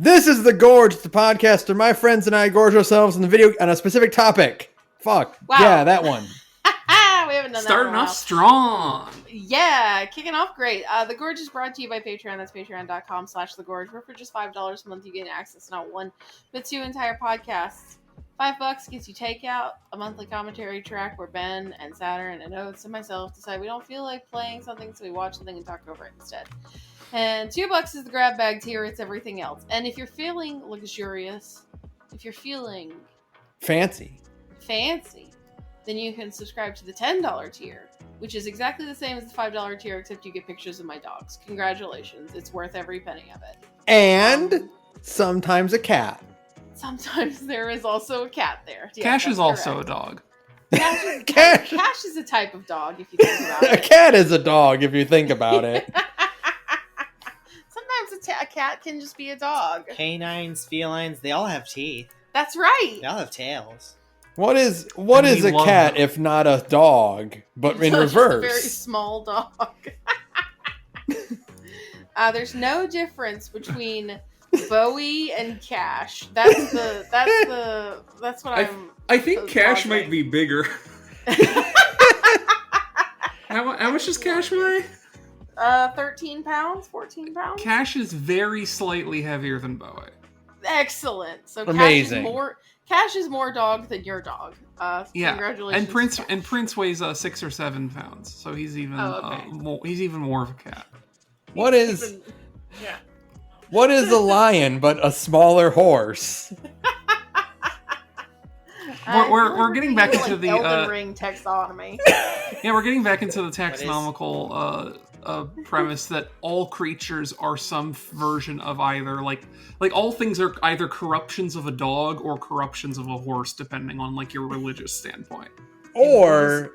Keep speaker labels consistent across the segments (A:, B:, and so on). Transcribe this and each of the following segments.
A: This is The Gorge, the podcast where my friends and I gorge ourselves on the video on a specific topic. Fuck.
B: Wow.
A: Yeah, that one.
B: We haven't done
C: Starting
B: that in a
C: off strong.
B: Yeah, kicking off great. The Gorge is brought to you by Patreon. That's patreon.com/thegorge, where for just $5 a month you get access to not one, but two entire podcasts. $5 gets you takeout, a monthly commentary track where Ben and Saturn and Oates and myself decide we don't feel like playing something, so we watch something and talk over it instead. And $2 is the grab bag tier. It's everything else. And if you're feeling luxurious, if you're feeling
A: fancy,
B: then you can subscribe to the $10 tier, which is exactly the same as the $5 tier, except you get pictures of my dogs. Congratulations. It's worth every penny of it.
A: And sometimes a cat.
B: Sometimes there is also a cat there. Yes,
C: Cash is also
B: correct.
C: a dog.
B: Cash is a type of dog, if you think about it.
A: A cat is a dog, if you think about it.
B: Sometimes a cat can just be a dog.
D: Canines, felines, they all have teeth.
B: That's right.
D: They all have tails.
A: What is a
C: love
A: cat
C: them.
A: if not a dog, but in
B: It's just a very
A: reverse?
B: small dog. There's no difference between Bowie and Cash. That's what
C: I think Cash
B: pausing.
C: might be bigger. How much does Cash weigh?
B: 13 pounds, 14 pounds.
C: Cash is very slightly heavier than Bowie.
B: Excellent. So
A: Amazing.
B: Cash is more dog than your dog.
C: Yeah,
B: Congratulations.
C: and Prince weighs 6 or 7 pounds, so he's even
B: okay.
C: he's even more of a cat.
A: What is
B: Yeah.
A: what is a lion but a smaller horse?
C: We're getting back into the
B: Elden Ring taxonomy.
C: Yeah, we're getting back into the taxonomical premise that all creatures are some version of either like all things are either corruptions of a dog or corruptions of a horse, depending on like your religious standpoint.
A: Or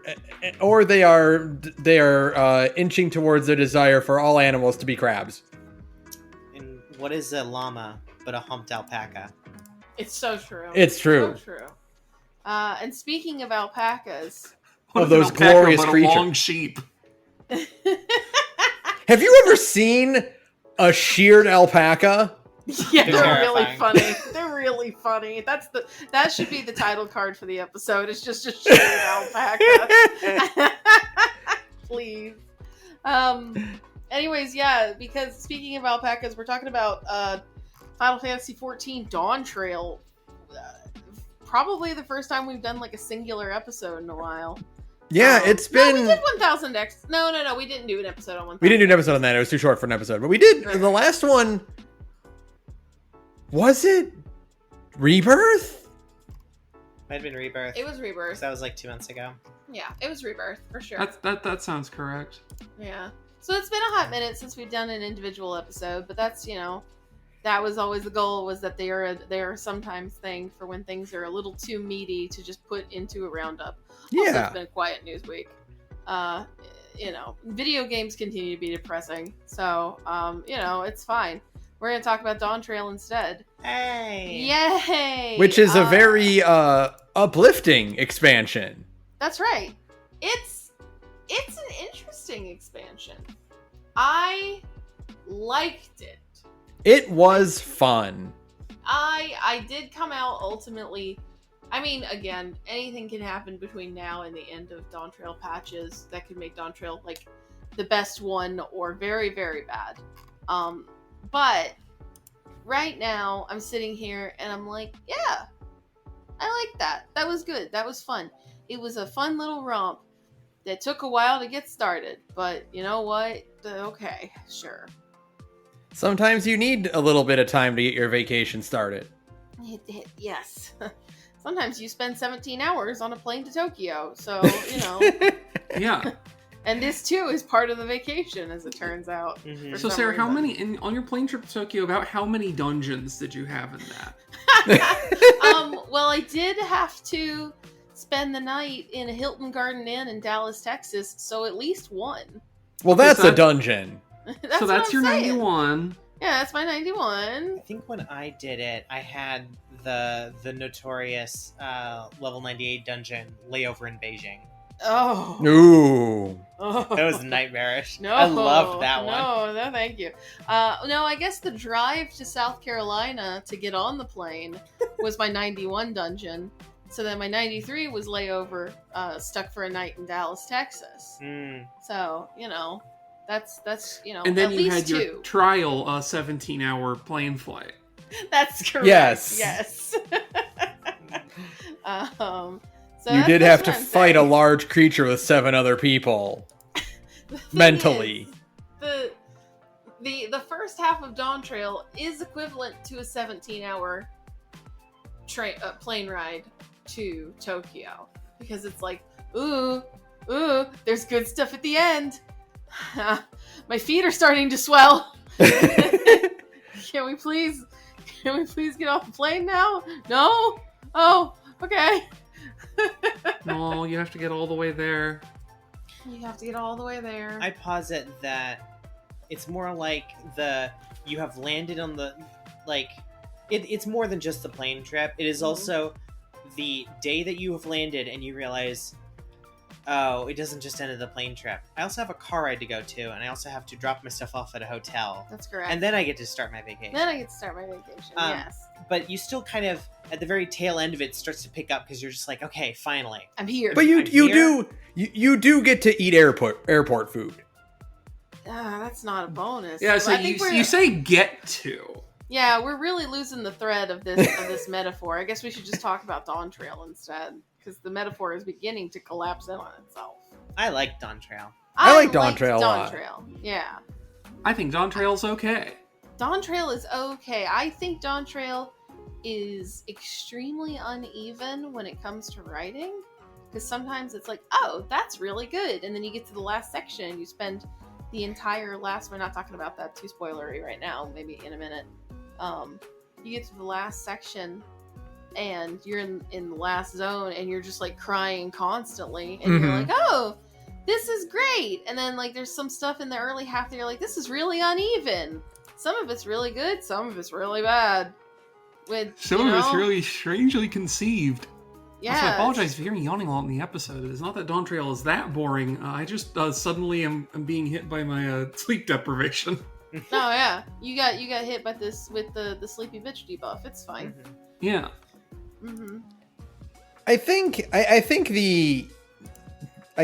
A: they are inching towards their desire for all animals to be crabs.
D: And what is a llama but a humped alpaca?
B: It's so true.
A: It's true.
B: So true. And speaking of alpacas,
C: What
A: Of
C: is an
A: those
C: alpaca
A: glorious
C: but a
A: creatures.
C: long sheep.
A: Have you ever seen a sheared alpaca?
B: yeah,
D: They're
B: they're really
D: terrifying.
B: funny. They're really funny. That should be the title card for the episode. It's just a sheared alpaca. Please. Anyways, yeah, because speaking of alpacas, we're talking about Final Fantasy XIV Dawntrail. Probably the first time we've done like a singular episode in a while.
A: Yeah, it's been.
B: No, we did 1000 X. No, we didn't do an episode on 1000.
A: We didn't do an episode on that. It was too short for an episode. But we did.
B: Right.
A: The last one. Was it Rebirth?
D: Might have been Rebirth.
B: It was Rebirth.
D: 'Cause that was like 2 months ago.
B: Yeah, it was Rebirth for sure.
C: That sounds correct.
B: Yeah. So it's been a hot minute since we've done an individual episode, but that's, that was always the goal, was that they are sometimes thing for when things are a little too meaty to just put into a roundup. Also,
A: Yeah.
B: it's been a quiet news week. Video games continue to be depressing. So, it's fine. We're going to talk about Dawntrail instead.
D: Hey!
B: Yay!
A: Which is a very uplifting expansion.
B: That's right. It's an interesting expansion. I liked it.
A: It was fun.
B: I did come out ultimately. I mean, again, anything can happen between now and the end of Dawntrail patches that could make Dawntrail like the best one or very, very bad. But right now I'm sitting here and I'm like, yeah, I like that. That was good. That was fun. It was a fun little romp that took a while to get started, but you know what? Okay, sure.
A: Sometimes you need a little bit of time to get your vacation started.
B: Yes. Sometimes you spend 17 hours on a plane to Tokyo, so,
C: Yeah.
B: And this, too, is part of the vacation, as it turns out.
D: Mhm.
B: For
C: So
B: some
C: Sarah,
B: reason.
C: on your plane trip to Tokyo, about how many dungeons did you have in that?
B: Well, I did have to spend the night in a Hilton Garden Inn in Dallas, Texas, so at least one.
A: Well, that's a dungeon.
B: That's
C: So
B: what
C: that's
B: I'm
C: your
B: saying.
C: 91.
B: Yeah, that's my 91.
D: I think when I did it, I had the notorious level 98 dungeon layover in Beijing.
B: Oh.
A: Ooh.
B: Oh.
D: That was nightmarish.
B: No,
D: I loved that one.
B: No, thank you. No, I guess the drive to South Carolina to get on the plane was my 91 dungeon. So then my 93 was layover, stuck for a night in Dallas, Texas.
D: Mm.
B: So, that's
C: And then
B: at
C: you
B: least
C: had
B: two.
C: your trial 17-hour plane flight.
B: That's correct.
A: Yes.
B: Yes. So
A: You did
B: that's
A: have to
B: what I'm
A: fight a
B: saying.
A: large creature with 7 other people.
B: The thing
A: Mentally.
B: is, the first half of Dawntrail is equivalent to a 17-hour plane ride to Tokyo, because it's like, ooh, there's good stuff at the end. My feet are starting to swell. Can we please get off the plane now? No? Oh, okay.
C: No, you have to get all the way there.
B: You have to get all the way there.
D: I posit that it's more like you have landed on the, like, it's more than just the plane trip. It is also the day that you have landed and you realize, oh, it doesn't just end at the plane trip. I also have a car ride to go to, and I also have to drop my stuff off at a hotel.
B: That's correct.
D: And then I get to start my vacation.
B: Then I get to start my vacation, yes.
D: But you still kind of, at the very tail end of it, starts to pick up because you're just like, okay, finally.
B: I'm here.
A: But you
D: I'm here.
A: do get to eat airport food.
B: That's not a bonus.
C: Yeah, so
B: I think
C: you say get to.
B: Yeah, we're really losing the thread of this metaphor. I guess we should just talk about Dawntrail instead, because the metaphor is beginning to collapse in on itself.
D: I like Dawntrail.
A: I like
B: liked
A: Dawntrail a lot.
B: Dawntrail, yeah.
C: I think Dawntrail's okay.
B: Dawntrail is okay. I think Dawntrail is extremely uneven when it comes to writing, because sometimes it's like, oh, that's really good, and then you get to the last section and you spend the entire last, we're not talking about that too spoilery right now, maybe in a minute. You get to the last section and you're in the last zone and you're just like crying constantly, and you're like, oh, this is great, and then like there's some stuff in the early half that you're like, this is really uneven. Some of it's really good, some of it's really bad.
C: Some of it's really strangely conceived.
B: Yeah.
C: Also, I apologize for hearing yawning a lot in the episode. It's not that Dawntrail is that boring. I just suddenly am being hit by my sleep deprivation.
B: Oh yeah, you got hit by this with the sleepy bitch debuff. It's fine.
D: Mm-hmm.
C: Yeah.
B: Mm-hmm.
A: I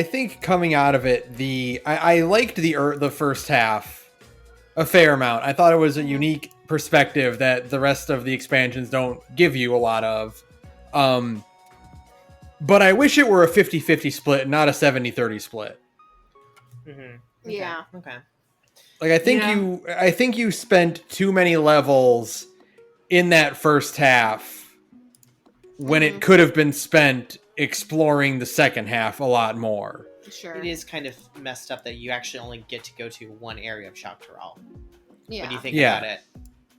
A: think coming out of it, I liked the first half a fair amount. I thought it was a unique perspective that the rest of the expansions don't give you a lot of. But I wish it were a 50-50 split, not a 70-30 split.
D: Mm-hmm.
B: Okay. Yeah.
D: Okay.
A: Like I think you spent too many levels in that first half when it could have been spent exploring the second half a lot more.
B: Sure.
D: It is kind of messed up that you actually only get to go to one area of Choctaw.
B: Yeah.
D: When you think about it.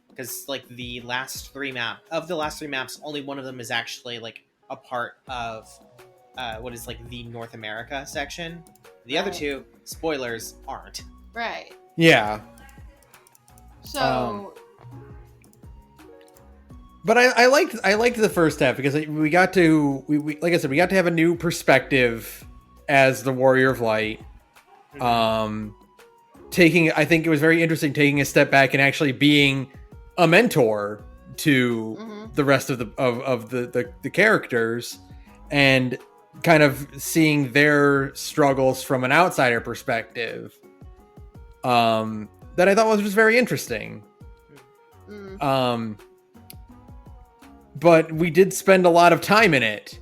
D: Because, like, the last three maps, only one of them is actually, like, a part of what is, like, the North America section. The other two, spoilers, aren't.
B: Right.
A: Yeah.
B: So...
A: But I liked the first half because we got to like I said, we got to have a new perspective as the Warrior of Light. I think it was very interesting taking a step back and actually being a mentor to the rest of the characters and kind of seeing their struggles from an outsider perspective. That I thought was just very interesting. But we did spend a lot of time in it.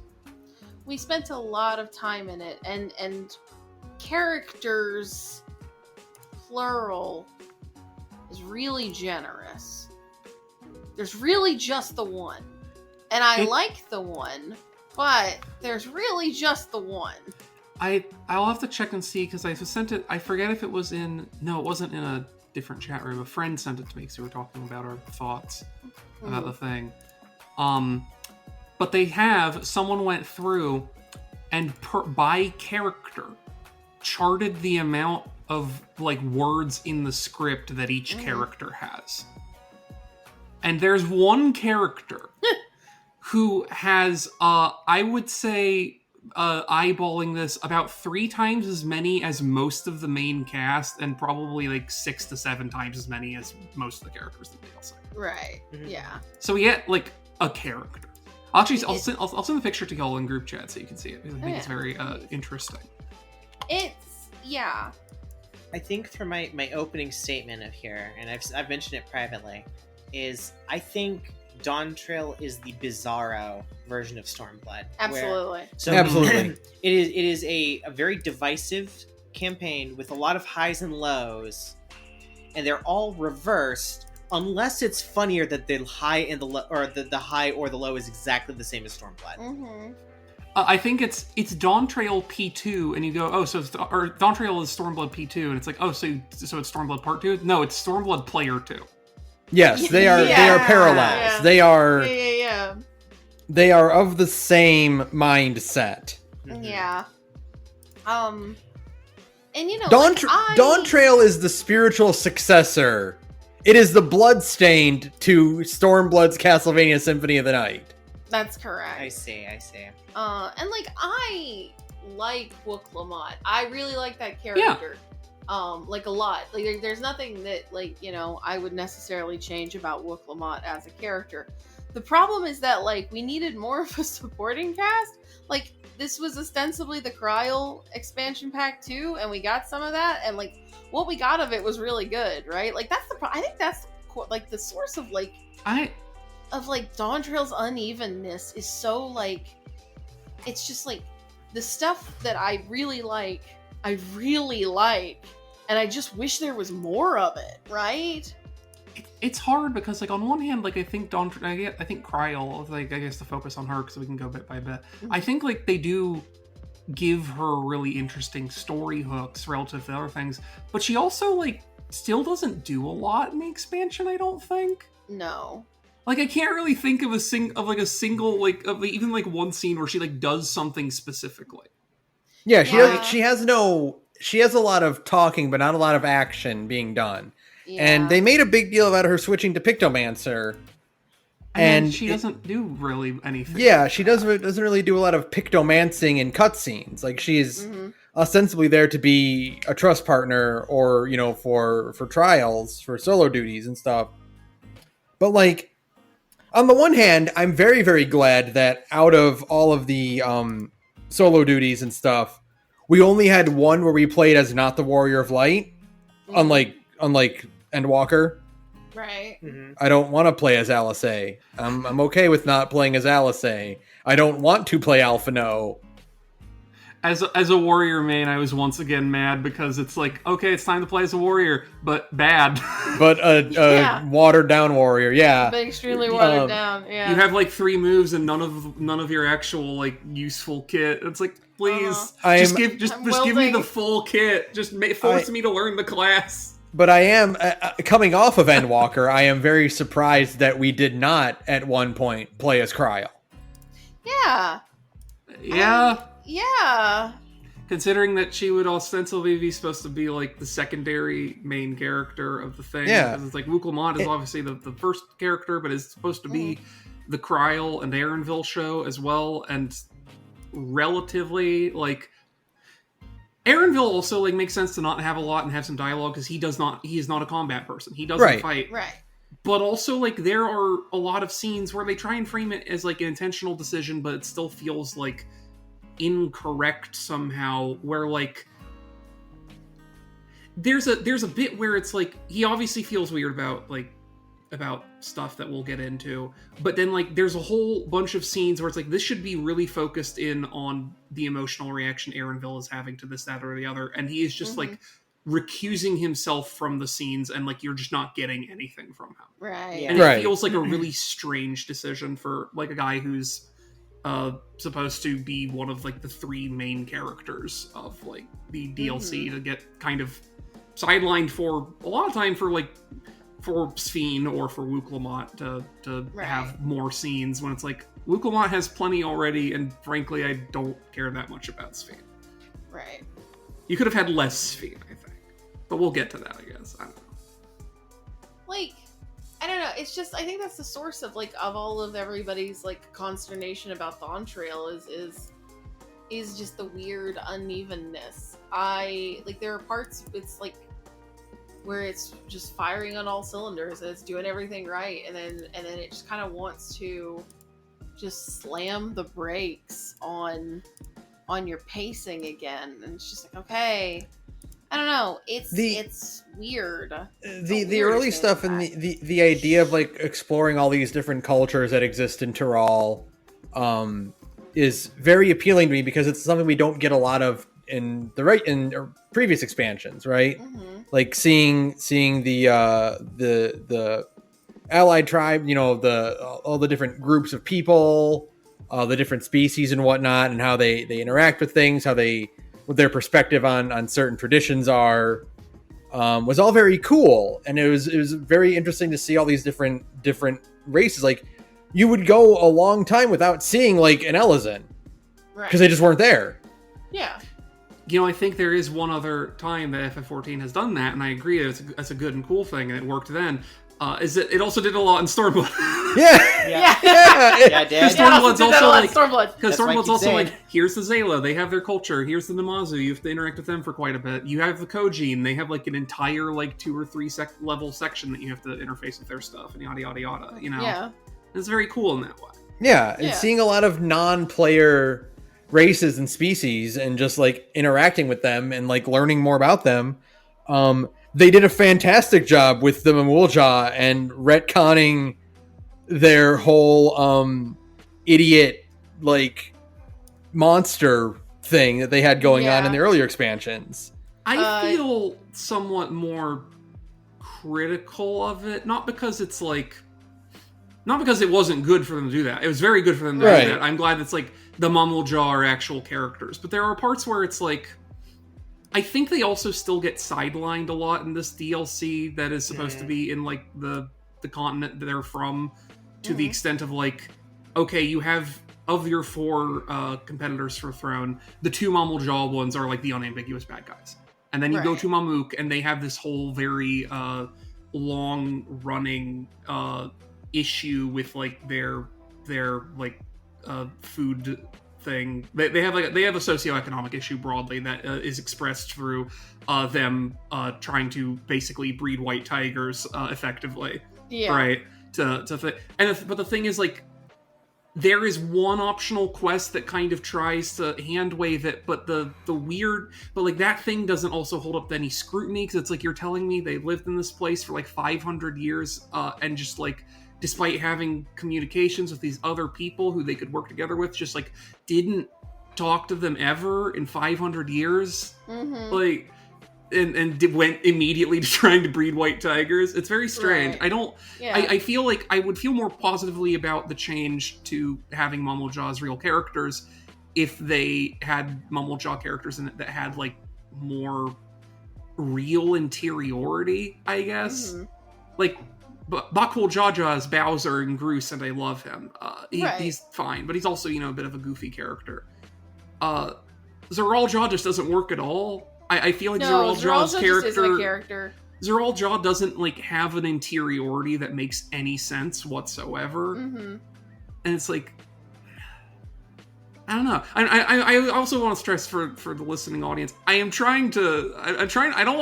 B: We spent a lot of time in it, and characters, plural, is really generous. There's really just the one. And I like the one, but there's really just the one.
C: I'll have to check and see, because I sent it, I forget if it was it wasn't in a different chat room. A friend sent it to me because we were talking about our thoughts about the thing. But someone went through and by character charted the amount of like words in the script that each character has. And there's one character who has, I would say eyeballing this, about 3 times as many as most of the main cast, and probably like 6 to 7 times as many as most of the characters in DLC.
B: Right.
D: Mhm.
B: Yeah.
C: So we get like a character. Actually, I'll send the picture to y'all in group chat so you can see it. I think it's very interesting.
B: Yeah.
D: I think for my opening statement of here, and I've mentioned it privately, is I think Dawntrail is the Bizarro version of Stormblood.
B: Absolutely.
A: Absolutely.
D: It is a very divisive campaign with a lot of highs and lows, and they're all reversed unless it's funnier that the high and the low, or the high or the low is exactly the same as Stormblood.
B: Mm-hmm.
C: I think it's Dawntrail P2, and you go, oh, so or Dawntrail is Stormblood P2, and it's like, oh, so it's Stormblood Part 2? No, it's Stormblood Player 2.
A: Yes, they are parallels.
B: Yeah.
A: They are
B: Yeah.
A: they are of the same mindset.
D: Mhm.
B: Yeah. And you know,
A: Dawntrail is the spiritual successor. It is the bloodstained to Stormblood's Castlevania Symphony of the Night.
B: That's correct.
D: I see.
B: And like I like Wook Lamont. I really like that character. Like a lot. Like there's nothing that like, you know, I would necessarily change about Wook Lamont as a character. The problem is that like we needed more of a supporting cast. Like this was ostensibly the Kryl expansion pack too, and we got some of that, and like what we got of it was really good, right? Like that's I think that's like the source of like Dawntrail's unevenness is so like it's just like the stuff that I really like, and I just wish there was more of it, right?
C: It's hard because, like, on one hand, like, I think I think Kryl, like, I guess to focus on her because we can go bit by bit.
B: Mm-hmm.
C: I think, like, they do give her really interesting story hooks relative to other things, but she also, like, still doesn't do a lot in the expansion, I don't think.
B: No.
C: Like, I can't really think of a single, like, of even, like, one scene where she, like, does something specifically.
A: Yeah, she has a lot of talking, but not a lot of action being done.
B: Yeah.
A: And they made a big deal about her switching to Pictomancer.
C: And she doesn't do really anything.
A: Yeah, she doesn't really do a lot of pictomancing in cutscenes. Like she's ostensibly there to be a trust partner, or you know, for trials, for solo duties and stuff. But like, on the one hand, I'm very, very glad that out of all of the solo duties and stuff, we only had one where we played as not the Warrior of Light, unlike Endwalker.
B: Right.
D: Mm-hmm.
A: I don't want to play as Alice. I'm okay with not playing as Alice. I don't want to play Alphino.
C: As a warrior main, I was once again mad because it's like, okay, it's time to play as a warrior, but bad.
A: But a watered down warrior, yeah.
B: But extremely watered down, yeah.
C: You have like 3 moves and none of your actual like useful kit. It's like, please, just give me the full kit. Just force me to learn the class.
A: But I am, coming off of Endwalker, I am very surprised that we did not, at one point, play as Kryl.
B: Yeah.
C: Yeah.
B: Yeah.
C: Considering that she would ostensibly be supposed to be, like, the secondary main character of the thing.
A: Yeah.
C: Because it's like, Wook Lamont is obviously the first character, but is supposed to be the Kryl and Aaronville show as well, and relatively, like... Aaronville also like makes sense to not have a lot and have some dialogue because he is not a combat person. He doesn't fight.
B: Right.
C: But also like there are a lot of scenes where they try and frame it as like an intentional decision, but it still feels like incorrect somehow, where like there's a bit where it's like he obviously feels weird about stuff that we'll get into, but then like there's a whole bunch of scenes where it's like this should be really focused in on the emotional reaction Aaronville is having to this, that, or the other, and he is just like recusing himself from the scenes, and like you're just not getting anything from him.
B: Right.
C: And it feels like a really strange decision for like a guy who's supposed to be one of like the 3 main characters of like the DLC to get kind of sidelined for a lot of time for Sphene or for Wook Lamont to have more scenes, when it's like Wook Lamont has plenty already, and frankly I don't care that much about Sphene.
B: Right.
C: You could have had less Sphene, I think. But we'll get to that, I guess. I don't know.
B: Like, I don't know, it's just, I think that's the source of like of all of everybody's like consternation about Dawntrail is is just the weird unevenness. There are parts it's like where it's just firing on all cylinders and it's doing everything right, and then it just kind of wants to just slam the brakes on your pacing again, and it's just like, okay, I don't know, it's weird.
A: The early stuff and the idea of like exploring all these different cultures that exist in Tyrol is very appealing to me, because it's something we don't get a lot of in previous expansions, right?
B: Mm-hmm.
A: Like seeing the allied tribe, all the different groups of people, the different species and whatnot, and how they interact with things, what their perspective on certain traditions are, was all very cool. And it was very interesting to see all these different races. Like, you would go a long time without seeing like an Ellison,
B: Right.
A: because they just weren't there.
B: Yeah.
C: I think there is one other time that FF14 has done that, and I agree that's a good and cool thing, and it worked then. Is that it also did a lot in Stormblood.
B: Yeah.
C: Because Stormblood's also like,
B: Stormblood.
C: Because Stormblood's also like, here's the Zayla, they have their culture. Here's the Namazu, you have to interact with them for quite a bit. You have the Kojin, they have like an entire like 2 or 3 level section that you have to interface with their stuff, and yada yada yada.
B: Yeah.
C: It's very cool in that way.
A: Yeah, and seeing a lot of non-player races and species and just like interacting with them and like learning more about them. They did a fantastic job with the Mamulja and retconning their whole idiot like monster thing that they had going on in the earlier expansions.
C: I feel somewhat more critical of it, not because it wasn't good for them to do that. It was very good for them to do that. I'm glad it's like the Mamulja are actual characters, but there are parts where it's like, I think they also still get sidelined a lot in this DLC that is supposed to be in like the continent that they're from, to the extent of like, okay, you have, of your 4 competitors for Throne, the 2 Mamulja ones are like the unambiguous bad guys. And then you go to Mamuk, and they have this whole very long-running issue with like their like food thing. They have a socioeconomic issue broadly that is expressed through them trying to basically breed white tigers effectively.
B: Yeah.
C: Right. But the thing is, like, there is one optional quest that kind of tries to hand wave it, but the weird, but like that thing doesn't also hold up to any scrutiny, because it's like, you're telling me they lived in this place for like 500 years and just like, despite having communications with these other people who they could work together with, just like didn't talk to them ever in 500 years. Like, and went immediately to trying to breed white tigers. It's very strange. I feel like I would feel more positively about the change to having Mamulja's real characters if they had Mamulja characters in it that had like more real interiority, I guess. Like, Bakul Jaja is Bowser and Groose, and I love him. He's fine, but he's also, a bit of a goofy character. Zeral Jaw just doesn't work at all. I feel like Zeral Jaw's character... Zeral Jaw doesn't, like, have an interiority that makes any sense whatsoever. And it's like... I don't know. I also want to stress for the listening audience, I don't want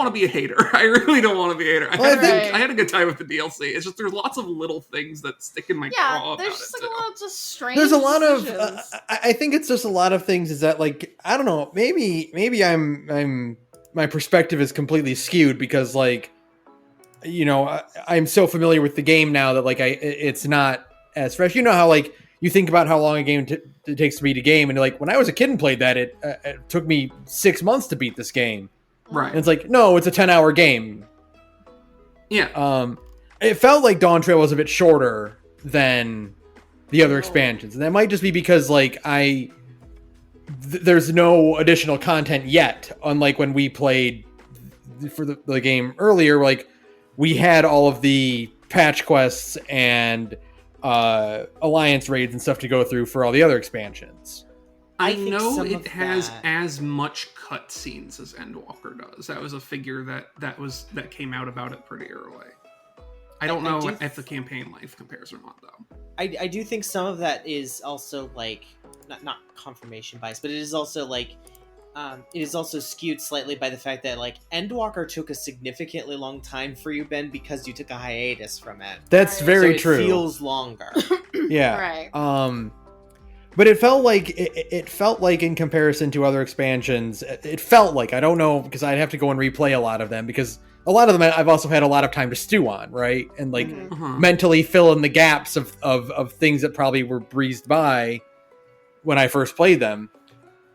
C: to be a hater. I really don't want to be a hater. I had a good time with the DLC. It's just, there's lots of little things that stick in my craw about it.
B: There's just like a lot of just strange
A: There's a lot
B: decisions.
A: of, I think it's just a lot of things is that, like, I don't know, maybe my perspective is completely skewed because, like, I'm so familiar with the game now that, like, it's not as fresh. You know how, like, you think about how long a game it takes to beat a game, and like when I was a kid and played that, it took me 6 months to beat this game.
C: Right.
A: And it's like, no, it's a 10-hour game.
C: Yeah.
A: It felt like Dawntrail was a bit shorter than the other expansions, and that might just be because like there's no additional content yet. Unlike when we played for the game earlier, like we had all of the patch quests and alliance raids and stuff to go through for all the other expansions.
C: I know it has as much cutscenes as Endwalker does. That was a figure that came out about it pretty early. I don't know if the campaign life compares or not, though.
D: I do think some of that is also like not confirmation bias, but it is also like it is also skewed slightly by the fact that like Endwalker took a significantly long time for you, Ben, because you took a hiatus from it.
A: That's very
D: so
A: true.
D: It feels longer.
A: Yeah.
B: Right.
A: But it felt like in comparison to other expansions, it felt like, I don't know, because I'd have to go and replay a lot of them, because a lot of them I've also had a lot of time to stew on, right? And like mentally fill in the gaps of things that probably were breezed by when I first played them.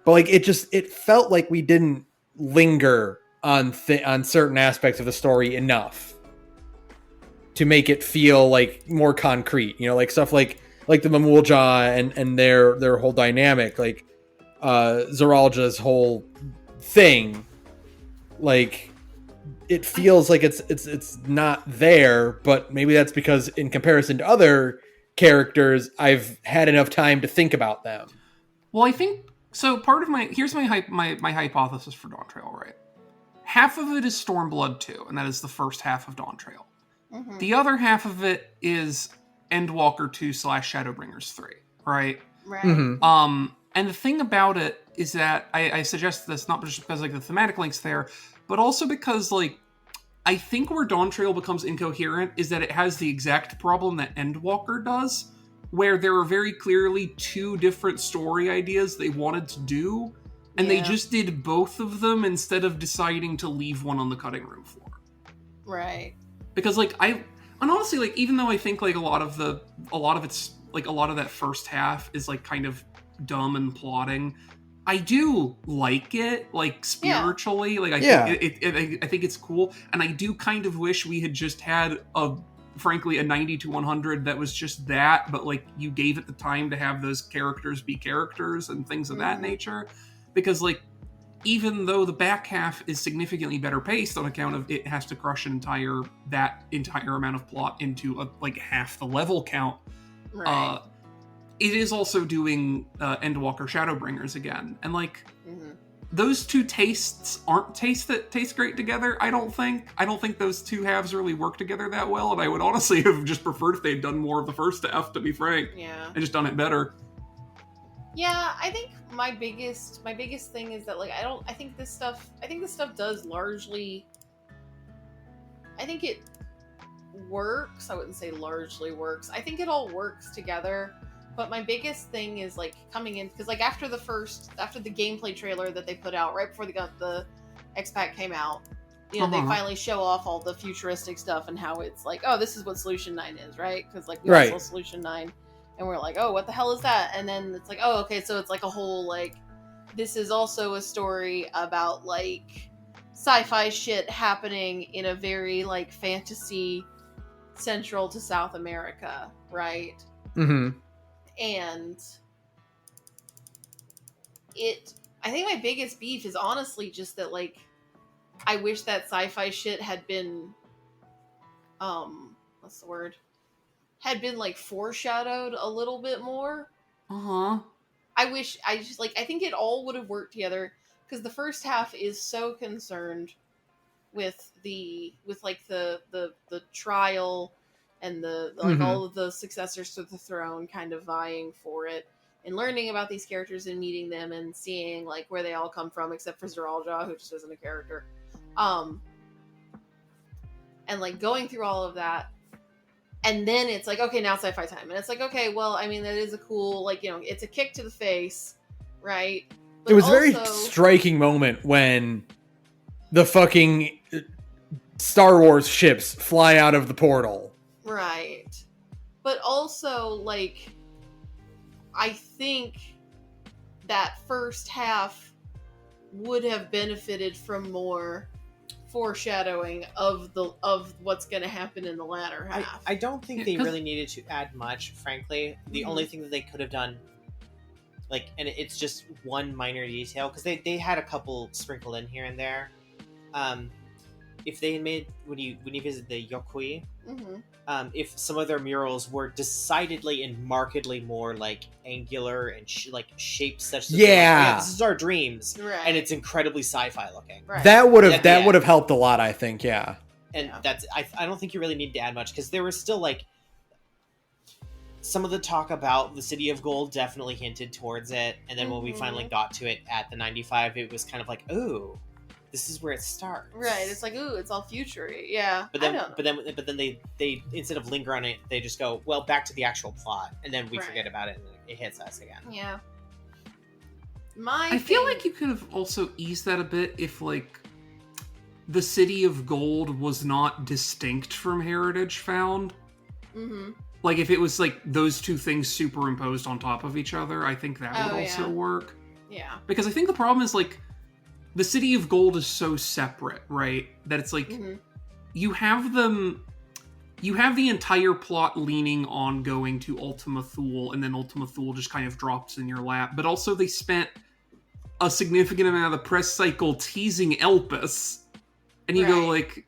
A: But like it felt like we didn't linger on certain aspects of the story enough to make it feel like more concrete, like stuff like the Mamulja and their whole dynamic, like Zeralja's whole thing. Like it feels like it's not there, but maybe that's because in comparison to other characters, I've had enough time to think about them.
C: Well, I think so. Part of here's my hypothesis for Dawntrail, right? Half of it is Stormblood 2, and that is the first half of Dawntrail.
B: Mm-hmm.
C: The other half of it is Endwalker 2 / Shadowbringers 3, right?
B: Right.
A: Mm-hmm.
C: And the thing about it is that I suggest this not just because like the thematic links there, but also because like I think where Dawntrail becomes incoherent is that it has the exact problem that Endwalker does, where there are very clearly two different story ideas they wanted to do, and they just did both of them instead of deciding to leave one on the cutting room floor.
B: Right.
C: Because like and honestly, like even though I think like a lot of that first half is like kind of dumb and plotting, I do like it, like spiritually. Like I think it's cool, and I do kind of wish we had just had frankly a 90 to 100 that was just that, but like you gave it the time to have those characters be characters and things of that nature. Because like even though the back half is significantly better paced on account of it has to crush that entire amount of plot into like half the level count,
B: Right.
C: It is also doing Endwalker Shadowbringers again, and like those two tastes aren't tastes that taste great together. I don't think those two halves really work together that well, and I would honestly have just preferred if they'd done more of the first half, to be frank.
B: Yeah.
C: And just done it better.
B: Yeah, I think my biggest thing is that like I think this stuff does largely, I think it works. I wouldn't say largely works. I think it all works together. But my biggest thing is like coming in, because like after the gameplay trailer that they put out right before the X-Pack came out, they finally show off all the futuristic stuff and how it's like, oh, this is what Solution 9 is, right? Because like we all saw Solution 9 and we're like, oh, what the hell is that? And then it's like, oh, okay, so it's like a whole like, this is also a story about like sci-fi shit happening in a very like fantasy Central to South America, right?
A: Mm-hmm.
B: And I think my biggest beef is honestly just that like I wish that sci-fi shit had been what's the word? Had been like foreshadowed a little bit more. I think it all would have worked together, because the first half is so concerned with the trial and the like all of the successors to the throne kind of vying for it, and learning about these characters and meeting them and seeing like where they all come from, except for Zeralja, who just isn't a character. And like going through all of that, and then it's like, okay, now sci-fi time, and it's like, okay, well, I mean, that is a cool, like, it's a kick to the face, right? But
A: it was a very striking moment when the fucking Star Wars ships fly out of the portal.
B: Right. But also, like, I think that first half would have benefited from more foreshadowing of what's going to happen in the latter half.
D: I don't think they really needed to add much, frankly. The only thing that they could have done, like, and it's just one minor detail, because they had a couple sprinkled in here and there. If they had made, when you visit the Yokui, if some of their murals were decidedly and markedly more like angular and shaped such that this is our dreams,
B: right,
D: and it's incredibly sci-fi looking.
B: Right.
A: That would have helped a lot, I think. Yeah,
D: and that's I don't think you really need to add much, because there was still like some of the talk about the City of Gold definitely hinted towards it, and then when we finally got to it at the 95, it was kind of like, ooh, this is where it starts.
B: Right, it's like, ooh, it's all future-y. Yeah.
D: But then they instead of linger on it, they just go, well, back to the actual plot, and then we forget about it, and it hits us again.
B: Yeah.
C: I feel like you could have also eased that a bit if, like, the City of Gold was not distinct from Heritage Found.
B: Mm-hmm.
C: Like, if it was, like, those two things superimposed on top of each other, I think that would also work.
B: Yeah.
C: Because I think the problem is, like, the City of Gold is so separate, right? That it's like, you have the entire plot leaning on going to Ultima Thule, and then Ultima Thule just kind of drops in your lap. But also they spent a significant amount of the press cycle teasing Elpis. And you go, like,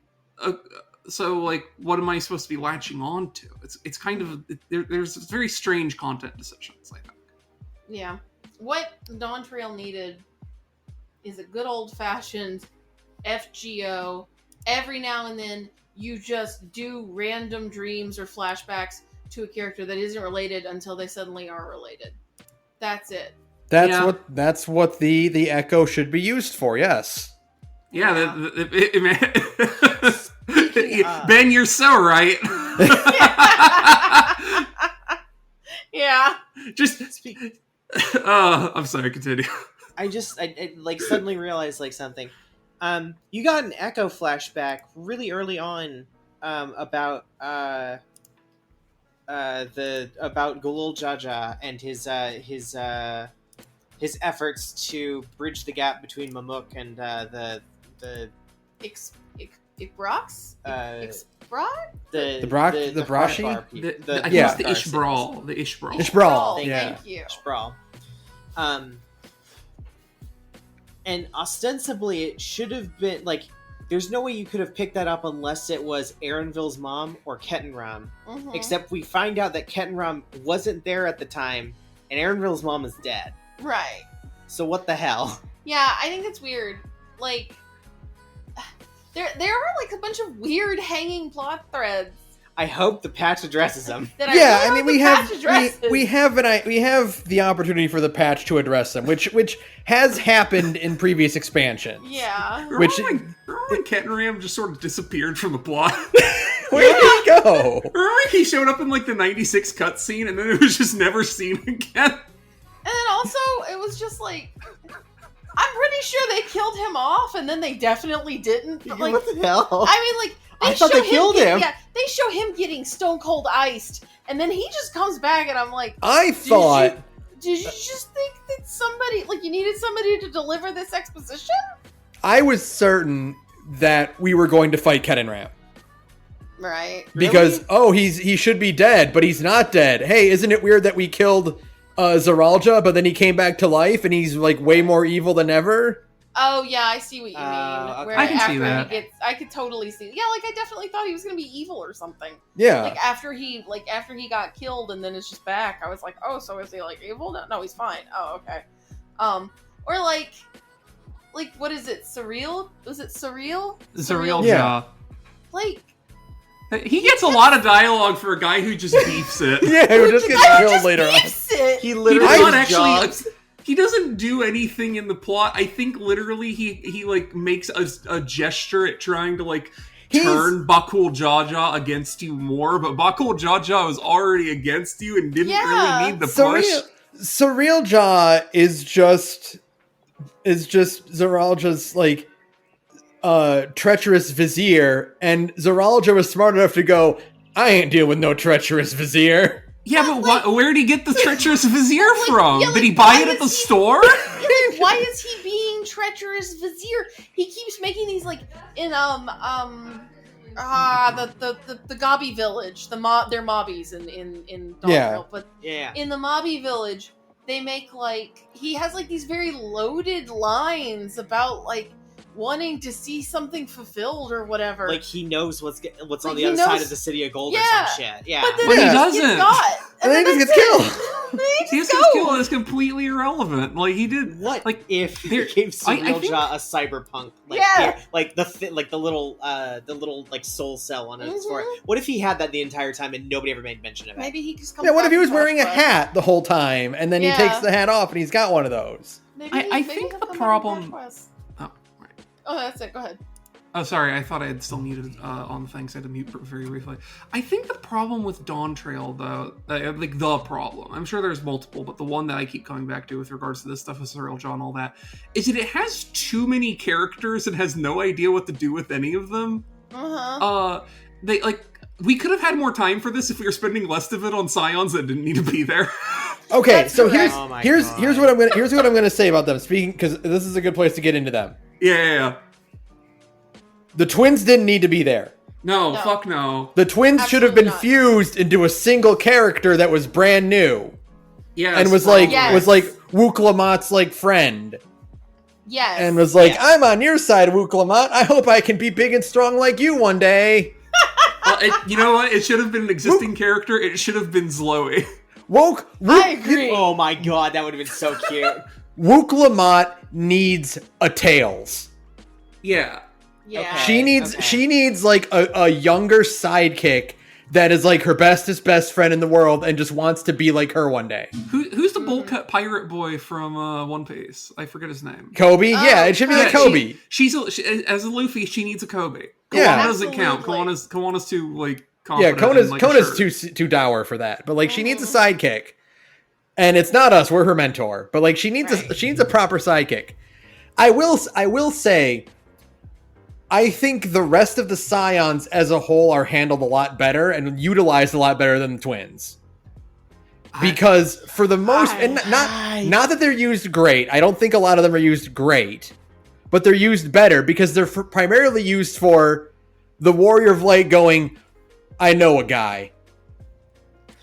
C: so, like, what am I supposed to be latching on to? It's kind of, there's very strange content decisions, I think.
B: Yeah. What Dawntrail needed is a good old-fashioned FGO. Every now and then, you just do random dreams or flashbacks to a character that isn't related until they suddenly are related. That's it.
A: That's what the Echo should be used for, yes.
C: Yeah, Ben, you're so right.
B: Yeah.
C: Just I'm sorry, continue.
D: I like suddenly realized like something. You got an Echo flashback really early on about Gulul Jaja and his efforts to bridge the gap between Mamuk and the
B: Ikbrox?
A: The Brashi?
C: I think it's the Ishbral. The Ishbral.
A: Ishbral.
B: Thank you.
D: Ishbral. And ostensibly it should have been like, there's no way you could have picked that up unless it was Erenville's mom or Kettenram. Except we find out that Kettenram wasn't there at the time, and Erenville's mom is dead.
B: Right.
D: So what the hell?
B: Yeah, I think it's weird. Like, there are like a bunch of weird hanging plot threads.
D: I hope the patch addresses them.
A: I mean, we have the opportunity for the patch to address them, which has happened in previous expansions.
B: Yeah.
C: Remember when Kettenram just sort of disappeared from the plot?
A: Where did he go?
C: Remember he showed up in like the 96 cutscene, and then it was just never seen again.
B: And then also, it was just like, I'm pretty sure they killed him off, and then they definitely didn't. But like,
D: what the hell?
B: I mean, like,
D: I thought they killed him.
B: Yeah, they show him getting stone cold iced, and then he just comes back, and I'm like,
A: Did
B: you just think that somebody, like, you needed somebody to deliver this exposition?
A: I was certain that we were going to fight Kettenram.
B: Right.
A: Because, he should be dead, but he's not dead. Hey, isn't it weird that we killed Zeralja, but then he came back to life, and he's, like, way more evil than ever?
B: Oh, yeah, I see what you mean.
D: Okay.
B: Where
C: I can see
B: after
C: that.
B: I could totally see. Yeah, like, I definitely thought he was going to be evil or something.
A: Yeah.
B: Like, after he got killed and then it's just back, I was like, oh, so is he, like, evil? No, he's fine. Oh, okay. Or, like, what is it? Surreal? Was it Surreal?
C: Surreal
A: Yeah.
C: Jaw.
B: Like...
C: He gets a lot of dialogue for a guy who just beefs it.
A: Yeah, who just gets killed later on.
D: He literally
C: He does not
D: jogs.
C: actually. He doesn't do anything in the plot. I think literally he like makes a gesture at trying to like turn Bakul Jaja against you more, but Bakul Jaja was already against you and didn't really need the push.
A: Surreal Jaw is just Zeralja's like treacherous vizier, and Zeralja was smart enough to go, I ain't dealing with no treacherous vizier.
C: Yeah, but where did he get the treacherous vizier from?
B: yeah, like,
C: did he buy it at the store?
B: Why is he being treacherous vizier? He keeps making these like in the Gabi village, they're mobbies in Dawntrail, but in the Mobby village they make like he has like these very loaded lines about like wanting to see something fulfilled or whatever.
D: Like he knows what's on
B: Like,
D: the other side of the City of Gold or some shit. Yeah,
B: but then
C: he
B: he
C: doesn't.
B: gets got,
A: and then he just gets killed.
C: Siosuke's kill is completely irrelevant. Like he did.
D: What
C: like
D: if
C: there-
D: he gave
C: I
D: Surreal
C: think-
D: Jaw a cyberpunk? Like,
B: Yeah.
D: like the little like soul cell on his forehead. What if he had that the entire time and nobody ever made mention of it?
B: Maybe he just comes
A: Yeah, what
B: back
A: if he was
B: in
A: wearing a
B: Flashback.
A: hat the whole time, and then he
B: Yeah.
A: takes the hat off and he's got one of those?
B: Maybe
C: I
B: maybe
C: think
B: he'll
C: the
B: come back in
C: problem-
B: Flashback.
C: Oh, right.
B: Oh, that's it. Go ahead.
C: Oh, sorry. I thought I had still muted on the thing, so I had to mute very briefly. I think the problem with Dawntrail, though, like the problem, I'm sure there's multiple, but the one that I keep coming back to with regards to this stuff with Surreal Jaw and all that, is that it has too many characters and has no idea what to do with any of them. They we could have had more time for this if we were spending less of it on Scions that didn't need to be there.
A: Okay,
B: That's
A: so
B: correct.
D: Oh my
A: here's
D: God.
A: what I'm gonna say about them. Speaking, because this is a good place to get into them.
C: Yeah.
A: The twins didn't need to be there.
C: No,
B: No.
C: fuck no.
A: The twins should have been
B: Absolutely
A: fused into a single character that was brand new
C: Yes,
A: and was like
B: Yes.
A: Wuklamat's like friend
B: Yes.
A: and was like,
D: Yes.
A: I'm on your side, Wuklamat. I hope I can be big and strong like you one day.
C: You know what? It should have been an existing character. It should have been Zloe.
B: I agree.
D: Oh my god, that would have been so cute.
A: Wuklamat needs a Tails.
C: Yeah.
B: Yeah.
D: Okay.
A: She needs like a younger sidekick that is like her bestest best friend in the world and just wants to be like her one day.
C: Who's the bowl cut pirate boy from One Piece? I forget his name.
A: Kobe? Yeah, it should be like Kobe.
C: She's as a Luffy. She needs a Kobe. Koana
A: Yeah.
C: doesn't count.
B: Absolutely.
C: Koana's too like
A: Yeah,
C: confident. in, like, a
A: Kona's
C: shirt.
A: too dour for that. But like she needs a sidekick. And it's not us, we're her mentor. But like she needs a proper sidekick. I will say I think the rest of the Scions as a whole are handled a lot better and utilized a lot better than the twins. Because for the most, and not that they're used great. I don't think a lot of them are used great, but they're used better because they're primarily used for the Warrior of Light going, I know a guy.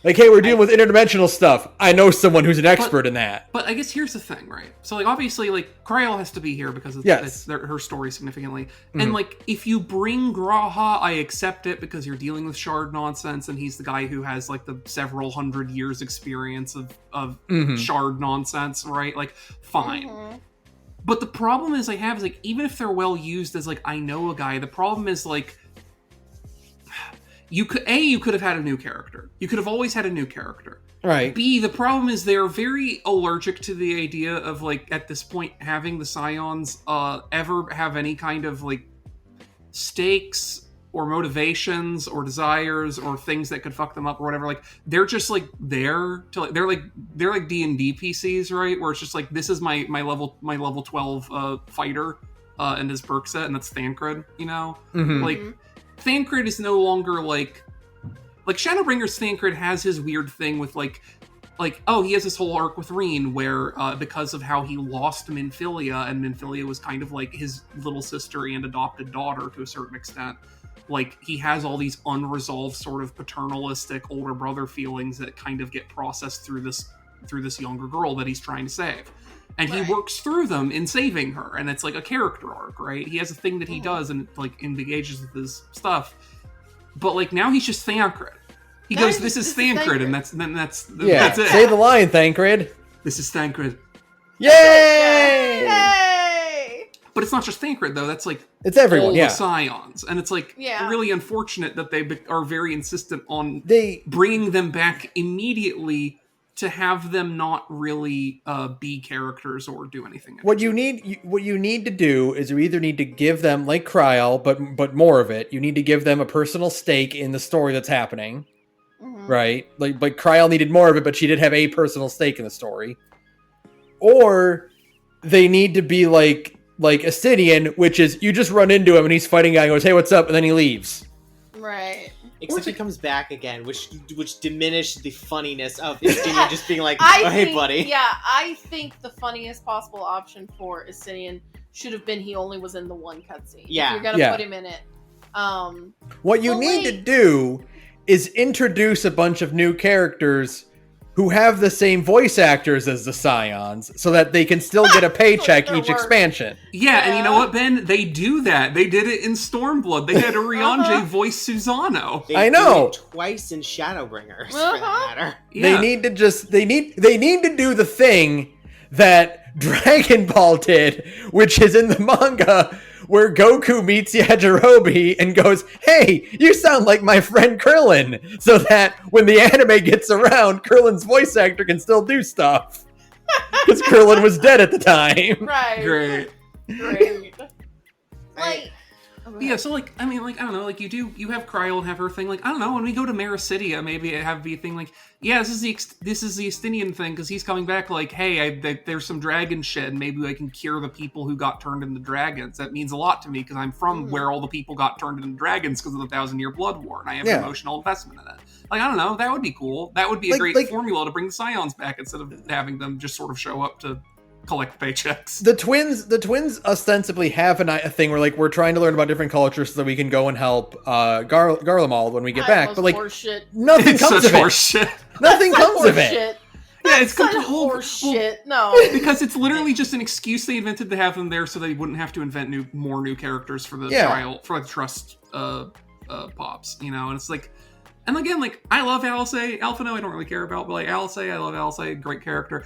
A: Like, hey, we're dealing with interdimensional stuff. I know someone who's an expert in that.
C: But I guess here's the thing, right? So, like, obviously, like, Kryl has to be here because of her story significantly. And, like, if you bring Graha, I accept it because you're dealing with Shard nonsense, and he's the guy who has, like, the several hundred years experience of Shard nonsense, right? Like, fine. But the problem is like, even if they're well used as, like, I know a guy, the problem is, like, you could have had a new character. You could have always had a new character.
A: Right.
C: B, the problem is they're very allergic to the idea of, like, at this point, having the Scions ever have any kind of, like, stakes or motivations or desires or things that could fuck them up or whatever. Like, they're just, like, there to, like, they're like D&D PCs, right? Where it's just like, this is my level 12 fighter and his perk set, and that's Thancred, you know? Like, Thancred is no longer like Shadowbringer's Thancred has his weird thing with like oh, he has this whole arc with Reen where because of how he lost Minfilia, and Minfilia was kind of like his little sister and adopted daughter to a certain extent, like he has all these unresolved sort of paternalistic older brother feelings that kind of get processed through this younger girl that he's trying to save. And he works through them in saving her, and it's like a character arc, right? He has a thing that he does and like engages with his stuff. But like now he's just Thancred. He goes, "This is Thancred," and that's it.
A: Say the line, Thancred.
C: This is Thancred.
A: Yay!
B: Yay!
C: But it's not just Thancred though. That's like
A: It's everyone,
C: all
A: yeah.
C: the Scions, and it's like really unfortunate that they are very insistent on bringing them back immediately to have them not really be characters or do anything.
A: What you need to do is you either need to give them, like Kryl, but more of it. You need to give them a personal stake in the story that's happening, right? Like Kryl needed more of it, but she did have a personal stake in the story. Or they need to be like Astidian, which is you just run into him and he's fighting a guy and goes, "Hey, what's up?" and then he leaves.
B: Right.
D: Except he comes back again, which diminished the funniness of Istinian just being like, "Oh, hey, buddy."
B: Yeah, I think the funniest possible option for Istinian should have been he only was in the one cutscene.
D: Yeah.
B: If you're gonna put him in it.
A: What you need to do is introduce a bunch of new characters who have the same voice actors as the Scions so that they can still get a paycheck each expansion.
C: Yeah, and you know what, Ben? They do that. They did it in Stormblood. They had Urianger voice Susano.
D: They
A: I know.
D: did it twice in Shadowbringers, for that matter.
C: Yeah.
A: They need to do the thing that Dragon Ball did, which is in the manga, where Goku meets Yajirobe and goes, "Hey, you sound like my friend Krillin," so that when the anime gets around, Krillin's voice actor can still do stuff. Because Krillin was dead at the time.
B: Right.
C: Great.
B: Like,
C: Yeah, so like, I mean, like, I don't know, like you have Cryo and have her thing, like, I don't know, when we go to Maricidia, maybe it have be a thing like, yeah, this is the Estinian thing, because he's coming back like, hey, there's some dragon shit, and maybe I can cure the people who got turned into dragons. That means a lot to me, because I'm from where all the people got turned into dragons because of the 1,000-Year Blood War, and I have an emotional investment in it. Like, I don't know, that would be cool. That would be a great formula to bring the Scions back, instead of having them just sort of show up to collect paychecks.
A: The twins ostensibly have a thing where like we're trying to learn about different cultures so that we can go and help Garlemald when we get back. But like nothing comes of it. Nothing comes of it.
C: Yeah, it's
B: such horse shit. No,
C: because it's literally just an excuse they invented to have them there so they wouldn't have to invent more new characters for the trial for like trust pops, you know. And it's like, and again, like I love Alice. Alphino I don't really care about, but like Alice, I love Alice, great character.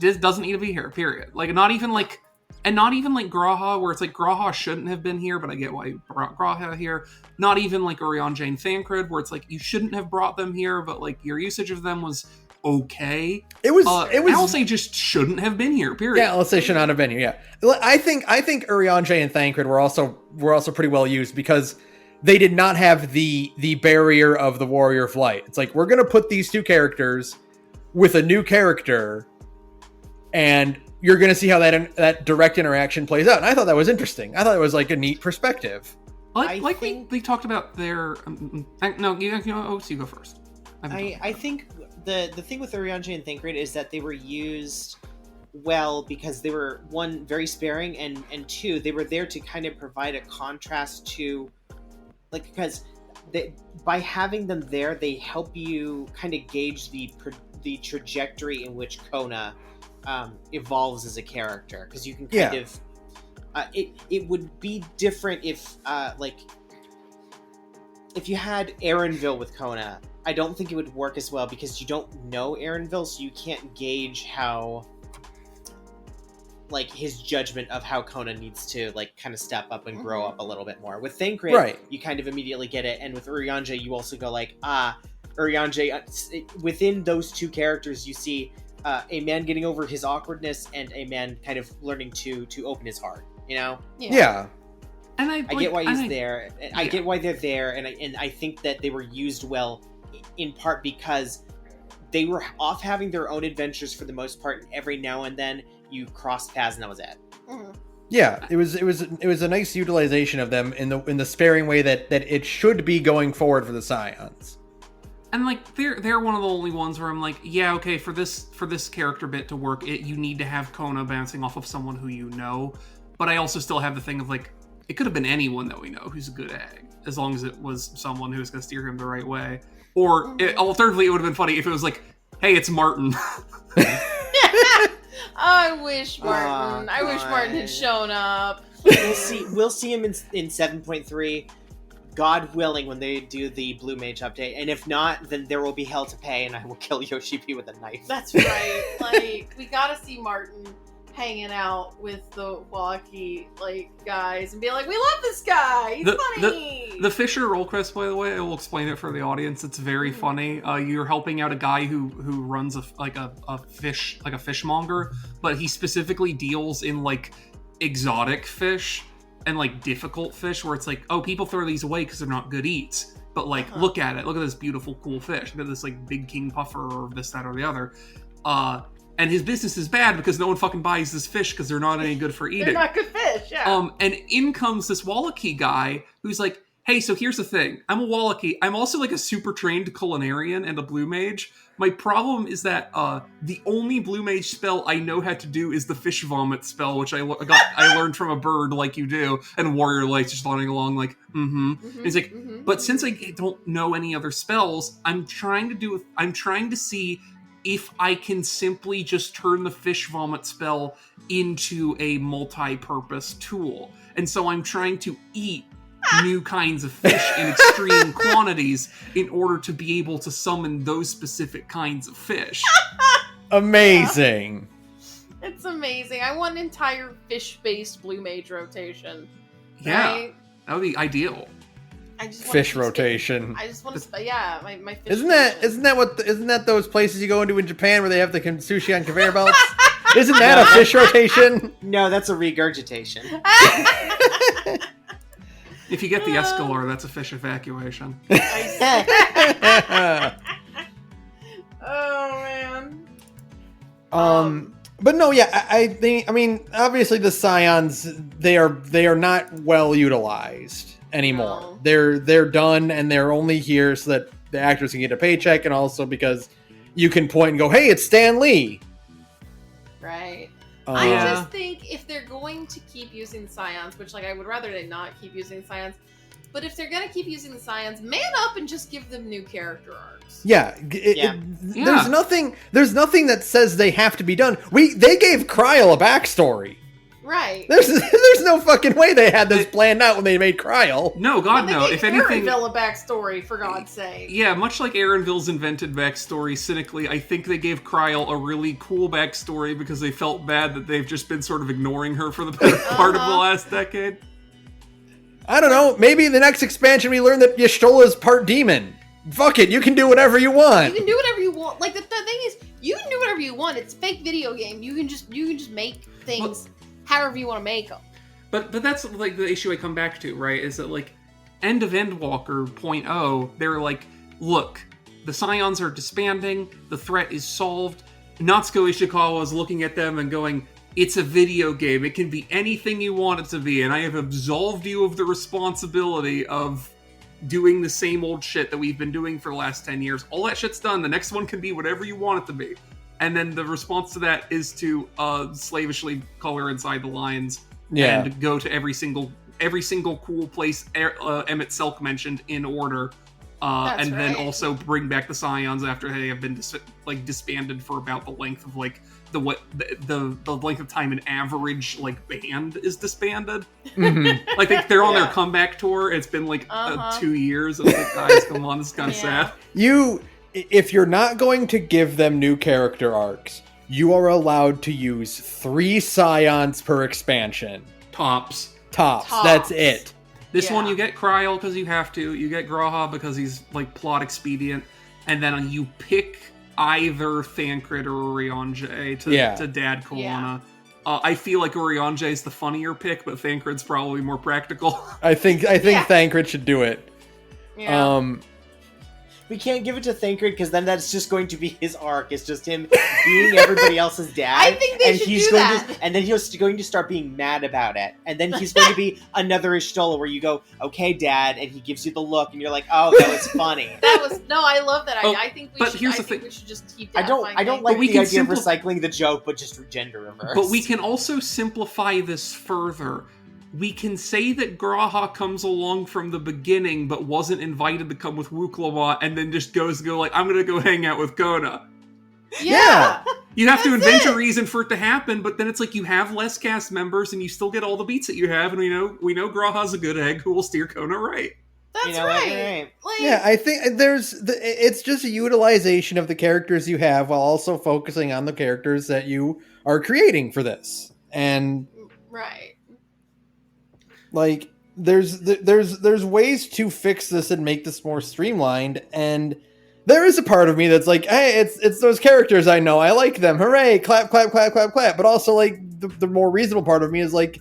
C: This doesn't need to be here, period. Like, not even like Graha, where it's like Graha shouldn't have been here, but I get why you brought Graha here. Not even like Urianger and Thancred, where it's like you shouldn't have brought them here, but like your usage of them was okay. It was Alice just shouldn't have been here, period.
A: Yeah, Alice should not have been here. Yeah, I think Urianger and Thancred were also pretty well used because they did not have the barrier of the Warrior of Light. It's like we're gonna put these two characters with a new character, and you're going to see how that direct interaction plays out. And I thought that was interesting. I thought it was like a neat perspective.
C: We talked about their... no, you go first.
D: I think the thing with Urianger and Thancred is that they were used well because they were, one, very sparing, and two, they were there to kind of provide a contrast to... like, because by having them there, they help you kind of gauge the trajectory in which Kona evolves as a character, because you can kind of it would be different if you had Erenville with Kona. I don't think it would work as well because you don't know Erenville, so you can't gauge how like his judgment of how Kona needs to like kind of step up and grow up a little bit more. With Thancred, you kind of immediately get it, and with Urianger you also go like, Urianger, within those two characters you see a man getting over his awkwardness and a man kind of learning to open his heart, you know?
A: Yeah.
C: And I
D: get why he's there. I get why they're there, and I think that they were used well, in part because they were off having their own adventures for the most part, and every now and then you crossed paths, and that was it.
B: Mm-hmm.
A: Yeah, it was a nice utilization of them in the sparing way that it should be going forward for the Scions.
C: And like they're one of the only ones where I'm like, yeah, okay, for this character bit to work, you need to have Kona bouncing off of someone who you know. But I also still have the thing of like, it could have been anyone that we know who's a good egg, as long as it was someone who's going to steer him the right way. Or alternatively, it would have been funny if it was like, hey, it's Martin.
B: I wish Martin had shown up.
D: We'll see him in 7.3. God willing, when they do the Blue Mage update, and if not, then there will be hell to pay, and I will kill Yoshi P with a knife.
B: That's right. Like, we gotta see Martin hanging out with the Wallaki guys and be like, "We love this guy. He's funny."
C: The Fisher roll quest, by the way, I will explain it for the audience. It's very funny. You're helping out a guy who runs a fishmonger, but he specifically deals in like exotic fish and like difficult fish, where it's like, oh, people throw these away because they're not good eats, but like look at this beautiful cool fish, look at this like big king puffer or this, that, or the other, and his business is bad because no one fucking buys this fish because they're not any good for eating.
B: They're not good fish.
C: And in comes this Wallaki guy who's like, hey, so here's the thing, I'm a Wallaki, I'm also like a super trained culinarian and a blue mage. My problem is that the only blue mage spell I know how to do is the fish vomit spell, which I learned from a bird, like you do, and Warrior Light's just running along like, And he's like, but since I don't know any other spells, I'm trying to see if I can simply just turn the fish vomit spell into a multi-purpose tool. And so I'm trying to eat new kinds of fish in extreme quantities in order to be able to summon those specific kinds of fish.
A: Amazing.
B: It's amazing. I want an entire fish-based blue mage rotation.
C: Yeah,
B: Right?
C: that would be ideal.
B: I just want
A: Fish
B: to
A: rotation.
B: I just want to. Yeah, my fish.
A: Isn't that
B: rotation.
A: isn't that those places you go into in Japan where they have the sushi on conveyor belts? Isn't that a fish rotation?
D: No, that's a regurgitation.
C: If you get the escalar, that's a fish evacuation.
B: Oh man.
A: But no, yeah, I think. I mean, obviously the scions they are not well utilized anymore.
B: No.
A: They're done, and they're only here so that the actors can get a paycheck, and also because you can point and go, "Hey, it's Stan Lee."
B: Right.
A: Um,
B: I
C: Yeah.
B: just think if they're going to keep using the scions, which like I would rather they not keep using the scions, but if they're gonna keep using the scions, man up and just give them new character arcs.
A: Yeah,
C: Yeah.
A: there's nothing that says they have to be done. They gave Kryl a backstory.
B: Right.
A: There's no fucking way they had this planned out when they made Kryl.
C: No, God,
B: Well,
C: no.
B: they
C: If
B: gave
C: anything,
B: Aaronville a backstory, for God's sake.
C: yeah, much like Aaronville's invented backstory, cynically, I think they gave Kryl a really cool backstory because they felt bad that they've just been sort of ignoring her for the better part of the last decade.
A: I don't know. Maybe in the next expansion we learn that Y'shtola's part demon. Fuck it, you can do whatever you want.
B: You can do whatever you want. Like the thing is, you can do whatever you want. It's a fake video game. You can just make things however you want to make them.
C: But that's like the issue I come back to, right? Is that like End of Endwalker 0.0, they're like, look, the Scions are disbanding, the threat is solved. Natsuko Ishikawa is looking at them and going, it's a video game. It can be anything you want it to be, and I have absolved you of the responsibility of doing the same old shit that we've been doing for the last 10 years. All that shit's done. The next one can be whatever you want it to be. And then the response to that is to slavishly color inside the lines and go to every single cool place Emmett Selk mentioned in order. And then also bring back the Scions after they have been disbanded for about the length of like the length of time an average like band is disbanded.
A: Mm-hmm.
C: Like they're on their comeback tour. It's been like 2 years. It's like, guys, come on, this is kind of sad.
A: If you're not going to give them new character arcs, you are allowed to use 3 Scions per expansion.
C: Tops.
A: That's it.
C: This one you get Kryl because you have to. You get Graha because he's like plot expedient, and then you pick either Thancred or Urianger to Dad Kelowna.
B: Yeah.
C: I feel like Urianger is the funnier pick, but Thancred's probably more practical.
A: I think Thancred should do it.
B: Yeah.
D: We can't give it to Thancred because then that's just going to be his arc. It's just him being everybody else's dad.
B: I think they should do that.
D: And then he's going to start being mad about it. And then he's going to be another Y'shtola where you go, okay, Dad, and he gives you the look, and you're like, oh, that was funny.
B: I love that.
C: Oh,
B: I think
C: but here's the
B: we
C: thing.
B: should just keep
D: I
B: that.
D: don't like
C: we
D: the
C: can
D: idea of recycling the joke, but just gender reverse.
C: But we can also simplify this further. We can say that Graha comes along from the beginning, but wasn't invited to come with Wuklama, and then just goes like, I'm gonna go hang out with Kona.
B: Yeah.
C: You have to invent a reason for it to happen, but then it's like you have less cast members, and you still get all the beats that you have, and we know Graha's a good egg who will steer Kona right.
B: That's
D: right.
B: Like,
A: Yeah, I think it's just a utilization of the characters you have while also focusing on the characters that you are creating for this. And
B: right.
A: like there's ways to fix this and make this more streamlined, and there is a part of me that's like, hey, it's those characters I know, I like them, hooray, clap clap clap clap clap. But also like the more reasonable part of me is like,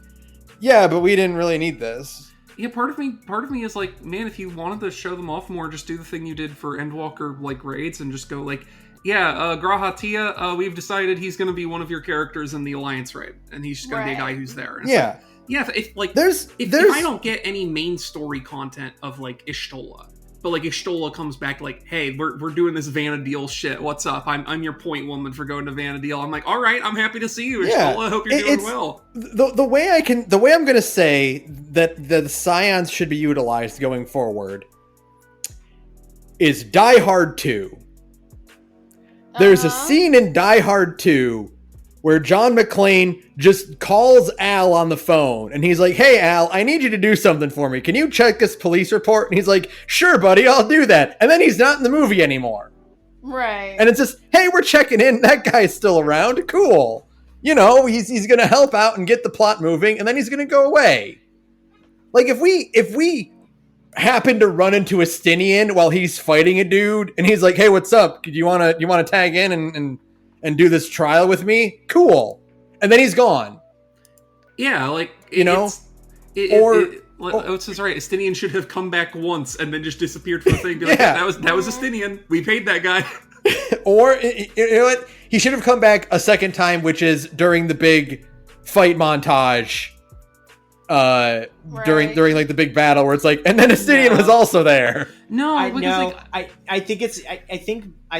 A: yeah, but we didn't really need this.
C: Yeah, part of me is like, man, if you wanted to show them off more, just do the thing you did for Endwalker like raids and just go like, yeah, Graha Tia, we've decided he's going to be one of your characters in the Alliance raid, and he's just going to be a guy who's there. And
A: yeah.
C: If I don't get any main story content of like Y'shtola, but like Y'shtola comes back like, hey, we're doing this Vanadil shit. What's up? I'm your point woman for going to Vanadil. I'm like, all right, I'm happy to see you, Y'shtola.
A: Yeah,
C: Hope you're doing well.
A: The way I'm going to say that the Scions should be utilized going forward is Die Hard 2. There's a scene in Die Hard 2 where John McClane just calls Al on the phone, and he's like, hey, Al, I need you to do something for me. Can you check this police report? And he's like, sure, buddy, I'll do that. And then he's not in the movie anymore.
B: Right.
A: And it's just, hey, we're checking in. That guy's still around. Cool. You know, he's going to help out and get the plot moving, and then he's going to go away. Like, if we happen to run into Estinian while he's fighting a dude, and he's like, hey, what's up? Do you want to tag in and do this trial with me? Cool. And then he's gone.
C: Yeah, like,
A: you know?
C: It's right. Estinian should have come back once and then just disappeared for a thing. Be like, that was Estinian. We paid that guy.
A: Or, you know what? He should have come back a second time, which is during the big fight montage. During like the big battle where it's like, and then Estinian was also there.
D: I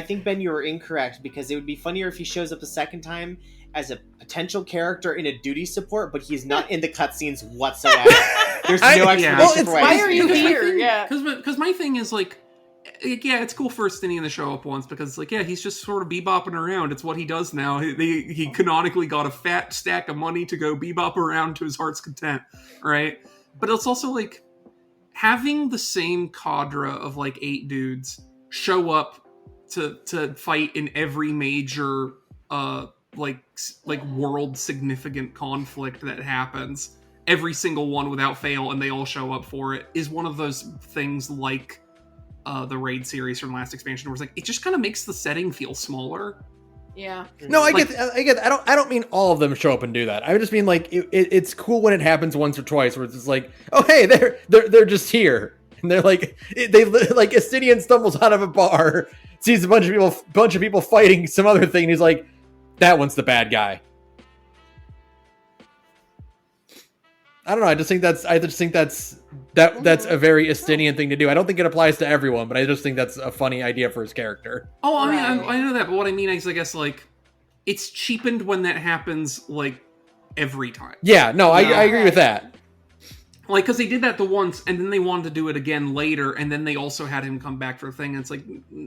D: think Ben, you were incorrect, because it would be funnier if he shows up a second time as a potential character in a duty support, but he's not in the cutscenes whatsoever. There's no explanation for
B: why are you here?
C: Because my thing is like, yeah, it's cool for Estinian to show up once, because like, yeah, he's just sort of bebopping around. It's what he does now. He canonically got a fat stack of money to go bebop around to his heart's content, right? But it's also like having the same cadre of like 8 dudes show up to fight in every major like world significant conflict that happens, every single one without fail, and they all show up for it, is one of those things like the raid series from last expansion, where it's like, it just kind of makes the setting feel smaller.
B: Yeah.
A: No, I get. I don't mean all of them show up and do that. I just mean like it's cool when it happens once or twice, where it's just like, oh hey, they're just here, and they're like, they like Estinian stumbles out of a bar, sees a bunch of people fighting some other thing, and he's like, that one's the bad guy. I don't know. I just think that's a very Estinian thing to do. I don't think it applies to everyone, but I just think that's a funny idea for his character.
C: Oh, I mean, I know that, but what I mean is, I guess, like, it's cheapened when that happens, like, every time.
A: Yeah, no, I agree with that.
C: Like, because they did that the once, and then they wanted to do it again later, and then they also had him come back for the thing, and it's like,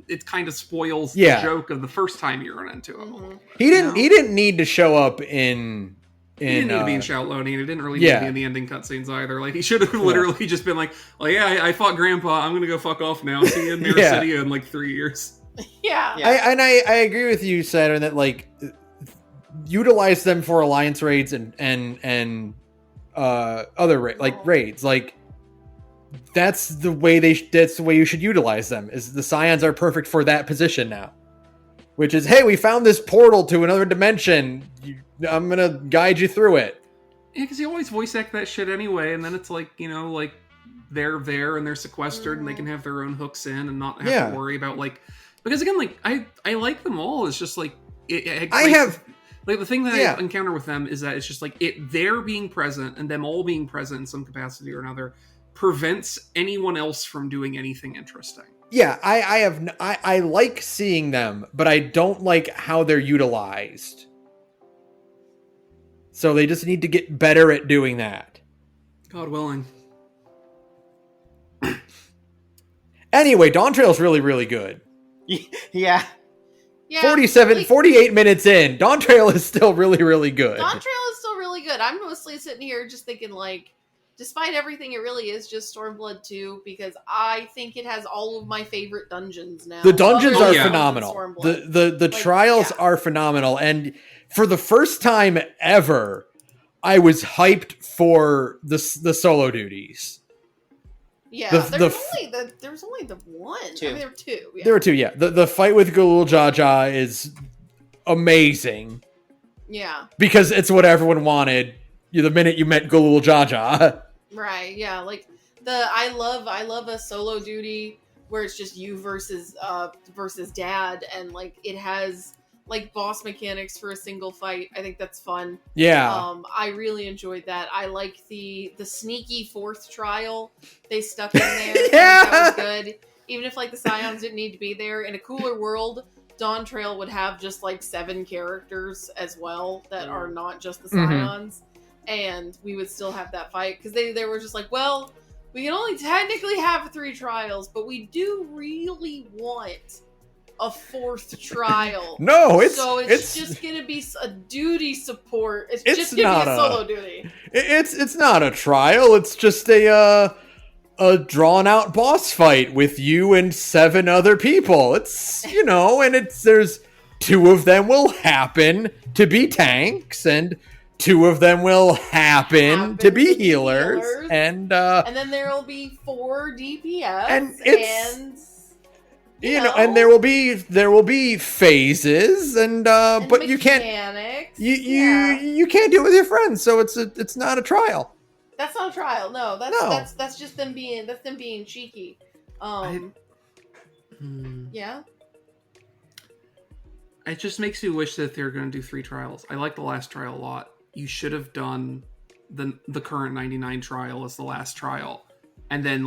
C: it kind of spoils the joke of the first time you run into him.
B: Mm-hmm.
A: He didn't need to show up in...
C: He didn't need to be in Shout Loading, and he didn't really need to be in the ending cutscenes either. Like, he should have literally just been like, I fought Grandpa, I'm gonna go fuck off now. See you in Mirror City in like 3 years.
B: Yeah.
A: I agree with you, Saturn, that like utilize them for alliance raids and other raids. Like that's the way you should utilize them. Is the Scions are perfect for that position now. Which is, hey, we found this portal to another dimension. I'm gonna guide you through it.
C: Yeah, because you always voice act that shit anyway, and then it's like, you know, like they're there and they're sequestered and they can have their own hooks in and not have to worry about like, because again, like I like them all. It's just like the thing that I encounter with them is that it's just like they're being present and them all being present in some capacity or another prevents anyone else from doing anything interesting.
A: Yeah, I like seeing them, but I don't like how they're utilized. So they just need to get better at doing that.
C: God willing.
A: Anyway, Dawntrail's really, really good.
D: Yeah.
A: 48 minutes in, Dawntrail is still really, really good.
B: Dawntrail is still really good. I'm mostly sitting here just thinking like, despite everything, it really is just Stormblood 2, because I think it has all of my favorite dungeons now.
A: The dungeons are phenomenal. The trials are phenomenal. And for the first time ever, I was hyped for the solo duties.
B: Yeah, there was only the one.
D: Two.
B: I mean, there were two. Yeah.
A: There were two, yeah. The fight with Galul Jaja is amazing.
B: Yeah.
A: Because it's what everyone wanted the minute you met Galul Jaja.
B: Right, yeah. Like I love a solo duty where it's just you versus dad, and like it has like boss mechanics for a single fight. I think that's fun.
A: Yeah.
B: I really enjoyed that. I like the sneaky fourth trial they stuck in there.
A: Yeah.
B: That was good. Even if like the Scions didn't need to be there. In a cooler world, Dawntrail would have just like 7 characters as well that are not just the Scions. And we would still have that fight because they were just like, well, we can only technically have 3 trials, but we do really want a 4th trial.
A: No,
B: so it's just gonna be a duty support. It's just gonna be a solo duty.
A: It's not a trial. It's just a drawn out boss fight with you and 7 other people. It's and there's 2 of them will happen to be tanks, and 2 of them will happen to be healers. And
B: then there will be 4 DPS, and
A: and there will be phases, and but you can't you can't do it with your friends, so it's not a trial.
B: That's not a trial. No, that's just them being cheeky. Yeah.
C: It just makes me wish that they're going to do 3 trials. I like the last trial a lot. You should have done the current 99 trial as the last trial, and then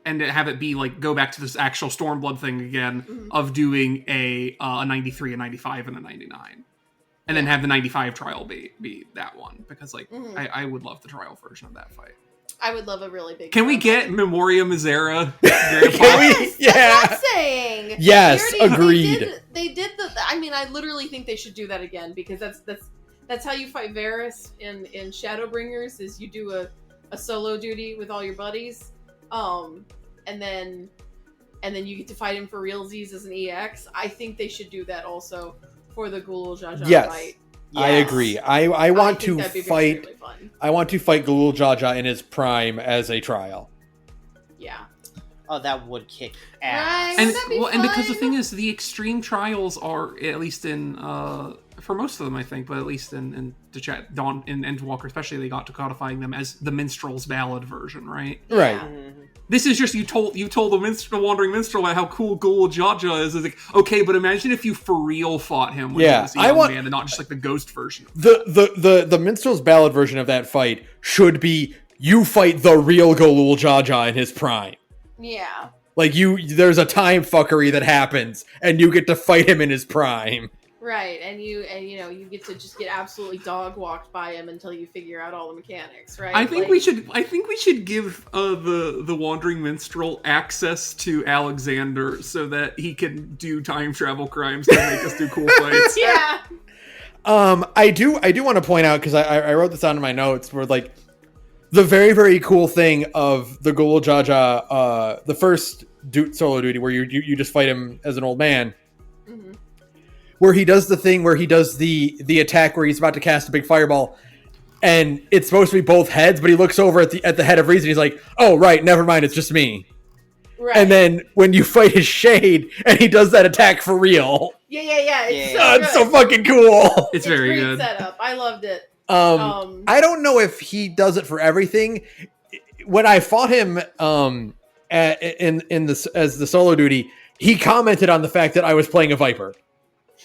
C: and have it be go back to this actual Stormblood thing again of doing a 93, a 95, and a 99, and then have the 95 trial be that one, because I would love the trial version of that fight.
B: I would love a really big.
C: Can we get Memoria Misera?
B: Yes, yeah, that's what I'm saying.
A: Yes, agreed.
B: They did the. I mean, I literally think they should do that again, because that's how you fight Varys in Shadowbringers. Is you do a solo duty with all your buddies, and then you get to fight him for realsies as an EX. I think they should do that also for the Ghoul Jaja fight.
A: Yes. I agree. I want to fight. I want to fight Ghoul Jaja in his prime as a trial.
B: Yeah.
D: Oh, that would kick ass.
B: Right,
C: and because the thing is, the extreme trials are, at least in for most of them, I think, but at least in Dawn in Endwalker especially, they got to codifying them as the Minstrel's Ballad version, right?
B: Yeah.
A: Right.
D: Mm-hmm.
C: This is just you told the Wandering Minstrel about how cool Ghoul Jaja is. It's like, okay, but imagine if you for real fought him when he was a young man, and not just the ghost version.
A: The Minstrel's Ballad version of that fight should be you fight the real Ghoul Jaja in his prime.
B: Yeah.
A: There's a time fuckery that happens, and you get to fight him in his prime.
B: Right, and you get to just get absolutely dog walked by him until you figure out all the mechanics, right?
C: I think we should give the Wandering Minstrel access to Alexander so that he can do time travel crimes to make us do cool fights.
B: Yeah.
A: I do want to point out, because I wrote this down in my notes, where the very, very cool thing of the Ghoul Jaja, the first solo duty where you just fight him as an old man.
B: Mm-hmm.
A: Where he does the thing where he does the attack where he's about to cast a big fireball, and it's supposed to be both heads, but he looks over at the head of Reason. He's like, "Oh, right, never mind, it's just me."
B: Right.
A: And then when you fight his shade, and he does that attack for real.
B: Yeah.
A: It's so fucking cool.
C: It's very
B: great
C: good
B: setup. I loved it.
A: I don't know if he does it for everything. When I fought him as the solo duty, he commented on the fact that I was playing a Viper.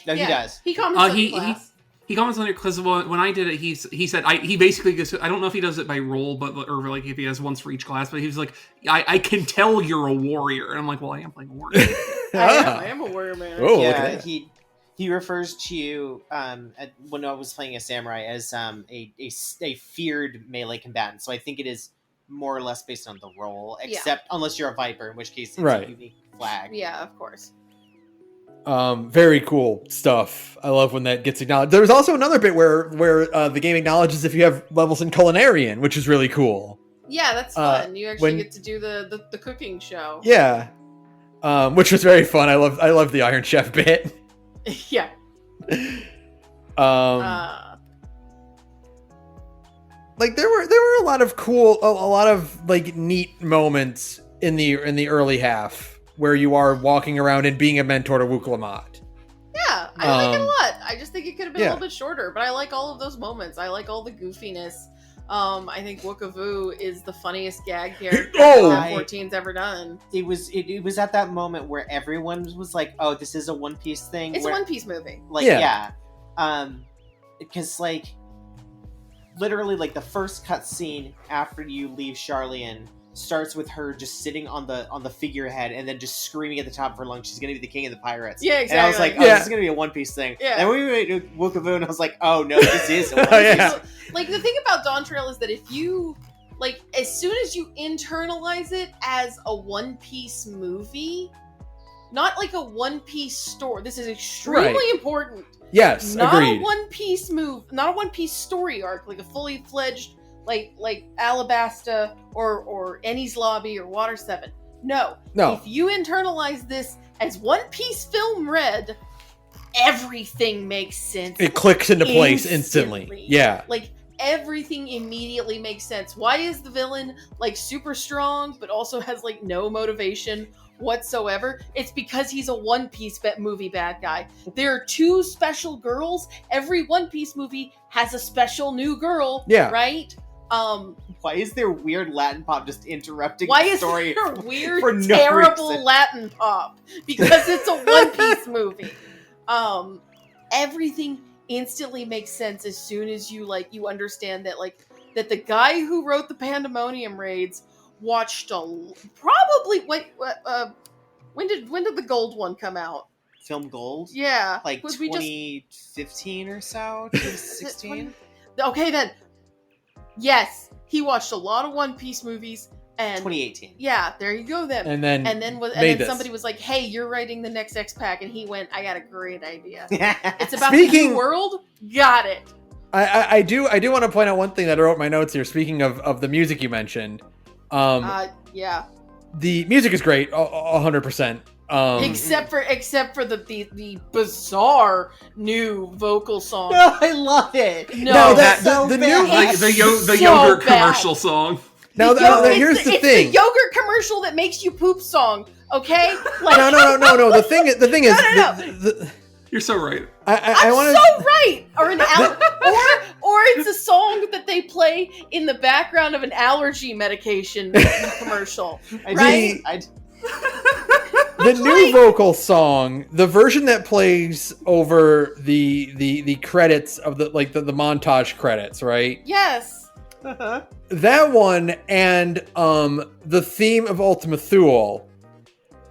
D: No, he does.
B: He comments on the class.
C: He comments on it because when I did it, he said he basically goes, I don't know if he does it by role, or if he has once for each class, but he was like, I can tell you're a warrior, and I'm like, well, I am playing a warrior.
B: I am a warrior, man.
A: Oh,
D: yeah, he refers to you when I was playing a samurai as a feared melee combatant. So I think it is more or less based on the role, except unless you're a Viper, in which case it's a unique flag.
B: Yeah, of course.
A: Very cool stuff. I love when that gets acknowledged. There's also another bit where the game acknowledges if you have levels in Culinarian, which is really cool.
B: Yeah, that's fun. You actually get to do the cooking show.
A: Yeah, which was very fun. I love the Iron Chef bit.
B: Yeah.
A: There were a lot of cool, a lot of neat moments in the early half, where you are walking around and being a mentor to Wukalamat.
B: Yeah, I like it a lot. I just think it could have been a little bit shorter, but I like all of those moments. I like all the goofiness. I think Wookavoo is the funniest gag character 14's ever done.
D: It was at that moment where everyone was like, "Oh, this is a One Piece thing."
B: It's a One Piece movie.
D: Because literally, the first cutscene after you leave Charlian starts with her just sitting on the figurehead and then just screaming at the top of her lungs, she's gonna be the king of the pirates.
B: Yeah, exactly.
D: And I was like, this is gonna be a One Piece thing.
B: Yeah.
D: And we went to Wookavoo and I was like, oh no, this is a One Piece.
B: The thing about Dawntrail is that if you as soon as you internalize it as a One Piece movie, not like a One Piece story. This is extremely important.
A: Yes,
B: Not
A: agreed.
B: a One Piece not a One Piece story arc, like a fully fledged, like Alabasta or Enies Lobby or Water 7. No. If you internalize this as One Piece film read, everything makes sense.
A: It clicks into place instantly. Yeah.
B: Like, everything immediately makes sense. Why is the villain, like, super strong, but also has, like, no motivation whatsoever? It's because he's a One Piece movie bad guy. There are 2 special girls. Every One Piece movie has a special new girl.
A: Yeah.
B: Right?
D: Why is there weird Latin pop just interrupting
B: Why
D: the
B: is
D: story?
B: there weird,
D: for no
B: terrible
D: reason?
B: Latin pop? Because it's a One Piece movie. Everything instantly makes sense as soon as you understand that the guy who wrote the Pandemonium raids watched probably when did the gold one come out?
D: Film Gold?
B: Yeah,
D: Like
B: was we just
D: 2015 or so? 2016?
B: okay then. Yes, he watched a lot of One Piece movies. And
D: 2018.
B: Yeah, there you go then.
A: And then
B: somebody was like, "Hey, you're writing the next X-Pack," and he went, "I got a great idea. It's about the new world. Got it."
A: I do want to point out one thing that I wrote in my notes here. Speaking of the music you mentioned,
B: yeah,
A: the music is great, 100%.
B: Except for the bizarre new vocal song.
D: No, I love it.
B: No,
C: that's
B: so
C: the
B: bad.
C: new the
B: so
C: yogurt
B: bad.
C: commercial song.
A: Now, here's the thing.
B: It's the yogurt commercial that makes you poop song. Okay? Like,
A: no. The thing is,
B: No.
C: You're so right.
A: I want
B: so right. Or or it's a song that they play in the background of an allergy medication commercial. Right?
A: The new vocal song, the version that plays over the credits of the montage credits, right?
B: Yes.
A: That one and the theme of Ultima Thule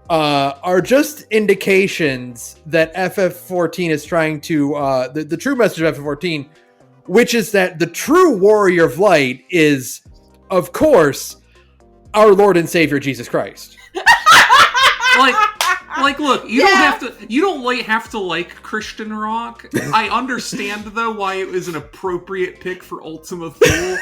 A: are just indications that FF14 is trying to the true message of FF14, which is that the true warrior of light is, of course, our Lord and Savior Jesus Christ.
C: Look, you don't have to like Christian rock. I understand though why it was an appropriate pick for Ultima Thule.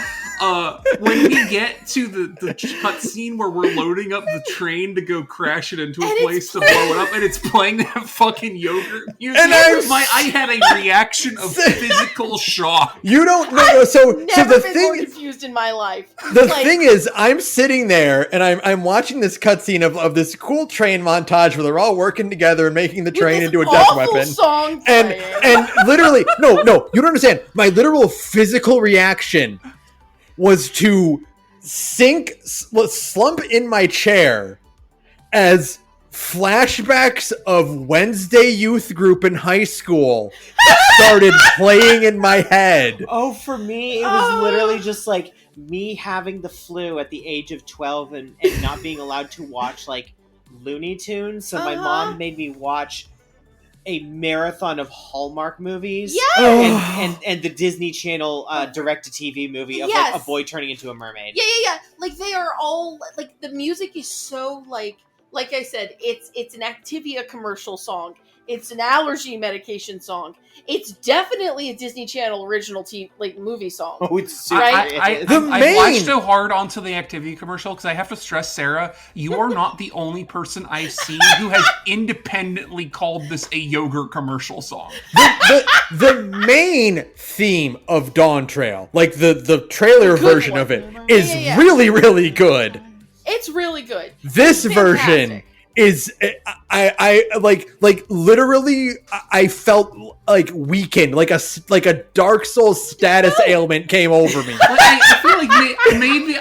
C: When we get to the cutscene where we're loading up the train to go crash it into a place to blow it up, and it's playing that fucking yogurt music, and I had a reaction of physical shock.
A: You don't know. So
B: Never been more confused in my life.
A: The thing is, I'm sitting there and I'm watching this cutscene of this cool train montage where they're all working together and making the train into a death weapon.
B: Song
A: and literally, no, you don't understand. My literal physical reaction was to slump in my chair as flashbacks of Wednesday youth group in high school started playing in my head.
D: Oh, for me, it was literally just like me having the flu at the age of 12 and not being allowed to watch like Looney Tunes. So my mom made me watch a marathon of Hallmark movies.
B: Yes!
D: And the Disney Channel direct-to-TV movie of like a boy turning into a mermaid.
B: Yeah. Like they are all like the music is so like I said, it's an Activia commercial song. It's an allergy medication song. It's definitely a Disney Channel original movie song.
D: Oh, it's super.
B: Right?
C: I watched so hard onto the Activity commercial because I have to stress, Sarah, you are not the only person I've seen who has independently called this a yogurt commercial song.
A: The main theme of Dawntrail, like the trailer version of it, is really, really good.
B: It's really good.
A: This version is I literally I felt like weakened, like a Dark Souls status ailment came over me.
C: I feel like maybe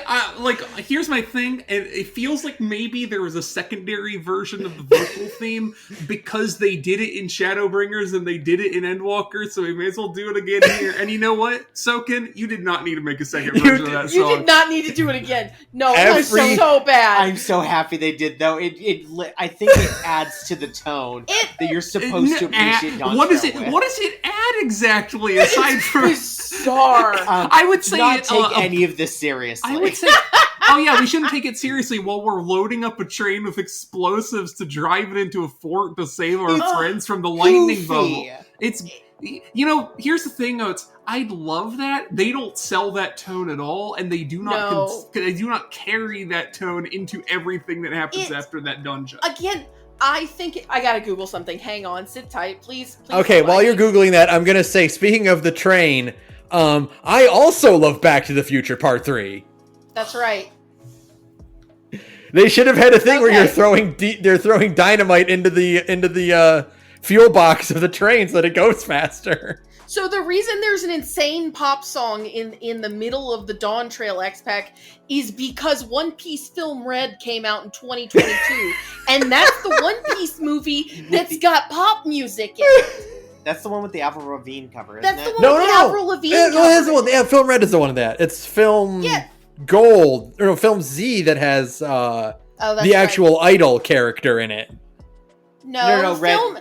C: here's my thing. It feels like maybe there was a secondary version of the vocal theme because they did it in Shadowbringers and they did it in Endwalker, so we may as well do it again here. And you know what, Soken, you did not need to make a second version of that song.
B: You did not need to do it again. No, it was so bad.
D: I'm so happy they did though. I think it adds to the tone that you're supposed to appreciate Dawntrail.
C: What does it add exactly aside from
B: bizarre?
C: I would say
D: not take any of this seriously.
C: I would say Oh yeah, we shouldn't take it seriously while we're loading up a train with explosives to drive it into a fort to save our friends from the lightning bubble. It's, here's the thing, though. I love that they don't sell that tone at all, and they do not they do not carry that tone into everything that happens after that dungeon.
B: Again, I think I gotta Google something. Hang on, sit tight, please.
A: Okay, while you're Googling that, I'm gonna say, speaking of the train, I also love Back to the Future Part 3.
B: That's right.
A: They should have had a thing where they're throwing dynamite into the fuel box of the train so that it goes faster.
B: So the reason there's an insane pop song in the middle of the Dawntrail X-Pack is because One Piece Film Red came out in 2022, and that's the One Piece movie that's got pop music in it.
D: That's the one with the Avril Lavigne cover, isn't it?
B: That's the one with the Avril Lavigne cover.
A: That's the one. Yeah, Film Red is the one of that. It's Film Gold, or no, Film Z that has the actual Idol character in it.
B: No,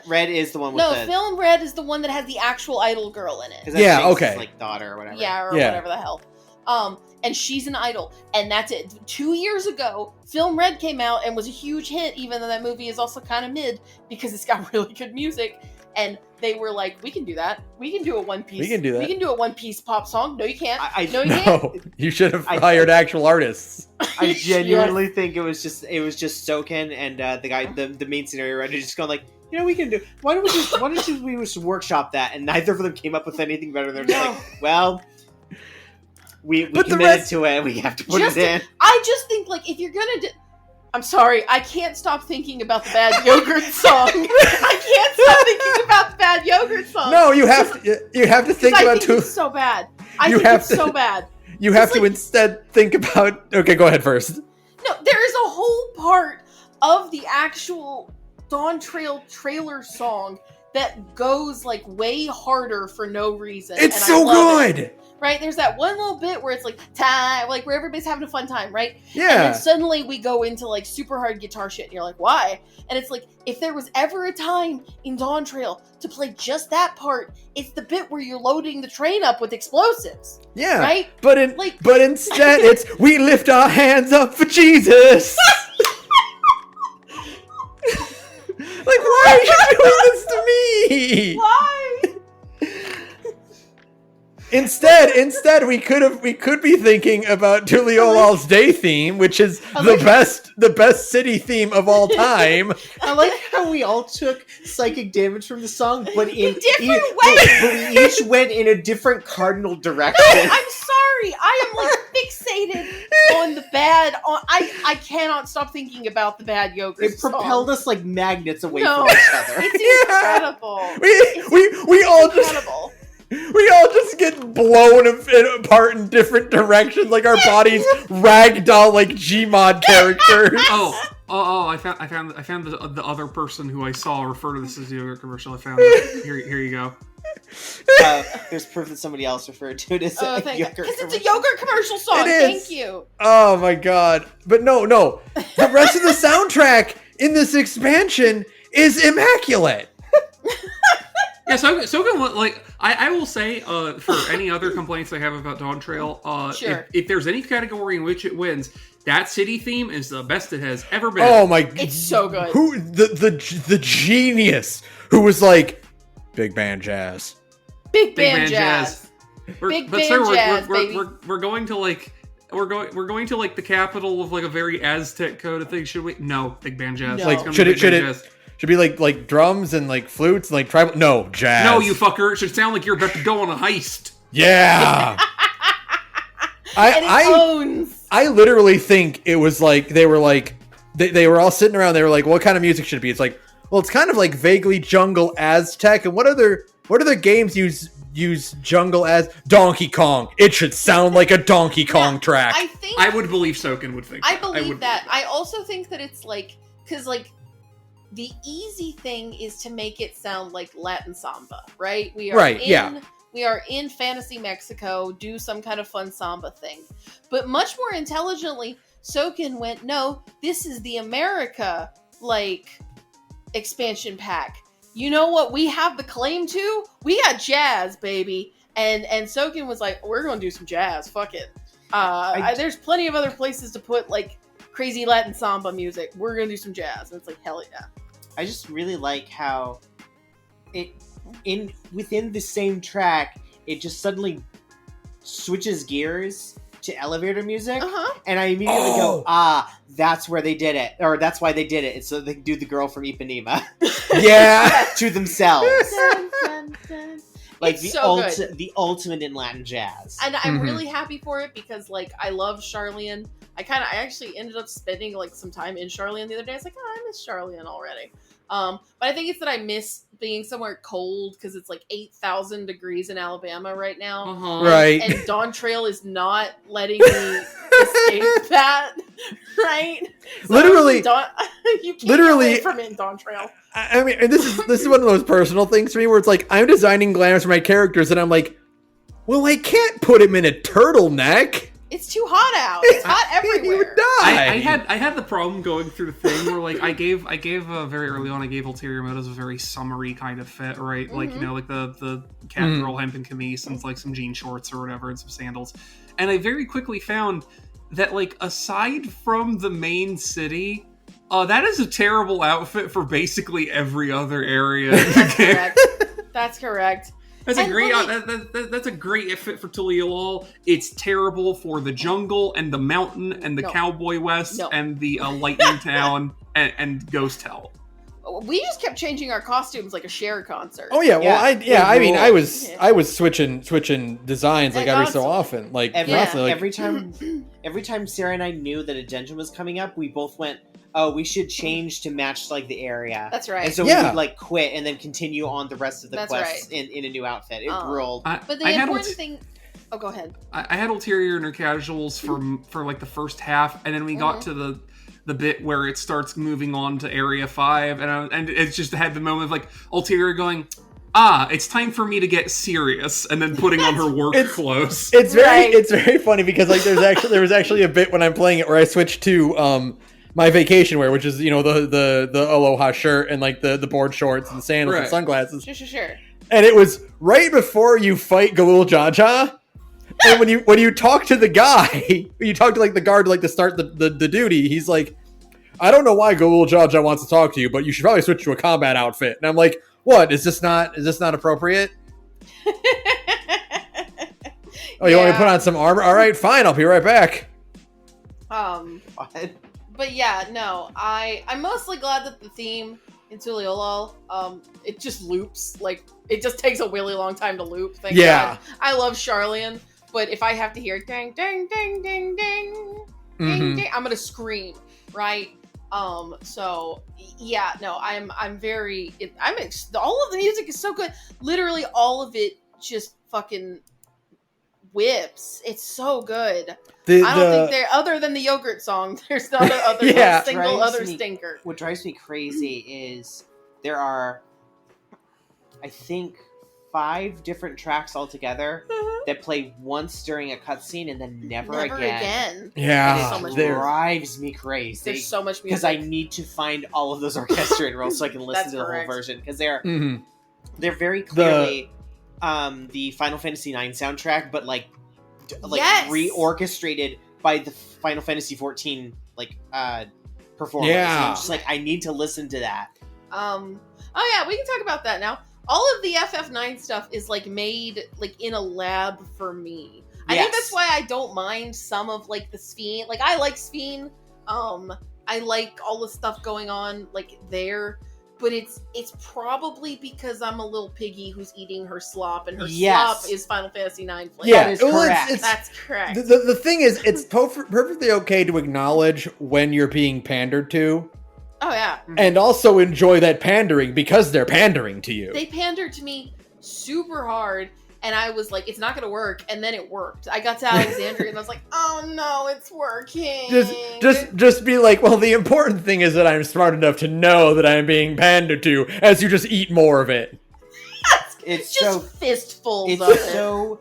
D: Red is the one with
B: Film Red is the one that has the actual Idol girl in it.
A: Yeah, okay.
D: Like daughter or whatever.
B: Yeah, whatever the hell. And she's an idol, and that's it. 2 years ago, Film Red came out and was a huge hit, even though that movie is also kind of mid because it's got really good music. And they were like, "We can do that. We can do a One Piece.
A: We can do that.
B: We can do a One Piece pop song." No, you can't.
A: No, you can't. You should have hired actual artists.
D: I genuinely think it was just Soken and the guy, the main scenario writer, just going like, we can do. Why don't we just workshop that? And neither of them came up with anything better. They're just like, well, we committed to it. We have to put it in.
B: I just think like if you're gonna do. I'm sorry, I can't stop thinking about the Bad Yogurt song. I can't stop thinking about the Bad Yogurt song.
A: No, you have to think about
B: two. It's so bad. It's so bad.
A: You have to instead think about. Okay, go ahead first.
B: No, there is a whole part of the actual Dawntrail trailer song that goes like way harder for no reason.
A: It's so good.
B: Right? There's that one little bit where it's like time, like where everybody's having a fun time, right?
A: Yeah.
B: And then suddenly we go into like super hard guitar shit, and you're like, why? And it's like, if there was ever a time in Dawntrail to play just that part, it's the bit where you're loading the train up with explosives.
A: Yeah.
B: Right?
A: But instead it's we lift our hands up for Jesus. Like, why are you doing this to me?
B: Why?
A: Instead, we could be thinking about Tulliolal's Day theme, which is the best city theme of all time.
D: I like how we all took psychic damage from the song, but in
B: different ways.
D: But we each went in a different cardinal direction.
B: No, I'm sorry. I am like fixated on the bad. I cannot stop thinking about the Bad Yogurt.
D: It propelled us like magnets away from
B: each
D: other.
B: It's incredible.
A: We all just get blown apart in different directions, like our bodies ragdoll like Gmod characters.
C: I found the other person who I saw refer to this as the yogurt commercial. I found it. Here you go.
D: There's proof that somebody else referred to it as a yogurt commercial.
B: Because it's a yogurt commercial song. Thank you.
A: Oh my god! But no. The rest of the soundtrack in this expansion is immaculate.
C: Yeah, so like I will say for any other complaints I have about Dawntrail,
B: sure.
C: if there's any category in which it wins, that city theme is the best it has ever been.
A: Oh my god,
B: it's so good.
A: Who the genius who was like big band jazz,
B: big band jazz,
C: baby. We're going to like. We're going to like the capital of like a very Aztec code of things. Should we? No, big band jazz.
B: No.
A: Like should it be like drums and like flutes and like tribal? No, jazz.
C: No, you fucker! It should sound like you're about to go on a heist.
A: Yeah. I literally think it was like they were like they were all sitting around. They were like, "What kind of music should it be?" It's like, well, it's kind of like vaguely jungle Aztec. And what other games use jungle as Donkey Kong? It should sound like a Donkey Kong track.
C: I would believe Soken would think.
B: I believe that. I also think that it's like because like. The easy thing is to make it sound like Latin samba, right? We are in fantasy Mexico, do some kind of fun samba thing. But much more intelligently, Soken went, no, this is the America, like, expansion pack. You know what we have the claim to? We got jazz, baby. And Soken was like, we're going to do some jazz. Fuck it. There's plenty of other places to put like crazy Latin samba music. We're gonna do some jazz, and it's like hell yeah.
D: I just really like how within the same track, it just suddenly switches gears to elevator music, and I immediately go, that's where they did it, or that's why they did it. It's so they can do the girl from Ipanema, to themselves.
B: Dun, dun, dun.
D: Like
B: It's so good.
D: the ultimate in Latin jazz.
B: And I'm really happy for it because, like, I love Charlian. I actually ended up spending, like, some time in Charlian the other day. I was like, I miss Charlian already. But I think it's that I miss being somewhere cold because it's, like, 8,000 degrees in Alabama right now.
A: Right.
B: And Dawntrail is not letting me escape that, right? So
A: Literally.
B: You can't get away from it in Dawntrail.
A: I mean, and this is one of those personal things for me where it's like, I'm designing glams for my characters, and I'm like, well, I can't put him in a turtleneck.
B: It's too hot out. It's hot everywhere.
A: He would die.
C: I had the problem going through the thing where like I gave very early on I gave ulterior motives a very summery kind of fit, right? Like, you know, like the cat girl hempen camise and like some jean shorts or whatever and some sandals. And I very quickly found that, like, aside from the main city, that is a terrible outfit for basically every other area.
B: That's correct. That's correct.
C: That's a great. That's a great fit for Tulialal. It's terrible for the jungle and the mountain and the Cowboy West and the Lightning Town and Ghost Hell.
B: We just kept changing our costumes like a Cher concert.
A: Oh yeah, well I mean I was switching designs like every so often, like constantly.
D: Like, every time Sarah and I knew that a dungeon was coming up, we both went, oh, we should change to match like the area.
B: That's right.
D: And so we would like quit and then continue on the rest of the quests in a new outfit. It ruled.
B: But the important thing. Oh, go ahead.
C: I had ulterior and casuals for like the first half, and then we got to the bit where it starts moving on to Area 5, and it's just had the moment of like ulterior going, it's time for me to get serious, and then putting on her work clothes.
A: It's very funny because like there was actually a bit when I'm playing it where I switched to my vacation wear, which is, you know, the Aloha shirt and like the board shorts and sandals and sunglasses.
B: Sure.
A: And it was right before you fight Galul Jaja. And when you talk to the guy, when you talk to like the guard like to start the duty, he's like, I don't know why Galul Jaja wants to talk to you, but you should probably switch to a combat outfit. And I'm like, what? Is this not appropriate? Oh, you want me to put on some armor? All right, fine. I'll be right back.
D: What?
B: But yeah, no, I'm mostly glad that the theme in Tulialal, it just loops. Like, it just takes a really long time to loop. Thank God. I love Charlian, but if I have to hear ding, ding, ding, ding, ding, ding, ding, I'm gonna scream, right? So yeah, no, I'm very, all of the music is so good. Literally all of it just fucking whips. It's so good. I don't think there, other than the yogurt song, there's not a single other stinker.
D: What drives me crazy is there are, I think, 5 different tracks altogether that play once during a cutscene and then never again.
A: Yeah,
D: and it drives me crazy.
B: There's so much music
D: because I need to find all of those orchestral rolls so I can listen to the whole version, because they're very clearly the Final Fantasy IX soundtrack, but like reorchestrated by the Final Fantasy 14 performance. Yeah, I'm just like, I need to listen to that.
B: Oh yeah, we can talk about that now. All of the FF9 stuff is like made like in a lab for me. I think that's why I don't mind some of like the Sphene. Like, I like Sphene. I like all the stuff going on like there. But it's probably because I'm a little piggy who's eating her slop, and her slop is Final Fantasy IX flavor.
A: Yeah,
B: that is correct. That's correct.
A: The thing is, it's perfectly okay to acknowledge when you're being pandered to.
B: Oh, yeah.
A: And also enjoy that pandering because they're pandering to you.
B: They pandered to me super hard, and I was like, it's not going to work, and then it worked. I got to Alexandria, and I was like, oh no, it's working.
A: Just be like, well, the important thing is that I'm smart enough to know that I'm being pandered to, as you just eat more of it.
D: It's
B: just
D: so,
B: fistfuls
D: it's
B: of it.
D: So,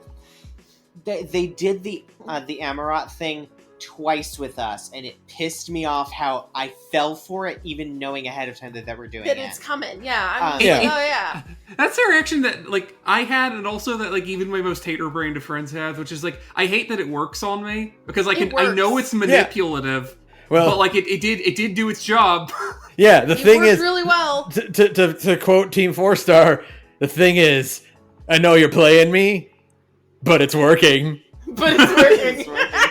D: they did the Amarat thing twice with us, and it pissed me off how I fell for it, even knowing ahead of time that they were doing
B: That
D: it.
B: it's coming. Yeah. I'm
C: Yeah.
B: like, oh yeah.
C: That's the reaction that like I had, and also that like even my most hater-brained friends have, which is like I hate that it works on me because I know it's manipulative,
A: Well,
C: but like it did do its job.
A: yeah. The
B: It
A: thing
B: worked
A: is,
B: really well.
A: to quote Team 4-Star, the thing is, I know you're playing me, but it's working.
B: But it's working.
D: It's working.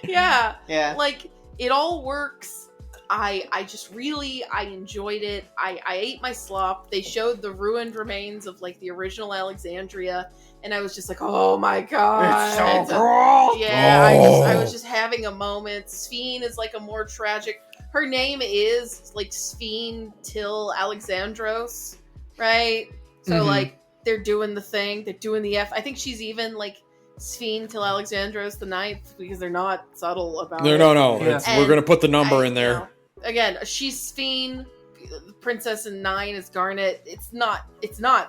B: Yeah.
D: Yeah.
B: Like, it all works. I just really, I enjoyed it. I ate my slop. They showed the ruined remains of, like, the original Alexandria, and I was just like, oh my god.
D: It's so cool.
B: Yeah,
A: Oh.
B: I was just having a moment. Sphene is, like, a more tragic... Her name is, like, Sphene till Alexandros, right? So,
A: Mhm.
B: like, they're doing the thing. They're doing the F. I think she's even, like, Sphene till Alexandros the Ninth, because they're not subtle about it.
A: No.
C: Yeah.
A: We're gonna put the number in
B: You
A: there.
B: know, again, she's Sphene, Princess, and 9 is Garnet. It's not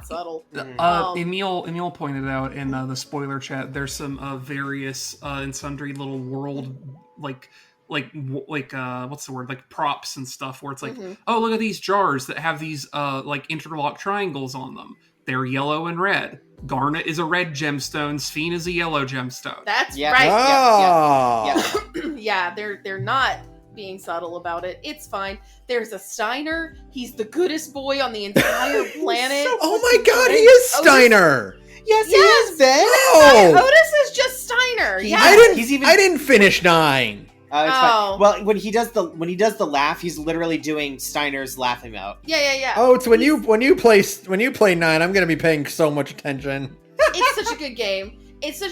B: subtle.
C: Emil pointed out in the spoiler chat. There's some various and sundry little world like what's the word, like props and stuff where it's like,
B: Mhm.
C: oh, look at these jars that have these like interlocked triangles on them. They're yellow and red. Garnet is a red gemstone. Sphene is a yellow gemstone.
B: That's
D: Yeah.
B: right.
A: Ah.
B: Yeah, they're not being subtle about it. It's fine. There's a Steiner. He's the goodest boy on the entire planet.
A: Oh my god, he is Steiner!
D: Yes, he
B: Yes.
D: is, Ben.
A: Oh!
B: Otis is just Steiner.
D: He-
B: Yeah.
A: I didn't finish 9.
D: It's
B: Oh.
D: fine. Well, when he does the laugh, he's literally doing Steiner's laugh emote.
B: Yeah.
A: Oh, it's when you play 9, I'm gonna be paying so much attention.
B: It's such a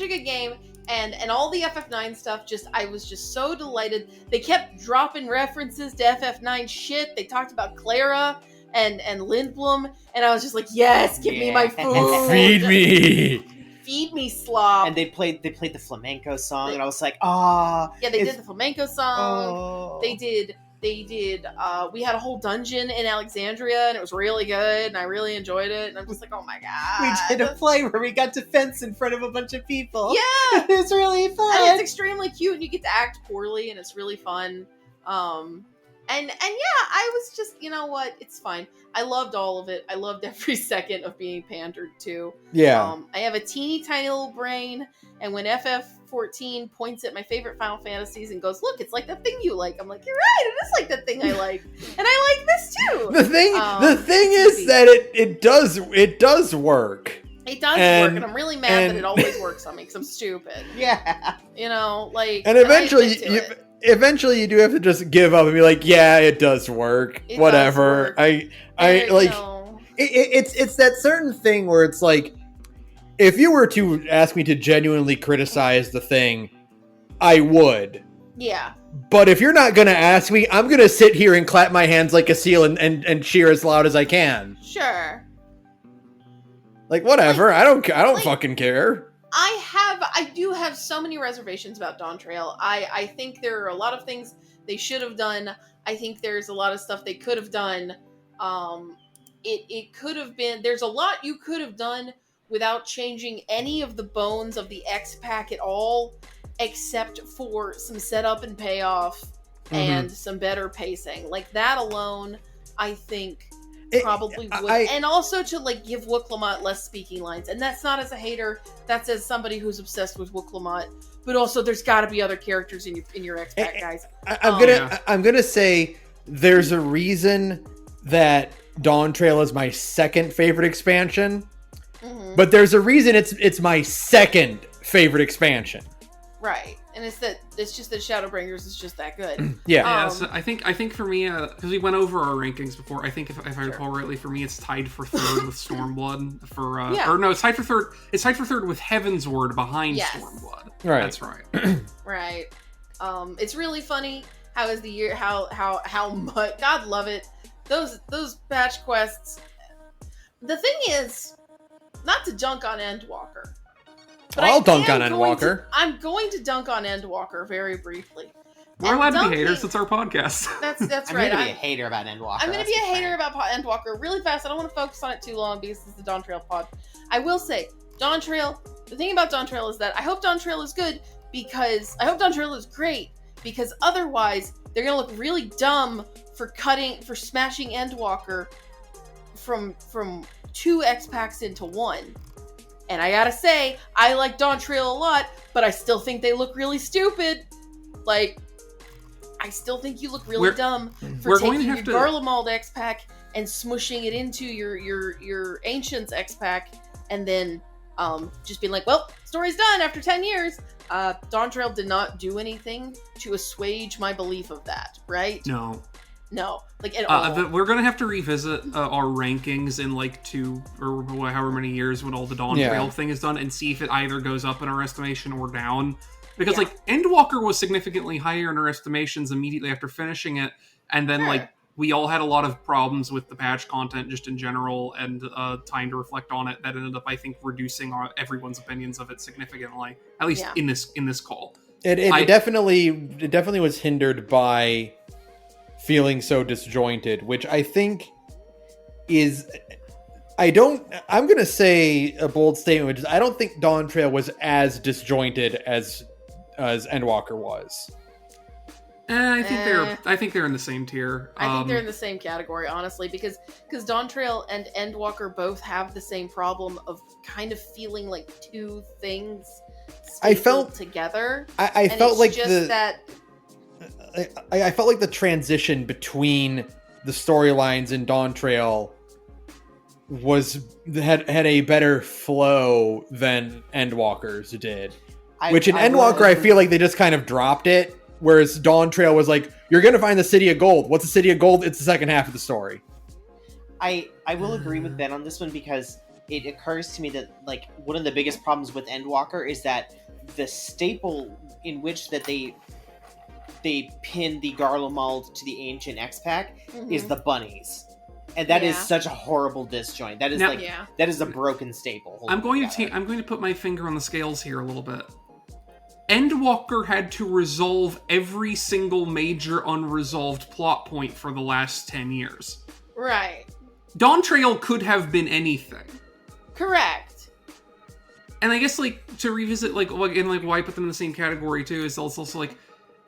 B: good game. And all the FF9 stuff, I was just so delighted. They kept dropping references to FF9 shit. They talked about Clara and Lindblom, and I was just like, yes, give me my
D: Yeah.
B: food. Feed me slop.
D: And they played the flamenco song, and I was like, ah.
B: Yeah, they did the flamenco song.
D: Oh.
B: They did. We had a whole dungeon in Alexandria, and it was really good, and I really enjoyed it. And I'm just like, oh my god.
D: We did a play where we got to fence in front of a bunch of people.
B: Yeah,
D: It was really fun.
B: and it's extremely cute, and you get to act poorly, and it's really fun. And yeah, I was just, you know what? It's fine. I loved all of it. I loved every second of being pandered to.
A: Yeah.
B: I have a teeny tiny little brain, and when FF14 points at my favorite Final Fantasies and goes, "Look, it's like that thing you like," I'm like, "You're right. It is like that thing I like, and I like this too."
A: The thing is
B: easy.
A: that it does work.
B: It does work,
A: And-
B: and I'm really mad that
A: and-
B: it always works on me because I'm stupid.
D: Yeah.
B: You know, like.
A: And
B: I
A: eventually
B: admit to it.
A: eventually you do have to just give up and be like, yeah, it does work.
B: It does
A: Whatever.
B: work.
A: I
B: And,
A: like
B: you know,
A: it's that certain thing where it's like, if you were to ask me to genuinely criticize the thing, I would.
B: yeah.
A: But if you're not gonna ask me, I'm gonna sit here and clap my hands like a seal and cheer as loud as I can.
B: Sure.
A: Like, whatever. I don't
B: like-
A: fucking care.
B: I do have so many reservations about Dawntrail. I think there are a lot of things they should have done. I think there's a lot of stuff they could have done. It could have been, there's a lot you could have done without changing any of the bones of the X pack at all, except for some setup and payoff and some better pacing. Like that alone, I think probably would. And also to like give Wooklamot less speaking lines. And that's not as a hater, that's as somebody who's obsessed with Wooklamot. But also there's gotta be other characters in your X pack, guys.
A: I'm gonna say there's a reason that Dawntrail is my second favorite expansion, but there's a reason it's my second favorite expansion.
B: Right. And it's just that Shadowbringers is just that good.
A: Yeah.
C: So I think for me, because we went over our rankings before, I think if I recall rightly, for me it's tied for third with Stormblood. Or no, it's tied for third. It's tied for third with Heaven's Word behind Stormblood.
A: Right.
C: That's right.
B: Right. It's really funny how as the year how much, God love it. Those batch quests. The thing is, not to dunk on Endwalker. But
A: I'll dunk on Endwalker.
B: I'm going to dunk on Endwalker very briefly.
C: We're allowed to be haters. It's our podcast.
B: That's
D: I'm
B: right.
D: gonna be a hater about Endwalker.
B: I'm going to be a hater about Endwalker really fast. I don't want to focus on it too long because this is the Dawntrail pod. I will say, Dawntrail, the thing about Dawntrail is that I hope Dawntrail is good because I hope Dawntrail looks great, because otherwise they're gonna look really dumb for smashing Endwalker from 2 X-Packs into 1. And I gotta say, I like Dawntrail a lot, but I still think they look really stupid. Like, I still think you look really dumb for taking your Garlemald X-Pack and smushing it into your Ancients X-Pack, and then just being like, well, story's done after 10 years. Dawntrail did not do anything to assuage my belief of that, right?
C: No,
B: like at all.
C: We're gonna have to revisit our rankings in like 2 or however many years when all the Dawntrail thing is done, and see if it either goes up in our estimation or down. Because, like, Endwalker was significantly higher in our estimations immediately after finishing it, and then, like, we all had a lot of problems with the patch content just in general, and time to reflect on it that ended up, I think, reducing everyone's opinions of it significantly, at least in this call.
A: It definitely was hindered by feeling so disjointed, which I think is... I'm going to say a bold statement, which is I don't think Dawntrail was as disjointed as Endwalker was.
C: I think they're in the same tier.
B: I think they're in the same category, honestly, because Dawntrail and Endwalker both have the same problem of kind of feeling like 2 things together.
A: I felt like I felt like the transition between the storylines in Dawntrail had a better flow than Endwalker's did. Which in Endwalker, I feel like they just kind of dropped it, whereas Dawntrail was like, you're going to find the City of Gold. What's the City of Gold? It's the second half of the story.
D: I will agree with Ben on this one, because it occurs to me that, like, one of the biggest problems with Endwalker is that the staple in which that they pin the Garlemald to the Ancient X-Pack is the bunnies. And that is such a horrible disjoint. That is that is a broken staple.
C: I'm going to put my finger on the scales here a little bit. Endwalker had to resolve every single major unresolved plot point for the last 10 years.
B: Right.
C: Dawntrail could have been anything.
B: Correct.
C: And I guess, like, to revisit, like, and like why I put them in the same category too is also like,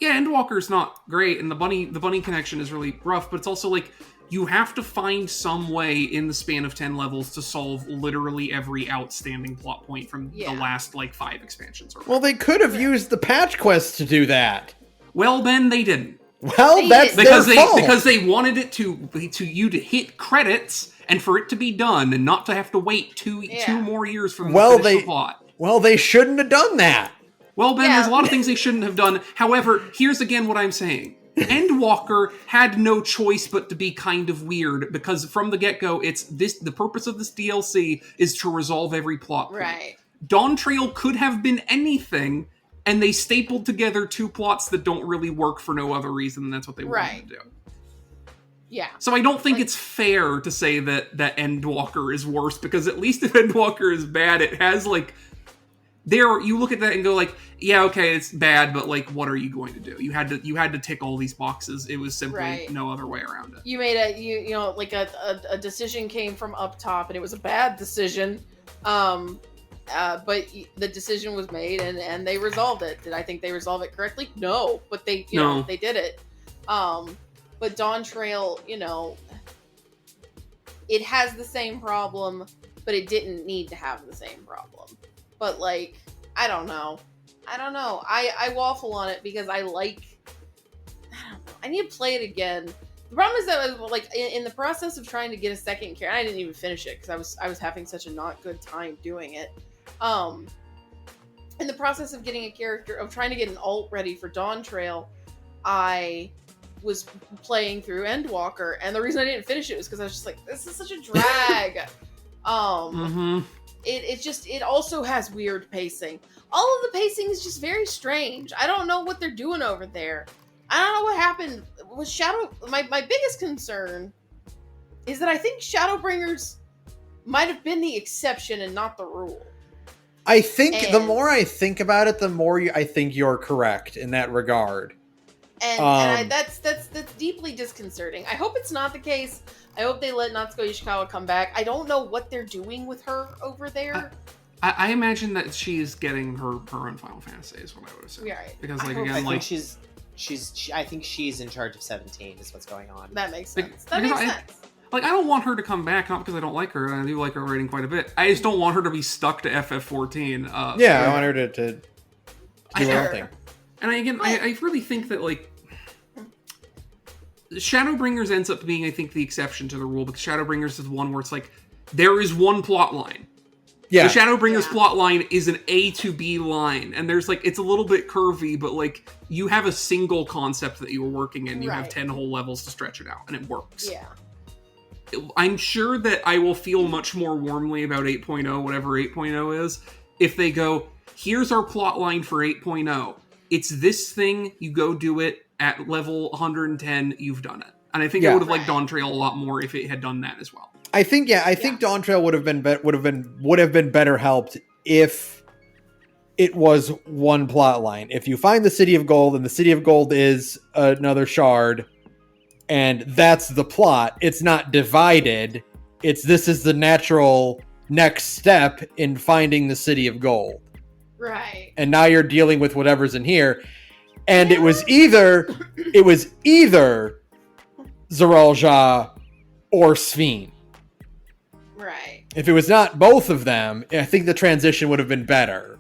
C: yeah, Endwalker's not great, and the bunny connection is really rough, but it's also like, you have to find some way in the span of 10 levels to solve literally every outstanding plot point from the last, like, 5 expansions.
A: Well, they could have used the patch quest to do that.
C: Well, Ben, they didn't.
A: Well, that's their fault.
C: Because they wanted it to you to hit credits and for it to be done and not to have to wait two more years for them to finish the plot.
A: Well, they shouldn't have done that.
C: Well, Ben, there's a lot of things they shouldn't have done. However, here's again what I'm saying. Endwalker had no choice but to be kind of weird, because from the get-go, the purpose of this DLC is to resolve every plot point.
B: Right.
C: Dawntrail could have been anything, and they stapled together 2 plots that don't really work for no other reason, and that's what they wanted to do.
B: Yeah.
C: So I don't think it's fair to say that Endwalker is worse, because at least if Endwalker is bad, it has, like... you look at that and go like, yeah, okay, it's bad, but like, what are you going to do? You had to tick all these boxes. It was simply no other way around it.
B: You made a decision came from up top, and it was a bad decision. But the decision was made, and they resolved it. Did I think they resolved it correctly? No, but they did it. But Dawntrail, it has the same problem, but it didn't need to have the same problem. But, like, I don't know. I waffle on it because I don't know. I need to play it again. The problem is that, like, in the process of trying to get a second character, I didn't even finish it because I was having such a not good time doing it. In the process of getting a character, of trying to get an alt ready for Dawntrail, I was playing through Endwalker, and the reason I didn't finish it was because I was just like, this is such a drag. It also has weird pacing. All of the pacing is just very strange. I don't know what they're doing over there. I don't know what happened with Shadow. My biggest concern is that I think Shadowbringers might have been the exception and not the rule.
A: I think the more I think about it, the more I think you're correct in that regard.
B: And that's deeply disconcerting. I hope it's not the case. I hope they let Natsuko Ishikawa come back. I don't know what they're doing with her over there.
C: I imagine that she's getting her own Final Fantasy is what I would assume.
B: Right.
C: Because like
B: I
C: again,
D: I
C: like
D: think I think she's in charge of 17 is what's going on.
B: That makes
C: Be-
B: sense. That
C: because
B: makes
C: I-
B: sense.
C: like I don't want her to come back, not because I don't like her, and I do like her rating quite a bit. I just don't want her to be stuck to FF14.
A: Yeah, I want her to do her
B: Sure.
A: own thing.
C: And I really think that like Shadowbringers ends up being, I think, the exception to the rule, because Shadowbringers is the one where it's like there is one plot line.
A: Yeah.
C: The Shadowbringers
B: Yeah.
C: plot line is an A to B line, and there's like it's a little bit curvy, but like you have a single concept that you were working in, you have
B: Right.
C: 10 whole levels to stretch it out, and it works.
B: Yeah.
C: I'm sure that I will feel much more warmly about 8.0, whatever 8.0 is, if they go, here's our plot line for 8.0. It's this thing, you go do it at level 110, you've done it. And I think I
A: Yeah.
C: would have liked
B: Right.
C: Dawntrail a lot more if it had done that as well.
A: I think Dawntrail would have been better helped if it was one plot line. If you find the City of Gold and the City of Gold is another shard, and that's the plot, it's not divided. This is the natural next step in finding the City of Gold.
B: Right.
A: And now you're dealing with whatever's in here. And it was either Zeralja or Sphene.
B: Right.
A: If it was not both of them, I think the transition would have been better.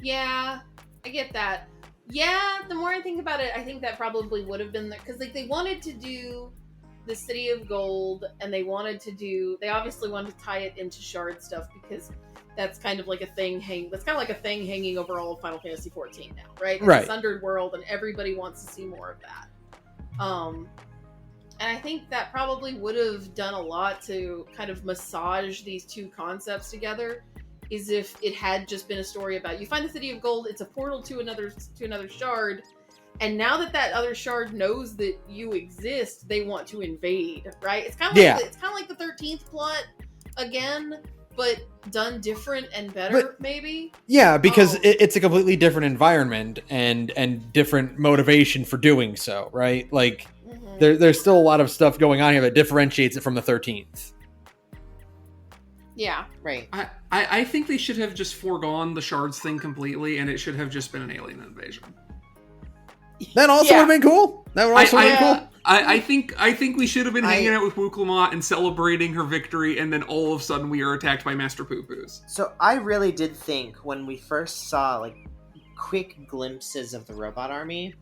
B: Yeah, I get that. Yeah, the more I think about it, I think that probably would have been because like they wanted to do the City of Gold, and they obviously wanted to tie it into shard stuff because that's kind of like a thing hanging over all of Final Fantasy 14 now, right? It's
A: Right.
B: a sundered world, and everybody wants to see more of that. And I think that probably would have done a lot to kind of massage these two concepts together. Is if it had just been a story about you find the City of Gold, it's a portal to another shard, and now that other shard knows that you exist, they want to invade, right? It's kind of like the 13th plot again, but done different and better, maybe.
A: Yeah, because
B: Oh.
A: it's a completely different environment and different motivation for doing so, right? Like
B: Mhm.
A: there's still a lot of stuff going on here that differentiates it from the 13th.
B: Yeah.
D: Right.
C: I think they should have just foregone the shards thing completely, and it should have just been an alien invasion.
A: That also
B: Yeah.
A: would have been cool. That would also have been cool.
C: I think we should have been hanging out with Wuklamat and celebrating her victory, and then all of a sudden we are attacked by Master Poo-Poos.
D: So I really did think when we first saw like quick glimpses of the robot army,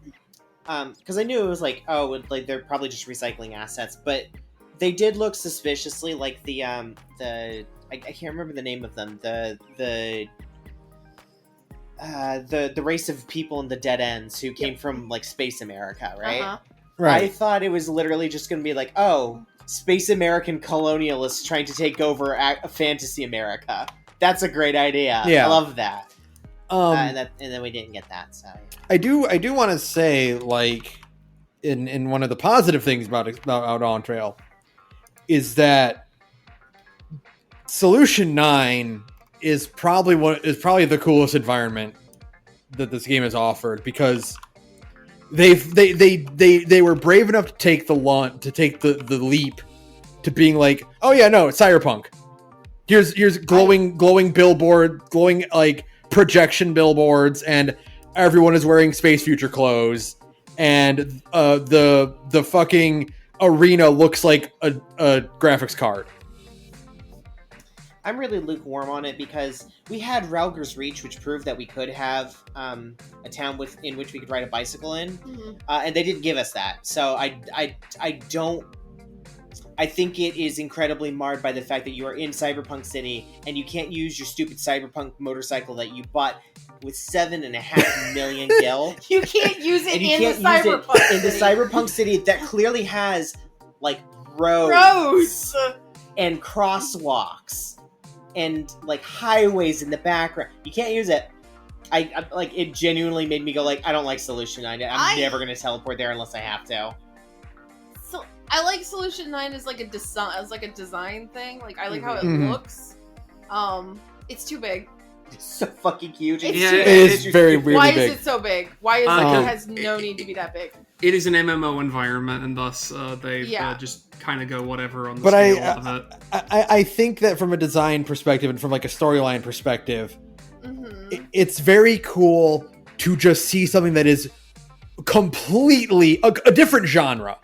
D: because I knew it was like, oh, like they're probably just recycling assets, but they did look suspiciously like the I can't remember the name of them, the race of people in the Dead Ends who came from like Space America, right?
B: Uh-huh.
A: Right.
D: I thought it was literally just going to be like, oh, Space American colonialists trying to take over Fantasy America. That's a great idea.
A: Yeah.
D: I love that.
A: Um,
D: And then we didn't get that. So yeah.
A: I do want to say, like, in one of the positive things about Dawntrail is that Solution 9 is probably the coolest environment that this game has offered, because they were brave enough to take the leap to being like, oh yeah, no, it's cyberpunk. Here's glowing billboard, glowing like projection billboards, and everyone is wearing Space Future clothes, and the fucking arena looks like a graphics card.
D: I'm really lukewarm on it because we had Ralger's Reach, which proved that we could have a town in which we could ride a bicycle in,
B: Mhm.
D: and they didn't give us that. So I don't. I think it is incredibly marred by the fact that you are in Cyberpunk City and you can't use your stupid Cyberpunk motorcycle that you bought with 7.5 million gil.
B: You can't use it
D: And you
B: in
D: can't
B: the
D: use
B: Cyberpunk
D: it in the
B: City.
D: Cyberpunk City that clearly has like roads
B: Gross.
D: and crosswalks and like highways in the background. You can't use it. I like it genuinely made me go like, I don't like Solution 9. I'm never gonna teleport there unless I have to.
B: So I like Solution 9 as like a design thing. Like I like how it
A: Mhm.
B: looks. It's too big.
D: It's so fucking huge.
B: It's
C: Yeah,
B: too
A: It
B: big.
A: is very really
B: Why
A: big.
B: is it so big? Why is it
C: Because
B: has no need to be that big?
C: it is an MMO environment, and thus they just kind of go whatever on the scale of it.
A: I think that from a design perspective and from like a storyline perspective, it's very cool to just see something that is completely a different genre.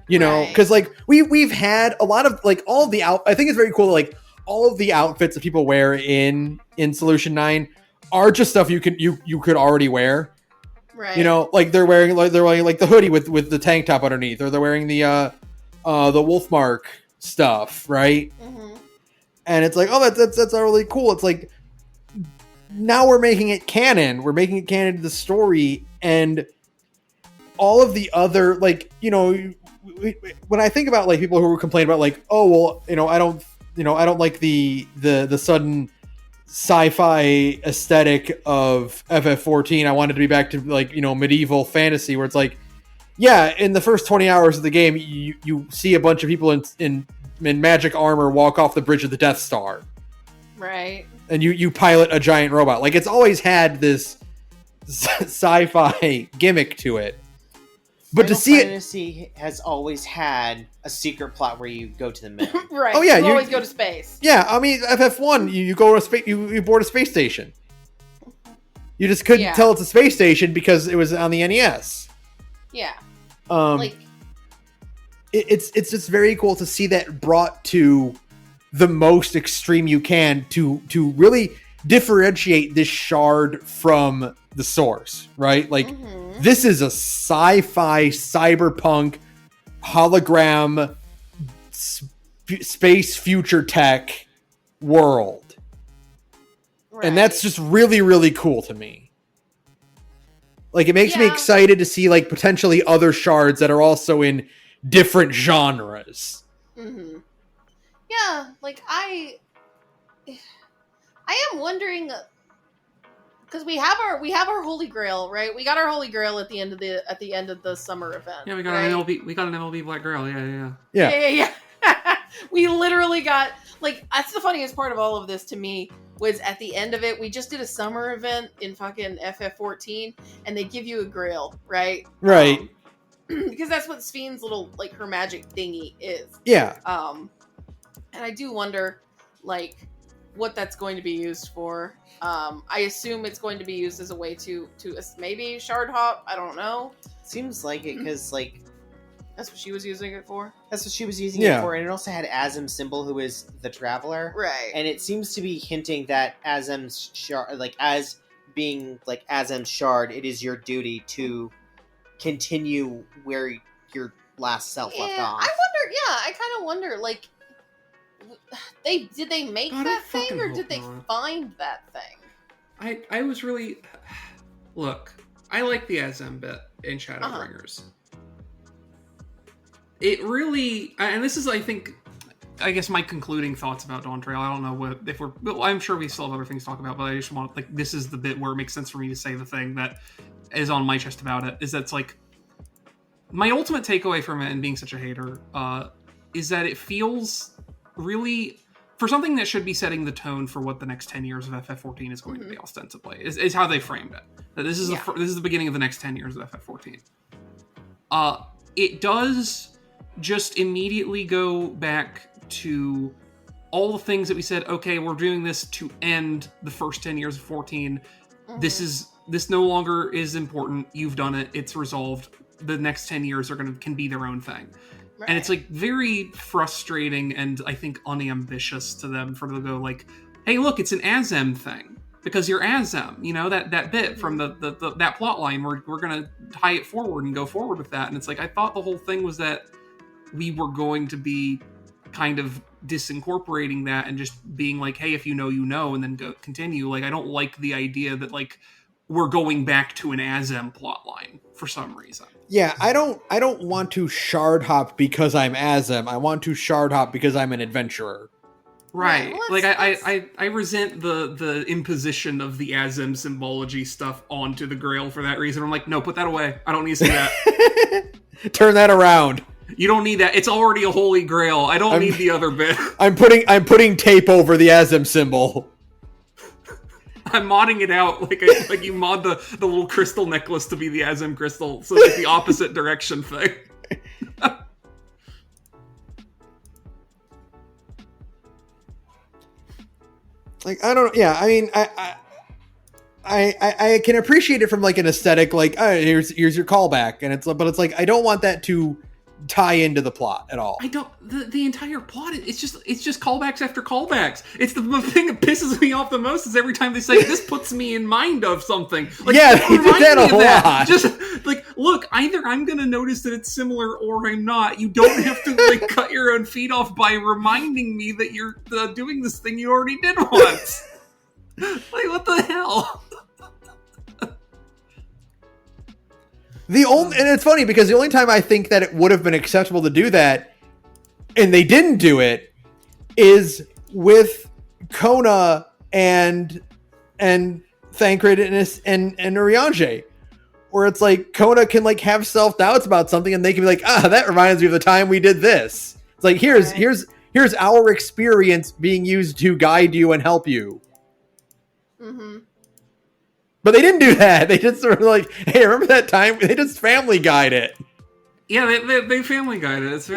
A: You know, because like we've had a lot of like all of the I think it's very cool. Like all of the outfits that people wear in Solution 9 are just stuff you could already wear. Right. You know, like they're wearing like the hoodie with the tank top underneath, or they're wearing the Wolfmark stuff, right? Mm-hmm. And it's like, oh, that's really cool. It's like now we're making it canon. We're making it canon to the story, and all of the other, like, you know, when I think about like people who complain about like, oh well, I don't like the sudden sci-fi aesthetic of FF14. I wanted to be back to like, medieval fantasy, where it's like, yeah, in the first 20 hours of the game, you see a bunch of people in magic armor walk off the bridge of the Death Star, right? And you pilot a giant robot. Like, it's always had this sci-fi gimmick to it. But
D: Final
A: to see
D: Fantasy has always had a secret plot where you go to the moon.
B: Right.
A: Oh yeah,
B: you always go to space.
A: Yeah, I mean FF1, you go to space, you board a space station. You just couldn't tell it's a space station because it was on the NES.
B: Yeah.
A: It's just very cool to see that brought to the most extreme you can to really differentiate this shard from the source, right? Like, this is a sci-fi, cyberpunk, hologram, space future tech world. Right. And that's just really, really cool to me. Like, it makes me excited to see, like, potentially other shards that are also in different genres.
B: Mm-hmm. Yeah, like, I am wondering, because we have our Holy Grail, right? We got our Holy Grail at the end of the summer event.
C: Yeah, we got an MLB Black Grail.
B: Yeah. We literally got, like, that's the funniest part of all of this to me, was at the end of it, we just did a summer event in fucking FF14, and they give you a grail, right?
A: Right.
B: Because that's what Spheen's little, like, her magic thingy is.
A: Yeah.
B: And I do wonder, like, what that's going to be used for. I assume it's going to be used as a way to maybe shard hop. I don't know.
D: Seems like it, because, like,
B: that's what she was using it for.
D: That's what she was using it for, and it also had Azem Symbol, who is the Traveler.
B: Right.
D: And it seems to be hinting that Azem's shard, like, as being, like, Azem's shard, it is your duty to continue where your last self left off.
B: I kind of wonder, like, did they make that thing, or did they find that thing?
C: I was really... Look, I like the Azem bit in Shadowbringers. It really... And this is, I guess, my concluding thoughts about Dawntrail. I don't know if we're... Well, I'm sure we still have other things to talk about, but I just want... Like, this is the bit where it makes sense for me to say the thing that is on my chest about it, is that it's like... My ultimate takeaway from it, and being such a hater, is that it feels really... For something that should be setting the tone for what the next 10 years of FF14 is going to be, ostensibly, is how they framed it. That this is the beginning of the next 10 years of FF14. It does just immediately go back to all the things that we said, okay, we're doing this to end the first 10 years of 14. This no longer is important. You've done it. It's resolved. The next 10 years can be their own thing. Right. And it's, like, very frustrating and, I think, unambitious to them for them to go, like, hey, look, it's an Azem thing. Because you're Azem, that bit from that plot line, we're going to tie it forward and go forward with that. And it's like, I thought the whole thing was that we were going to be kind of disincorporating that and just being like, hey, if you know, and then go continue. Like, I don't like the idea that, like, we're going back to an Azem plot line for some reason.
A: Yeah, I don't want to shard hop because I'm Azem. I want to shard hop because I'm an adventurer.
C: Right. Yeah, like, I resent the imposition of the Azem symbology stuff onto the Grail for that reason. I'm like, no, put that away. I don't need to see that.
A: Turn that around.
C: You don't need that. It's already a holy Grail. I don't need the other bit.
A: I'm putting tape over the Azem symbol.
C: I'm modding it out like you mod the little crystal necklace to be the Azim crystal, so it's like the opposite direction thing.
A: Like, I don't. Yeah, I mean, I can appreciate it from like an aesthetic, like, oh, here's your callback, and but it's like I don't want that to tie into the plot at all.
C: I don't. The entire plot, it's just callbacks after callbacks. It's the thing that pisses me off the most is every time they say this puts me in mind of something. Like,
A: yeah, they did that a lot.
C: Just like, look, either I'm gonna notice that it's similar or I'm not. You don't have to like cut your own feet off by reminding me that you're doing this thing you already did once. Like, what the hell?
A: And it's funny because the only time I think that it would have been acceptable to do that, and they didn't do it, is with Kona and Thancred and Urianger, where it's like Kona can like have self-doubts about something and they can be like, that reminds me of the time we did this. It's like, here's our experience being used to guide you and help you.
B: Mm-hmm.
A: But they didn't do that. They just sort of like, hey, remember that time? They just Family Guide it.
C: Yeah, they Family Guide it.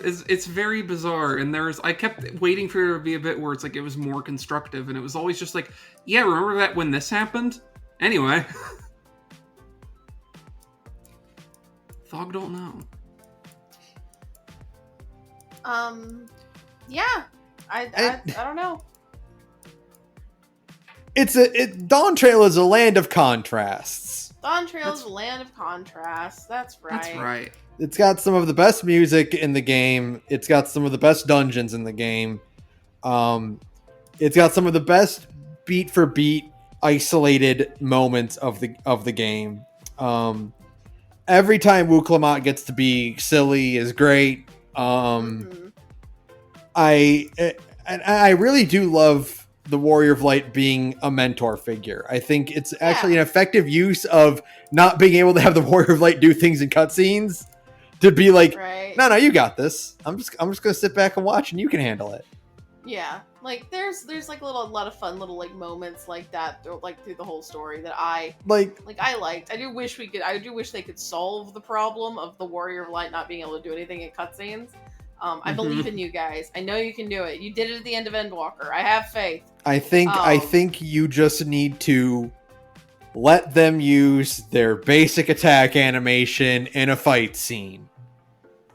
C: It's very bizarre. And I kept waiting for there to be a bit where it's like it was more constructive, and it was always just like, yeah, remember that when this happened? Anyway. Thog don't know.
B: Yeah. I don't know.
A: Dawntrail is a land of contrasts.
B: Dawntrail is a land of contrasts. That's right.
C: That's right.
A: It's got some of the best music in the game. It's got some of the best dungeons in the game. It's got some of the best beat for beat isolated moments of the game. Every time Wu Clement gets to be silly is great. I really do love the Warrior of Light being a mentor figure. I think it's actually an effective use of not being able to have the Warrior of Light do things in cutscenes to be like, no, you got this. I'm just gonna sit back and watch, and you can handle it.
B: Yeah, like there's like a lot of fun little like moments like that, like through the whole story that I liked. I do wish they could solve the problem of the Warrior of Light not being able to do anything in cutscenes. I believe in you guys. I know you can do it. You did it at the end of Endwalker. I have faith. I
A: think you just need to let them use their basic attack animation in a fight scene.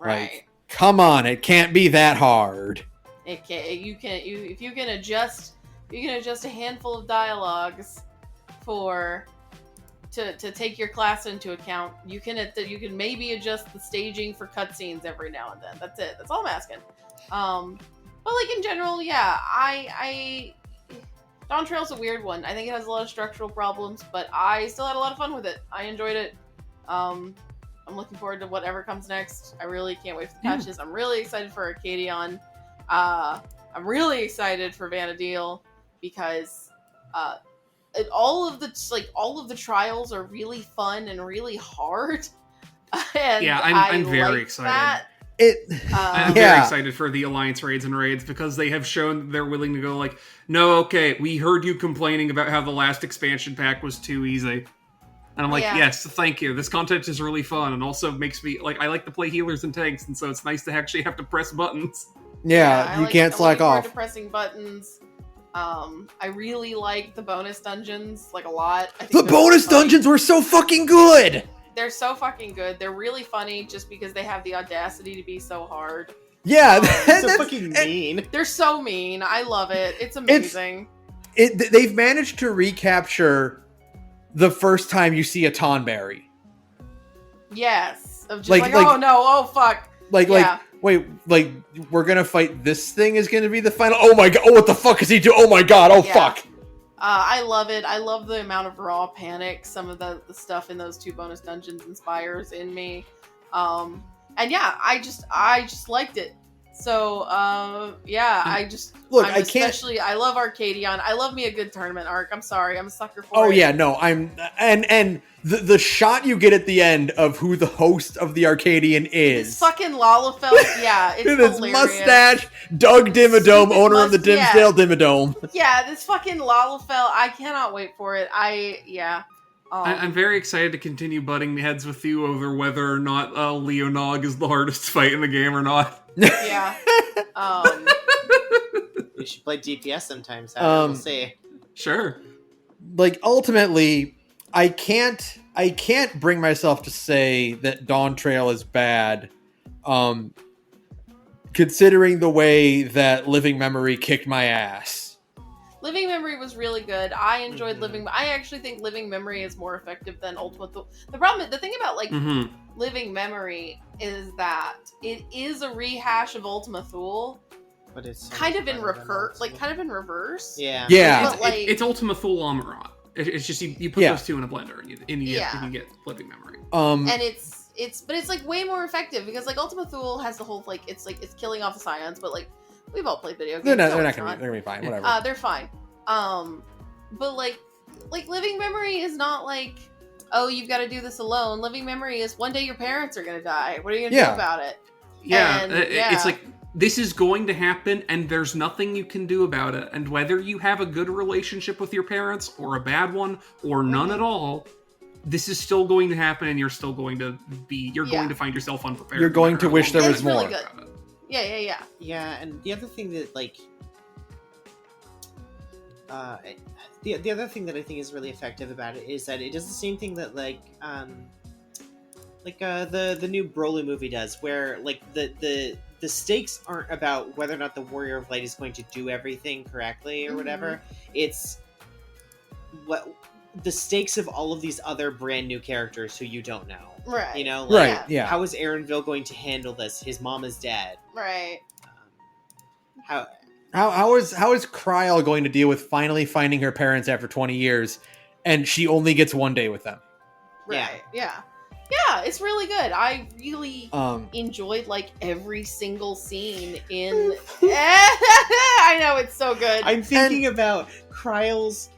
B: Right.
A: Like, come on, it can't be that hard.
B: It can. If you can adjust a handful of dialogues to take your class into account. You can maybe adjust the staging for cutscenes every now and then. That's it. That's all I'm asking. But like in general, yeah, Dawntrail's a weird one. I think it has a lot of structural problems, but I still had a lot of fun with it. I enjoyed it. I'm looking forward to whatever comes next. I really can't wait for the patches. I'm really excited for Arcadion. I'm really excited for Vanadil because all of the trials are really fun and really hard. And
C: yeah, I'm very excited. I'm very excited for the Alliance raids and raids because they have shown that they're willing to go like, no, okay, we heard you complaining about how the last expansion pack was too easy. And I'm like, yes, thank you. This content is really fun and also makes me, like, I like to play healers and tanks, and so it's nice to actually have to press buttons.
A: Yeah, you can't slack off.
B: To pressing buttons. I really like the bonus dungeons, like, a lot.
A: The bonus dungeons were so fucking good!
B: They're so fucking good. They're really funny just because they have the audacity to be so hard.
A: Yeah,
D: they're so fucking mean.
B: They're so mean. I love it. It's amazing.
A: They've managed to recapture the first time you see a Tonberry.
B: Yes. Of just oh no, oh fuck.
A: Wait, we're gonna fight this thing is gonna be the final. Oh my god, oh what the fuck is he doing? Oh my god, oh fuck.
B: I love it. I love the amount of raw panic some of the stuff in those two bonus dungeons inspires in me. And yeah, I just liked it. So, yeah, I just
A: Look,
B: I'm
A: I can't-
B: especially I love Arcadion. I love me a good tournament arc. I'm sorry, I'm a sucker for it.
A: Oh yeah, no, and the shot you get at the end of who the host of the Arcadian is.
B: This fucking Lalafell, yeah, it's
A: His
B: hilarious.
A: mustache, Doug Dimmadome,
B: Stupid
A: owner of the Dimsdale
B: yeah.
A: Dimmadome.
B: Yeah, this fucking Lalafell, I cannot wait for it.
C: I'm very excited to continue butting heads with you over whether or not Leonog is the hardest fight in the game or not.
B: Yeah.
D: We should play DPS sometimes. We'll see.
C: Sure.
A: Like ultimately, I can't bring myself to say that Dawntrail is bad, considering the way that Living Memory kicked my ass.
B: Living Memory was really good. I enjoyed Living. I actually think Living Memory is more effective than Ultimate. The thing about like Living Memory is that it is a rehash of Ultima Thule,
D: but it's so
B: kind of in
D: better than
B: reverse.
D: Yeah.
A: Yeah.
B: But, like,
C: it's Ultima Thule Amarant. It's just you put those two in a blender and you can get Living Memory.
B: And it's like way more effective because like Ultima Thule has the whole like it's killing off the scions, but like we've all played video games.
A: They're not gonna be fine. Whatever.
B: They're fine. But like Living Memory is not like, oh, you've got to do this alone. Living Memory is one day your parents are gonna die. What are you gonna do about it?
C: Yeah, it's like this is going to happen, and there's nothing you can do about it. And whether you have a good relationship with your parents or a bad one or none at all, this is still going to happen, and you're still going to going to find yourself unprepared.
A: You're going to wish there was more.
B: Really good. Yeah.
D: Yeah, and the other thing that like, the other thing that I think is really effective about it is that it does the same thing that the new Broly movie does, where like the stakes aren't about whether or not the Warrior of Light is going to do everything correctly or whatever. It's what the stakes of all of these other brand new characters who you don't know.
B: Right.
D: You know, like,
A: right. Yeah.
D: How is Aaronville going to handle this? His mom is dead.
B: Right.
A: How is Kryl going to deal with finally finding her parents after 20 years, and she only gets one day with them?
B: Right. Yeah. It's really good. I really enjoyed like every single scene in. I know, it's so good.
D: I'm thinking about Kryl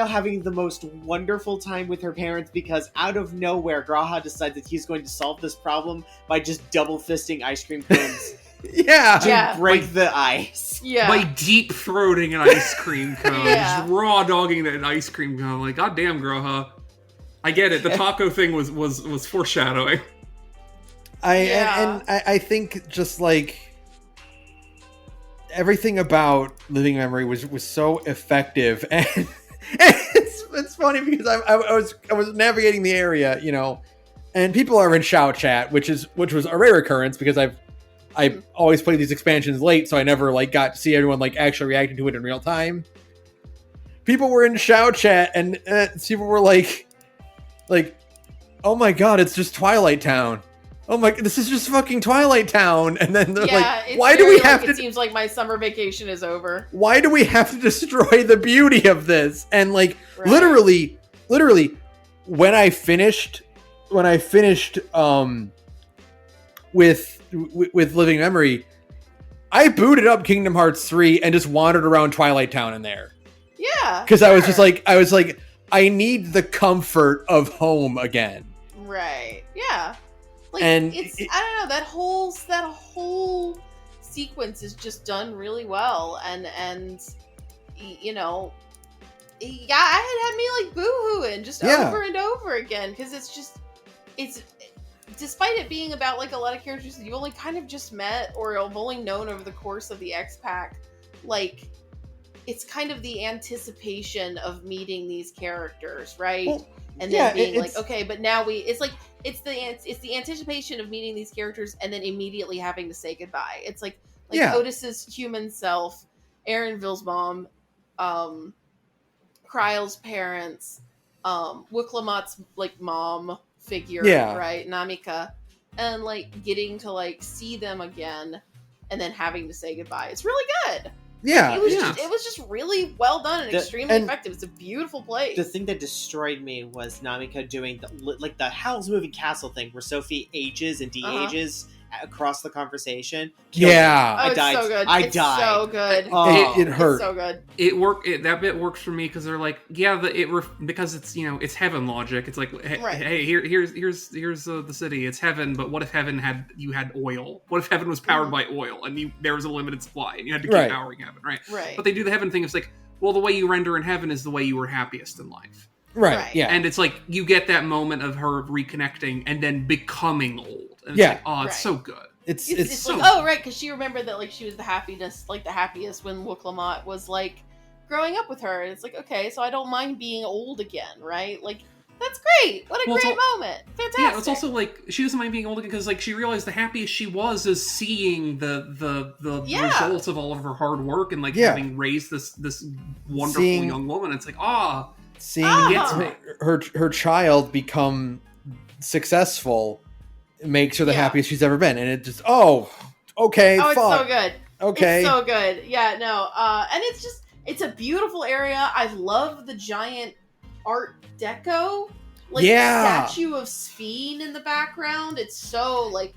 D: having the most wonderful time with her parents because out of nowhere, Graha decides that he's going to solve this problem by just double fisting ice cream cones to break the ice.
B: Yeah.
C: By deep throating an ice cream cone.
B: Yeah.
C: Just raw dogging an ice cream cone. Like, goddamn, Graha. I get it. The taco thing was foreshadowing.
A: I think just like everything about Living Memory was so effective, and it's funny because I was navigating the area, you know, and people are in Shout Chat, which was a rare occurrence because I always play these expansions late, so I never like got to see everyone like actually reacting to it in real time. People were in Shout Chat, and people were like, oh my god, it's just Twilight Town. Oh my, this is just fucking Twilight Town. And then they're like, why do we have to...
B: It seems like my summer vacation is over.
A: Why do we have to destroy the beauty of this? And like, literally, when I finished with Living Memory, I booted up Kingdom Hearts 3 and just wandered around Twilight Town in there.
B: Yeah.
A: Because I was like, I need the comfort of home again.
B: Right. Yeah. Like,
A: and
B: I don't know, that whole sequence is just done really well, and you know, it had me like boo-hooing just over and over again, because it's despite it being about like a lot of characters that you only kind of just met or have only known over the course of the X-Pack, like, it's kind of the anticipation of meeting these characters, right? Well, and then being like, okay, but now it's the anticipation of meeting these characters and then immediately having to say goodbye. It's like Otis's human self, Aaronville's mom, Kryl's parents, Wiklamat's like mom figure, right? Namika, and like getting to like see them again and then having to say goodbye. It's really good.
A: Yeah,
B: it was just really well done and extremely effective. It's a beautiful place.
D: The thing that destroyed me was Namika doing the Howl's Moving Castle thing, where Sophie ages and de-ages across the conversation.
A: Yeah.
B: Oh,
D: I
B: it's
D: died.
B: so good.
D: I
B: It's
D: died.
B: so good.
D: Oh.
A: It hurt.
B: It's so good.
C: It worked. That bit works for me because they're like, yeah, because it's it's heaven logic. It's like, hey,
B: Right.
C: hey, here's the city. It's heaven, but what if heaven had oil? What if heaven was powered by oil and there was a limited supply and you had to keep
A: Right.
C: powering heaven, right?
B: Right.
C: But they do the heaven thing. It's like, well, the way you render in heaven is the way you were happiest in life.
A: Right. Yeah.
C: And it's like you get that moment of her reconnecting and then becoming old. And it's
A: Yeah.
C: like, oh, it's
B: Right.
C: so good.
A: It's
C: so-
B: like, oh right, because she remembered that like she was the happiest when Wuklamot was like growing up with her, and it's like, okay, so I don't mind being old again, right? Like that's great. What a
C: Well, it's
B: great moment. Fantastic.
C: Yeah, it's also like she doesn't mind being old because like she realized the happiest she was is seeing the
B: Yeah.
C: results of all of her hard work and like
A: Yeah.
C: having raised this wonderful
A: Seeing-
C: young woman. It's like, ah,
A: seeing
B: Ah.
A: her child become successful makes her the
B: Yeah.
A: happiest she's ever been, and it just okay,
B: oh, it's
A: fuck,
B: so good.
A: okay,
B: It's so good. Yeah, no. And it's a beautiful area. I love the giant Art Deco, like
A: Yeah.
B: statue of Sphene in the background. It's so like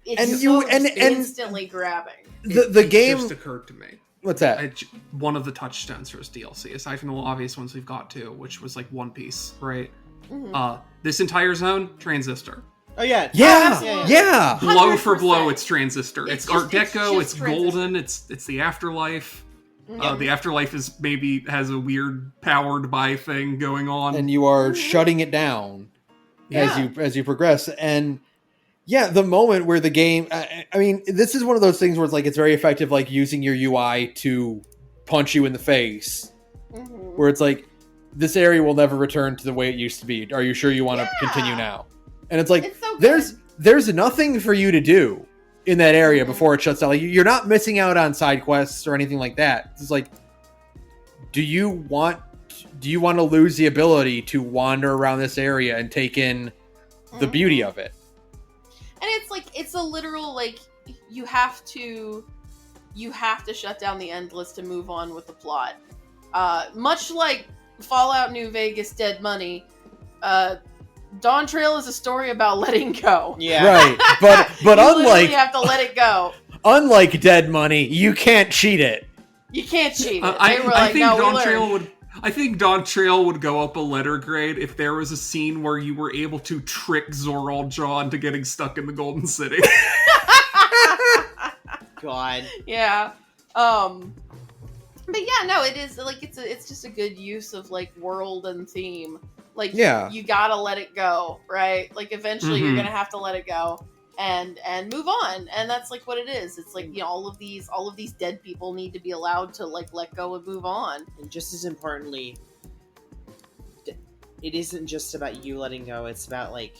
B: it's
A: And
B: so
A: you- and-
B: just
A: and-
B: instantly grabbing.
A: the
C: it
A: game.
C: just occurred to me.
A: What's that?
C: One of the touchstones for his DLC, aside from the obvious ones we've got to, which was like One Piece, right?
B: Mhm.
C: This entire zone, Transistor.
D: Oh yeah.
A: Yeah,
B: absolutely.
A: yeah.
C: Blow for blow,
B: 100%.
C: it's Transistor.
B: It's
C: It's Art
B: just-
C: Deco.
B: it's
C: It's
B: just
C: golden. It's the afterlife.
B: Mhm.
C: The afterlife is maybe has a weird powered by thing going on.
A: And you are shutting it down
B: Yeah.
A: as you progress, and yeah, the moment where the game. I mean, this is one of those things where it's like it's very effective, like using your UI to punch you in the face.
B: Mhm.
A: Where it's like, this area will never return to the way it used to be. Are you sure you want to continue now? And it's like,
B: It's so good.
A: there's nothing for you to do in that area
B: Mhm.
A: before it shuts down. Like, you're not missing out on side quests or anything like that. It's like, do you want to lose the ability to wander around this area and take in the
B: Mhm.
A: beauty of it?
B: And it's like it's a literal like you have to shut down the endless to move on with the plot. Much like Fallout New Vegas Dead Money, Dawntrail is a story about letting go.
D: Yeah.
A: Right. But
B: You literally
A: unlike
B: have to let it go.
A: Dead Money, you can't cheat it.
B: You can't cheat it.
C: I
B: They were like,
C: think
B: no, we
C: Dawntrail
B: learned.
C: would. I think Dawntrail would go up a letter grade if there was a scene where you were able to trick Zoraljaw into getting stuck in the Golden City.
D: God.
B: Yeah. But yeah, no, it is like it's just a good use of like world and theme. Like
A: Yeah.
B: you gotta let it go, right? Like eventually you're
C: Mhm.
B: gonna have to let it go and move on. And that's like what it is. It's like, all of these dead people need to be allowed to like let go and move on.
D: And just as importantly, it isn't just about you letting go. It's about like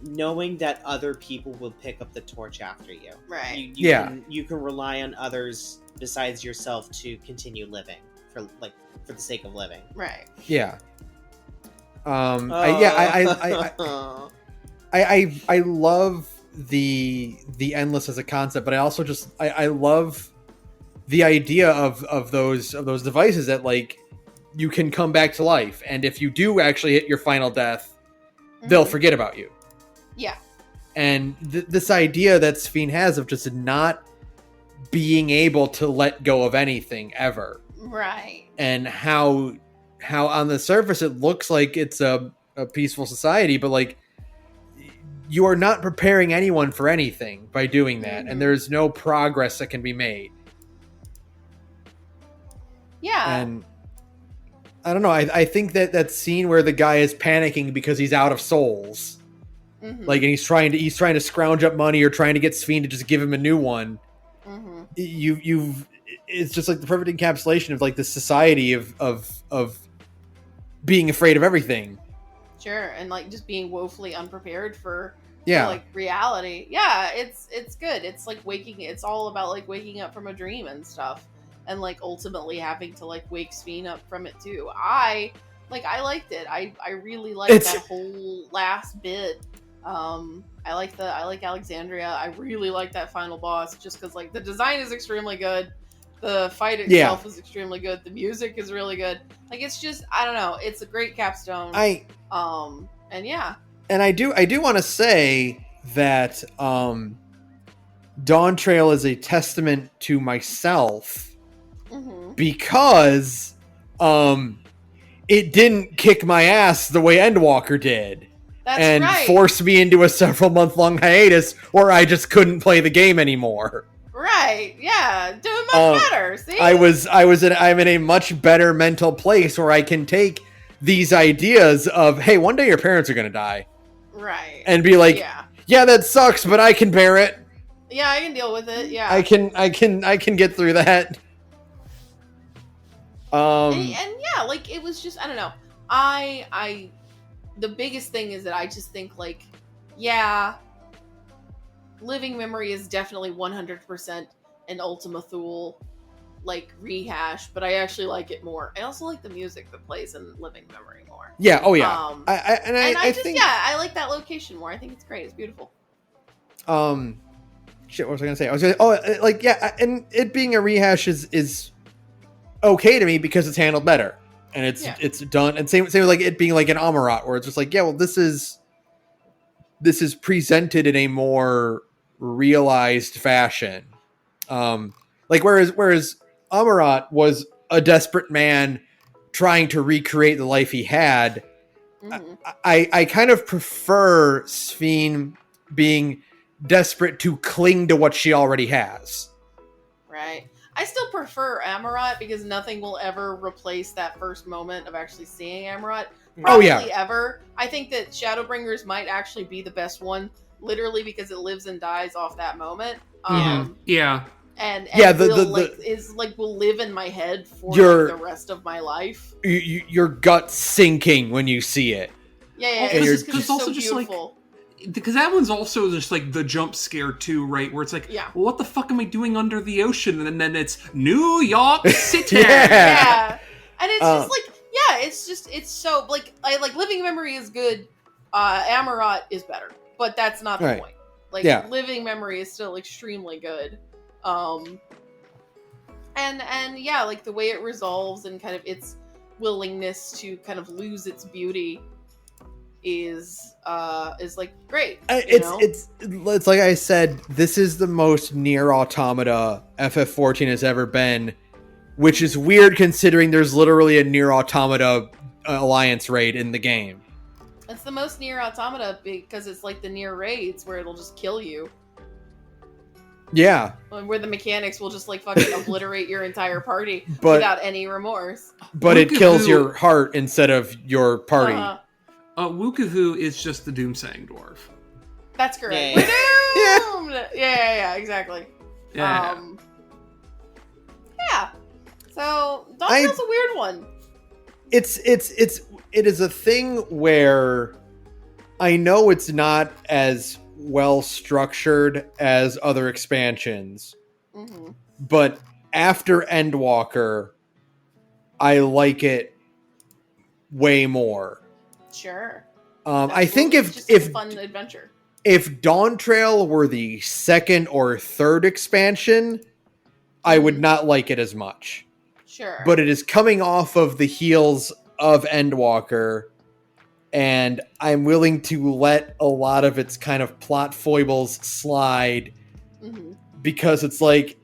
D: knowing that other people will pick up the torch after you.
B: Right.
D: You can rely on others besides yourself to continue living for the sake of living.
B: Right.
A: Yeah.
D: Oh.
A: I love the endless as a concept, but I also just I love the idea of those devices that like you can come back to life, and if you do actually hit your final death, they'll
B: Mhm.
A: forget about you.
B: Yeah.
A: And this idea that Sphene has of just not being able to let go of anything ever,
B: Right.
A: and how on the surface it looks like it's a peaceful society, but like you are not preparing anyone for anything by doing that,
B: Mhm.
A: and there's no progress that can be made.
B: Yeah.
A: And I don't know, I think that scene where the guy is panicking because he's out of souls,
B: Mhm.
A: like, and he's trying to scrounge up money or trying to get Sphene to just give him a new one.
B: Mhm.
A: It's just like the perfect encapsulation of like the society of being afraid of everything.
B: Sure, and like just being woefully unprepared for
A: Yeah.
B: like reality. Yeah, it's good. It's like it's all about like waking up from a dream and stuff, and like ultimately having to like wake Sphene up from it too. I liked it. I really liked that whole last bit. I like Alexandria. I really like that final boss just because like the design is extremely good. The fight itself is extremely good. The music is really good. Like it's just, I don't know. It's a great capstone. And yeah.
A: And I do want to say that Dawntrail is a testament to myself because it didn't kick my ass the way Endwalker did.
B: That's
A: and
B: right.
A: forced me into a several month long hiatus where I just couldn't play the game anymore.
B: Right, yeah, doing much better. See,
A: I'm in a much better mental place where I can take these ideas of, hey, one day your parents are gonna die,
B: right,
A: and be like, yeah, that sucks, but I can bear it.
B: Yeah, I can deal with it. Yeah,
A: I can get through that.
B: And yeah, like it was just, I don't know. I the biggest thing is that I just think like, yeah, Living Memory is definitely 100% an Ultima Thule like rehash, but I actually like it more. I also like the music that plays in Living Memory more.
A: Yeah. Oh yeah.
B: I think I like that location more. I think it's great. It's beautiful.
A: Shit. What was I gonna say? I was gonna, and it being a rehash is okay to me because it's handled better and it's done. And same with like it being like an Amarat where it's just like, yeah, well, this is presented in a more realized fashion. Like whereas Amarat was a desperate man trying to recreate the life he had. I kind of prefer Sphene being desperate to cling to what she already has.
B: Right. I still prefer Amarat because nothing will ever replace that first moment of actually seeing Amarat. Probably ever. I think that Shadowbringers might actually be the best one, literally because it lives and dies off that moment.
C: Yeah.
B: And will live in my head for the rest of my life.
A: Your gut sinking when you see it.
B: Yeah.
C: Because
B: it's also so just beautiful.
C: Because that one's also just like the jump scare too, right? Where it's like, well, what the fuck am I doing under the ocean? And then it's New York City.
B: Yeah. And it's just like, it's so like Living Memory is good. Amarat is better, but that's not the point. Like Living Memory is still extremely good. And yeah, like the way it resolves and kind of its willingness to kind of lose its beauty is like great.
A: It's like I said, this is the most Nier Automata FF14 has ever been, which is weird considering there's literally a Nier Automata alliance raid in the game.
B: It's the most Nier Automata because it's like the Nier raids where it'll just kill you.
A: Yeah.
B: Where the mechanics will just like fucking obliterate your entire party without any remorse.
A: But it kills your heart instead of your party.
C: Wukavu is just the Doomsaying dwarf.
B: That's correct. We're doomed! Yeah, exactly.
C: Yeah.
B: So Dawntrail's a weird one.
A: It is a thing where I know it's not as well structured as other expansions, but after Endwalker, I like it way more.
B: Sure.
A: I think if
B: a fun adventure.
A: If Dawntrail were the second or third expansion, I would not like it as much.
B: Sure.
A: But it is coming off of the heels of Endwalker, and I'm willing to let a lot of its kind of plot foibles slide because it's like,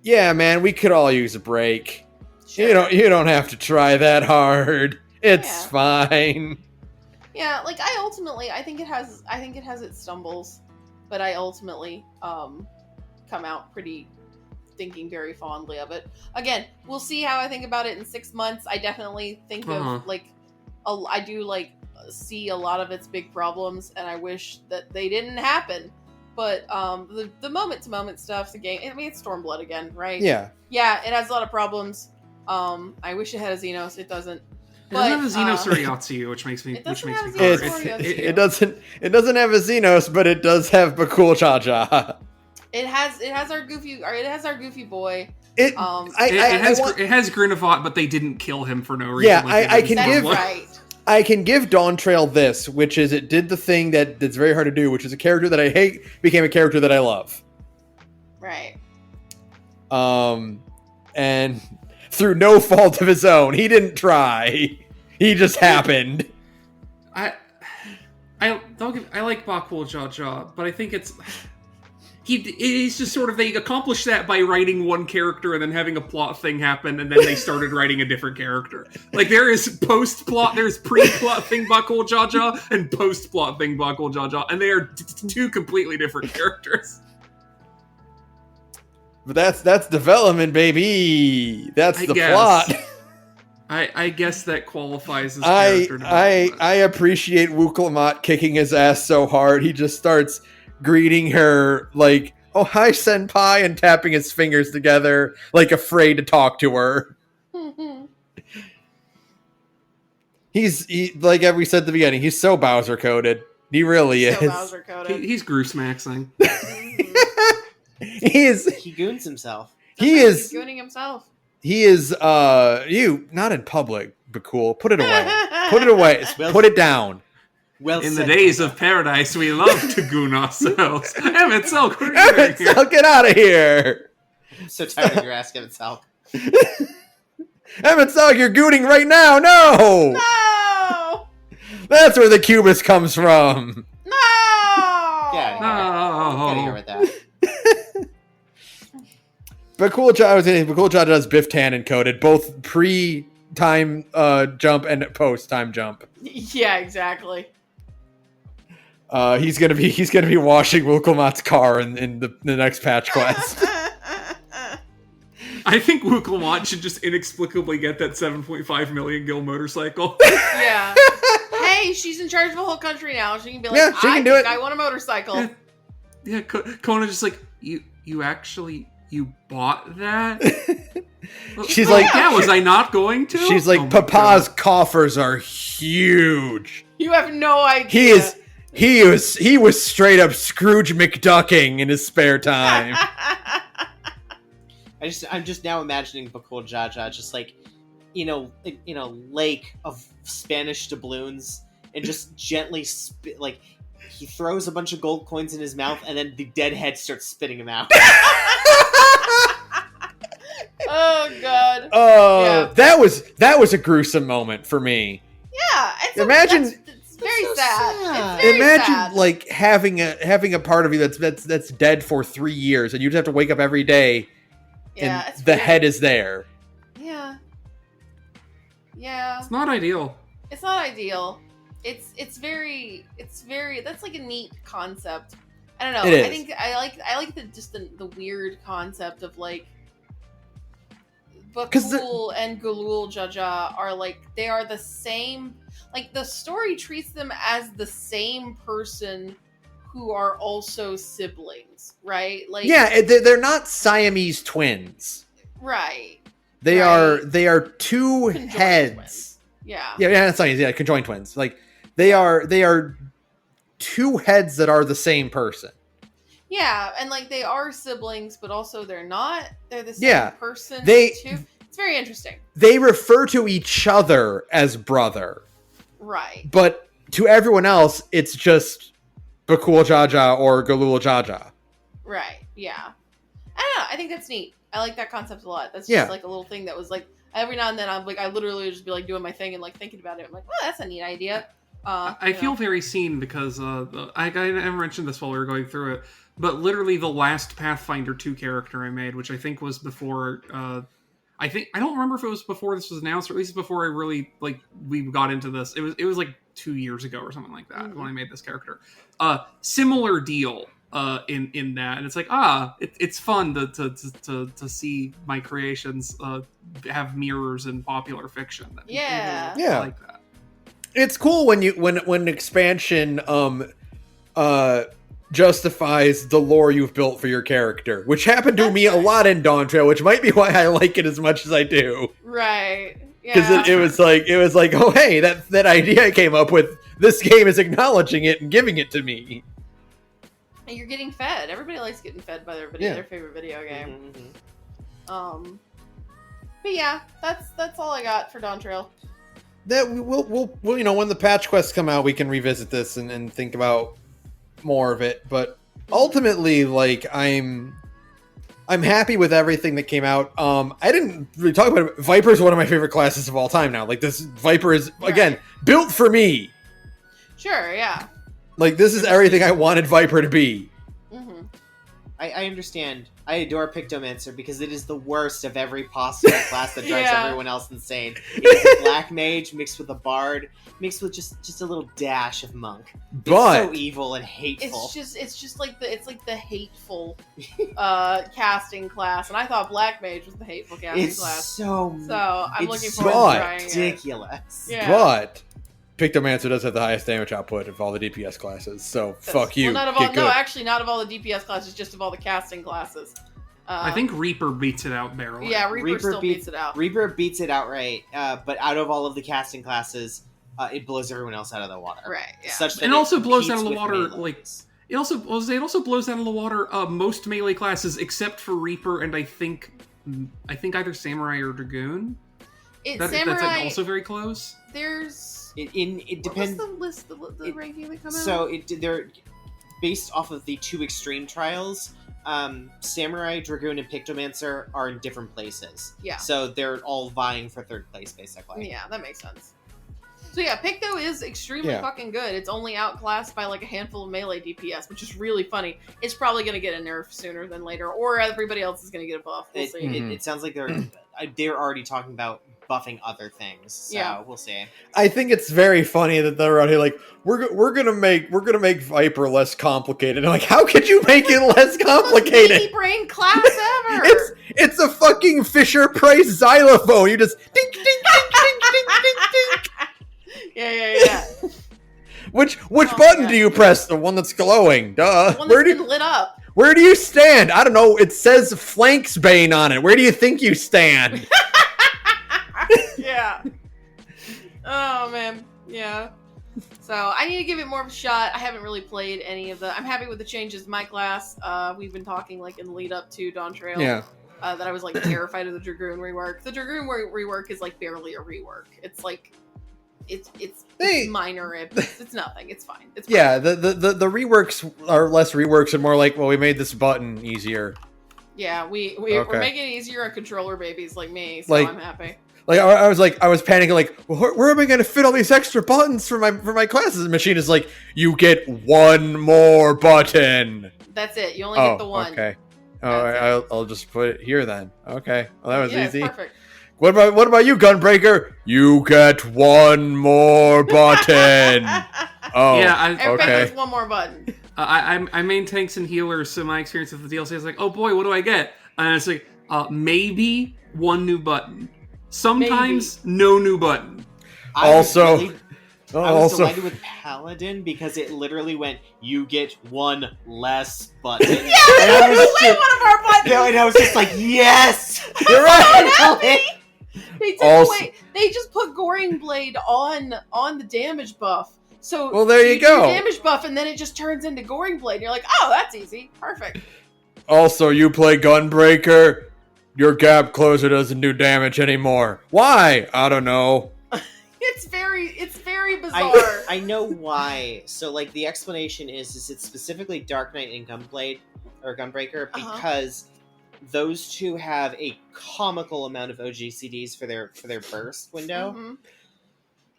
A: yeah, man, we could all use a break. Sure. You don't have to try that hard. It's fine.
B: Yeah, like I think it has its stumbles, but I ultimately come out thinking very fondly of it. Again, we'll see how I think about it in 6 months. I definitely think of I do see a lot of its big problems, and I wish that they didn't happen. But the moment to moment stuff, the game, I mean, it's Stormblood again, right?
A: Yeah,
B: it has a lot of problems. I wish it had a Xenos. It doesn't.
C: It doesn't have a Xenos or Yatsu, which makes me glad.
A: It doesn't have a Xenos, but it does have Bakul Cha-Cha.
B: It has our goofy boy.
C: It has Grinavot, but they didn't kill him for no reason.
A: Yeah, I can give Dawntrail this, which is it did the thing that's very hard to do, which is a character that I hate became a character that I love.
B: Right.
A: And through no fault of his own, he didn't try. He just happened.
C: I like Bakul Jaja, but I think he's just sort of, they accomplished that by writing one character and then having a plot thing happen, and then they started writing a different character. Like, there is post-plot, there's pre-plot thing Bakul Jaja and post-plot thing Bakul Jaja, and they are two completely different characters.
A: But that's development, baby. That's the plot.
C: I guess that qualifies as character development.
A: I appreciate Wuklamat kicking his ass so hard. He just starts greeting her like, "Oh, hi, senpai," and tapping his fingers together, like afraid to talk to her. He's like we said at the beginning, he's so Bowser coded. He really is.
B: Bowser coded.
C: He's Groosemaxing.
A: He
D: goons himself.
B: He's gooning himself.
A: He is you not in public, but cool. Put it away. Put it away. Put it down.
D: Well,
C: in the days of paradise, we love to goon ourselves. Emmett Selk,
A: get out of here!
D: I'm so tired of your ass, Emmett Selk.
A: Emmett Selk, you're gooning right now. No.
B: No.
A: That's where the Cubist comes from.
B: No.
D: Yeah. Get here with that.
A: Bakul Jaja does Biff Tannen coded, both pre-time jump and post-time jump.
B: Yeah, exactly.
A: He's gonna be washing Wuklamat's car in the next patch quest.
C: I think Wuklamat should just inexplicably get that 7.5 million gil motorcycle.
B: Yeah. Hey, she's in charge of the whole country now. She can be like,
A: yeah, she can do it.
B: I want a motorcycle.
C: Yeah, Kona just like, you actually, you bought that?
A: She's like,
C: yeah, was I not going to?
A: She's like, Papa's coffers are huge.
B: You have no idea.
A: He was straight up Scrooge McDucking in his spare time.
D: I'm just now imagining Bakul Jaja just like in a lake of Spanish doubloons and just gently like he throws a bunch of gold coins in his mouth and then the dead head starts spitting him out.
B: Oh god.
A: Oh,
B: yeah.
A: that was a gruesome moment for me.
B: Yeah,
A: imagine.
B: It's very sad. It's very
A: imagine
B: sad.
A: like having a part of you that's dead for 3 years, and you just have to wake up every day,
B: yeah,
A: and the head is there.
B: Yeah. Yeah.
C: It's not ideal.
B: It's not ideal. It's very that's like a neat concept. I don't know.
A: It is.
B: I think I like the weird concept of like Bakul and Galul Jaja are like, they are the same, like the story treats them as the same person who are also siblings, right? Like,
A: yeah, they're not Siamese twins.
B: Right.
A: They
B: right.
A: are two
B: Conjoined
A: heads.
B: Twins. Yeah.
A: Yeah, that's Siamese. Yeah, conjoined twins. Like they are two heads that are the same person.
B: Yeah, and like they are siblings, but also they're not. They're the same person. Too. It's very interesting.
A: They refer to each other as brother.
B: Right.
A: But to everyone else, it's just Bakul Jaja or Galul Jaja.
B: Right. Yeah. I don't know. I think that's neat. I like that concept a lot. That's just like a little thing that was like every now and then I'm like I literally would just be like doing my thing and like thinking about it. I'm like, oh, that's a neat idea.
C: I feel very seen because I never mentioned this while we were going through it, but literally the last Pathfinder 2 character I made, which I think was before. I don't remember if it was before this was announced, or at least before I really we got into this. It was like 2 years ago or something like that when I made this character. Similar deal in that, and it's like it's fun to see my creations have mirrors in popular fiction.
B: Yeah,
A: yeah,
C: I like that.
A: It's cool when expansion justifies the lore you've built for your character, which happened to me a lot in Dawntrail, which might be why I like it as much as I do.
B: Right.
A: Because
B: Yeah.
A: it was like, oh hey, that idea I came up with, this game is acknowledging it and giving it to me.
B: And you're getting fed. Everybody likes getting fed by their favorite video game. Mm-hmm. But yeah, that's all I got for Dawntrail.
A: That we'll when the patch quests come out, we can revisit this and think about more of it. But ultimately, like I'm happy with everything that came out. I didn't really talk about it. Viper is one of my favorite classes of all time now. Like this Viper is again built for me.
B: Sure, yeah.
A: Like, this is everything I wanted Viper to be.
B: Mm-hmm.
D: I understand. I adore Pictomancer because it is the worst of every possible class that drives everyone else insane. It's a black mage mixed with a bard, mixed with just a little dash of monk.
A: But
D: it's so evil and hateful.
B: It's just like the hateful casting class, and I thought black mage was the hateful casting class.
D: It's so
B: I'm looking forward to trying it.
D: Ridiculous.
B: Yeah.
A: But Pictomancer does have the highest damage output of all the DPS classes, so fuck you.
B: Well, not of all the DPS classes, just of all the casting classes.
C: I think Reaper beats it out barely.
B: Yeah, Reaper still beats it out.
D: Reaper beats it outright, but out of all of the casting classes, it blows everyone else out of the water.
B: Right. Yeah.
D: Such that
C: And also blows out
D: competes
C: of the
D: with
C: water
D: melees.
C: It also blows out of the water most melee classes except for Reaper and I think either Samurai or Dragoon. That's like also very close.
B: There's
D: It depends.
B: What was the ranking that come out?
D: So they're based off of the 2 extreme trials. Samurai, Dragoon, and Pictomancer are in different places.
B: Yeah.
D: So they're all vying for 3rd place, basically.
B: Yeah, that makes sense. So yeah, Picto is extremely fucking good. It's only outclassed by like a handful of melee DPS, which is really funny. It's probably going to get a nerf sooner than later, or everybody else is going to get a buff. We'll see.
D: It sounds like they're already talking about buffing other things. So we'll see.
A: I think it's very funny that they're out here like we're gonna make Viper less complicated. I'm like, how could you make it less complicated?
B: Most brain class ever.
A: It's a fucking Fisher Price xylophone. You just dink dink dink dink dink dink dink.
B: Yeah.
A: Which button do you press? The one that's glowing. Duh.
B: The one that's been lit up.
A: Where do you stand? I don't know. It says Flanksbane on it. Where do you think you stand?
B: Yeah. Oh man. Yeah. So I need to give it more of a shot. I haven't really played any of the. I'm happy with the changes to my class. We've been talking like in the lead up to Dawntrail.
A: Yeah.
B: That I was like terrified of the Dragoon rework. The Dragoon rework is like barely a rework. It's like it's minor. It's nothing. It's fine. It's fine.
A: Yeah. The reworks are less reworks and more like, well, we made this button easier.
B: Yeah, we're making it easier on controller babies like me, so
A: like,
B: I'm happy.
A: Like I was panicking like, well, where am I going to fit all these extra buttons for my classes? The machine is like, you get one more button.
B: That's it. You only get the one.
A: Okay. I'll just put it here then. Okay. Well, that was easy.
B: Perfect.
A: What about you, Gunbreaker? You get one more button.
B: Everybody gets one more button.
C: I main tanks and healers, so my experience with the DLC is like, oh boy, what do I get? And it's like, maybe one new button. Sometimes no new button.
D: I was delighted with Paladin because it literally went, you get one less button.
B: Yeah, and one of our buttons.
D: And I was just like, yes!
A: You're right!
B: They just put Goring Blade on the damage buff. So
A: well, there you go.
B: Damage buff, and then it just turns into Goring Blade. And you're like, oh, that's easy. Perfect.
A: Also, you play Gunbreaker, your gap closer doesn't do damage anymore. Why? I don't know.
B: It's very bizarre.
D: I know why. So, like, the explanation is it's specifically Dark Knight and Gunbreaker because those two have a comical amount of OGCDs for their burst window,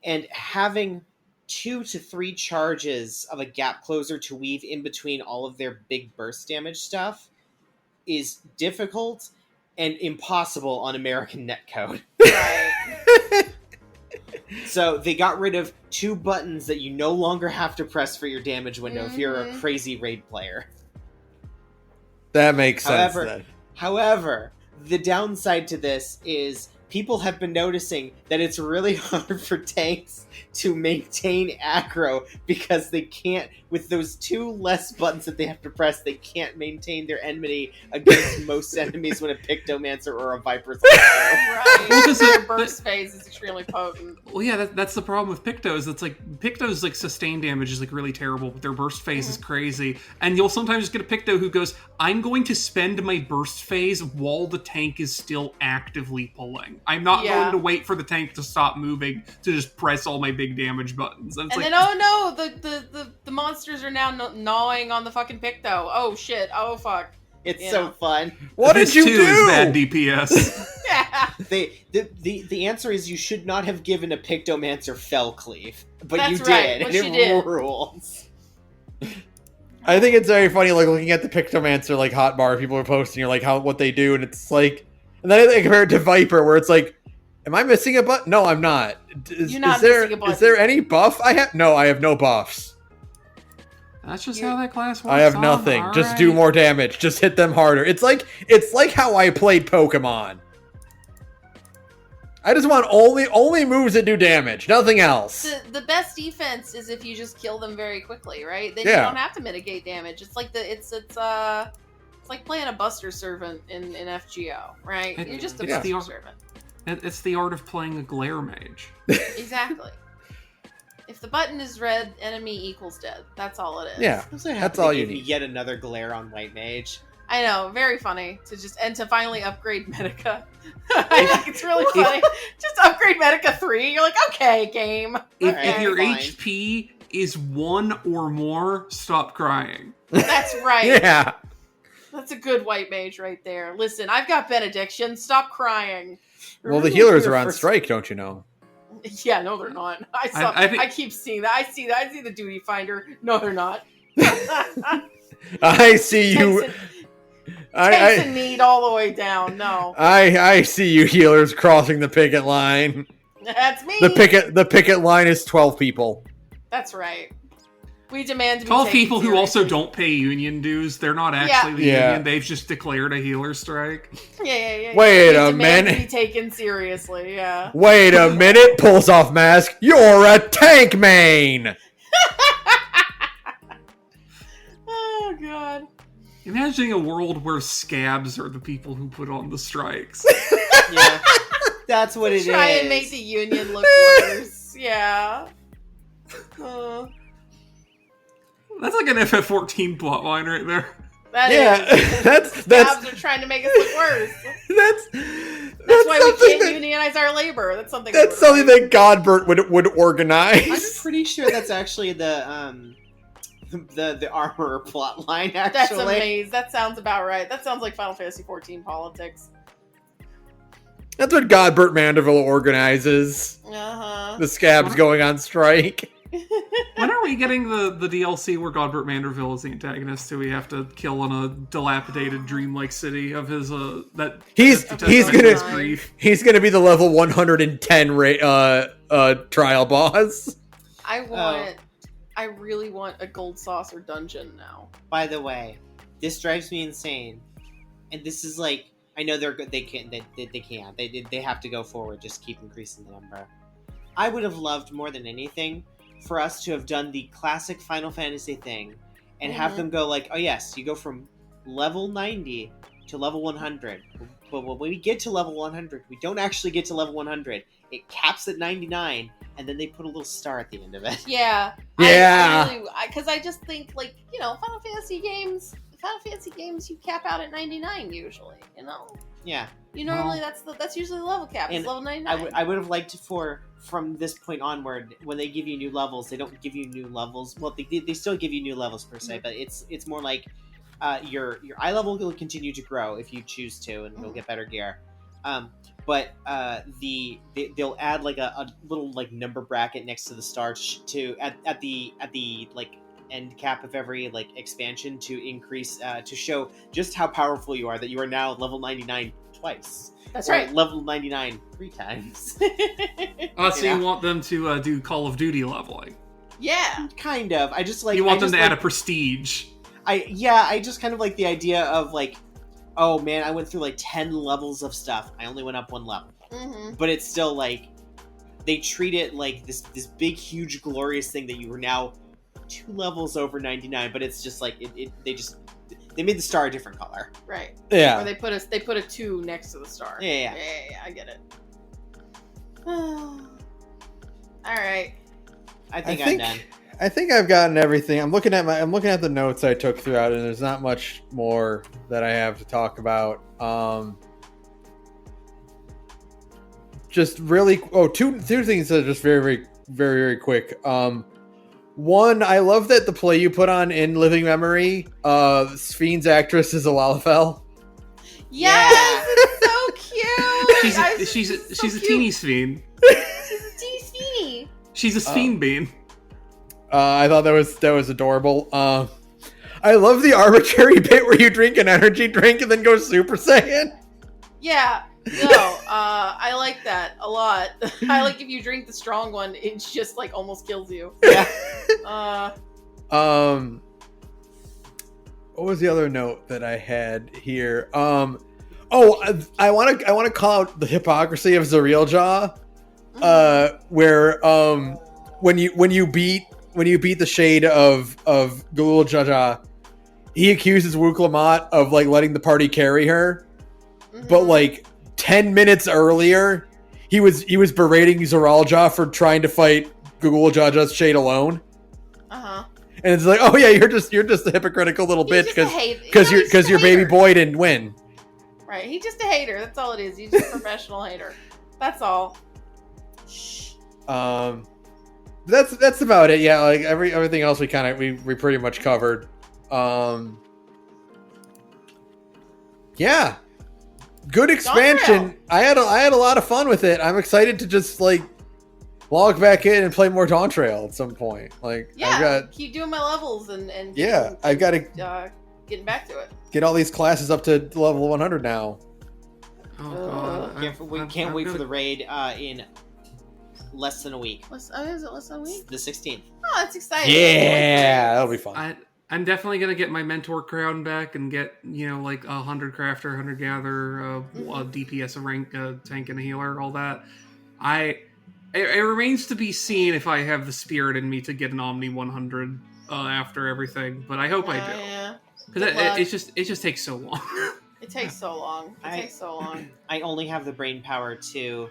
D: and having 2 to 3 charges of a gap closer to weave in between all of their big burst damage stuff is difficult and impossible on American netcode.
B: Right.
D: So they got rid of 2 buttons that you no longer have to press for your damage window if you're a crazy raid player.
A: That makes sense.
D: However, the downside to this is people have been noticing that it's really hard for tanks to maintain aggro because they can't, with those 2 less buttons that they have to press, they can't maintain their enmity against most enemies when a Pictomancer or a Viper's
B: right. Because their burst phase is extremely potent.
C: Well, yeah, that's the problem with Pictos. It's like Pictos like sustain damage is like really terrible, but their burst phase is crazy. And you'll sometimes get a Picto who goes, "I'm going to spend my burst phase while the tank is still actively pulling. I'm not going to wait for the tank to stop moving to just press all my big damage buttons." And
B: then oh no, the monsters are now gnawing on the fucking Picto. Oh shit. Oh fuck.
D: It's so fun.
A: What did you do?
C: This too is bad DPS.
B: Yeah.
D: The answer is you should not have given a Pictomancer Fell Cleave, but
B: That's
D: you
B: right.
D: did,
B: Which
D: and it rules.
A: I think it's very funny, like looking at the Pictomancer like hotbar people are posting, or like what they do, and it's like, and then I compare it to Viper, where it's like, am I missing a button? No, I'm not.
B: You're not missing a button.
A: Is there any buff? I have no buffs.
C: That's just how that class works.
A: I have nothing. Just do more damage. Just hit them harder. It's like how I played Pokemon. I just want only moves that do damage, nothing else.
B: The best defense is if you just kill them very quickly, right? Then
A: Yeah.
B: you don't have to mitigate damage. It's like it's like playing a Buster Servant in FGO, right? You're just a Buster Servant.
C: It's the art of playing a glare mage.
B: Exactly. If the button is red, enemy equals dead. That's all it is.
A: Yeah, that's all you need.
D: Yet another glare on White Mage.
B: I know, very funny to finally upgrade Medica. I think it's really funny. Just upgrade Medica 3. You're like, okay, game.
C: If your HP is 1 or more, stop crying.
B: That's right.
A: Yeah.
B: That's a good White Mage right there. Listen, I've got Benediction. Stop crying.
A: Well, the healers are on strike, don't you know?
B: Yeah, no, they're not. I keep seeing that. I see that. I see the duty finder. No, they're not.
A: I see you.
B: Takes a need all the way down. No.
A: I see you healers crossing the picket line.
B: That's me.
A: The picket line is 12 people.
B: That's right. We demand to be
C: 12 people
B: seriously.
C: who also don't pay union dues. They're not actually the union. They've just declared a healer strike.
B: Yeah.
A: Wait a minute.
B: To be taken seriously. Yeah.
A: Wait a minute. Pulls off mask. You're a tank main.
B: Oh god.
C: Imagining a world where scabs are the people who put on the strikes.
D: Yeah. That's what it is.
B: Try and make the union look worse. Yeah.
C: That's like an FF14 plotline right there.
A: That's
B: scabs are trying to make us look worse. That's why we can't unionize our labor. That's something
A: that Godbert would organize.
D: I'm pretty sure that's actually the armorer plot line, actually.
B: That's amazing. That sounds about right. That sounds like Final Fantasy XIV politics.
A: That's what Godbert Mandeville organizes.
B: Uh-huh.
A: The scabs going on strike.
C: When are we getting the DLC where Godbert Manderville is the antagonist who we have to kill in a dilapidated dreamlike city of his
A: he's gonna be the level 110 trial boss.
B: I really want a gold saucer dungeon now.
D: By the way, this drives me insane, and this is like, I know they can't. They have to go forward. Just keep increasing the number. I would have loved more than anything for us to have done the classic Final Fantasy thing and have them go like, oh yes, you go from level 90 to level 100. But when we get to level 100, we don't actually get to level 100. It caps at 99, and then they put a little star at the end of it.
B: Yeah.
A: Yeah.
B: Because I just think, like, Final Fantasy games, you cap out at 99 usually,
D: Yeah.
B: Normally that's usually the level cap. It's level 99.
D: I would have liked from this point onward, when they give you new levels, they don't give you new levels. Well, they still give you new levels per se, but it's more like your eye level will continue to grow if you choose to, and you'll get better gear. But they'll add like a little like number bracket next to the star at the like end cap of every like expansion to increase to show just how powerful you are, that you are now level 99 twice.
B: That's right.
D: Level 99 3 times.
C: So you want them to do Call of Duty leveling?
B: Yeah.
D: Kind of. I just like...
C: You want them to add a prestige.
D: I just kind of like the idea of like, oh man, I went through like 10 levels of stuff. I only went up 1 level. Mm-hmm. But it's still like, they treat it like this big, huge, glorious thing that you were now 2 levels over 99, but it's just like, they made the star a different color.
B: Right.
A: Yeah.
B: Or they put a 2 next to the star.
D: Yeah,
B: I get it. All right.
D: I think I'm done.
A: I think I've gotten everything. I'm looking at the notes I took throughout, and there's not much more that I have to talk about. Just really, two things that are just very, very, very, very quick. One, I love that the play you put on in Living Memory, Spheen's actress is a Lalafell.
B: Yes, it's so cute.
C: She's a teeny Spheen.
B: She's a teeny Spheenie.
C: She's a Spheen bean.
A: I thought that was adorable. I love the arbitrary bit where you drink an energy drink and then go Super Saiyan.
B: Yeah. No, I like that a lot. I like if you drink the strong one, it just like almost kills you.
D: Yeah.
A: What was the other note that I had here? I want to call out the hypocrisy of Zarieljaw, where when you beat the shade of Galul Jaja, he accuses Wuklamat of like letting the party carry her, but like 10 minutes earlier, he was berating Zarieljaw for trying to fight Galul Jaja's shade alone. And it's like, oh yeah, you're just a hypocritical little bitch because your baby boy didn't win.
B: Right, he's just a hater. That's all it is. He's just a professional hater. That's all.
A: That's about it. Yeah, like everything else we pretty much covered. Yeah, good expansion. I had a lot of fun with it. I'm excited to just like log back in and play more Dawntrail at some point. Like,
B: yeah, keep doing my levels and
A: I've got to
B: getting back to it.
A: Get all these classes up to level 100 now.
C: Oh god,
D: we can't wait for the raid in less than a week.
B: Is it less than a week?
D: The 16th.
B: Oh, that's exciting!
A: Yeah, that'll be fun.
C: I'm definitely gonna get my mentor crown back and get like 100 crafter, 100 gather, a DPS, a rank, a tank, and a healer, all that. It remains to be seen if I have the spirit in me to get an Omni 100 after everything, but I hope I do.
B: Yeah.
C: Because it just takes so long.
B: It takes so long.
D: I only have the brain power to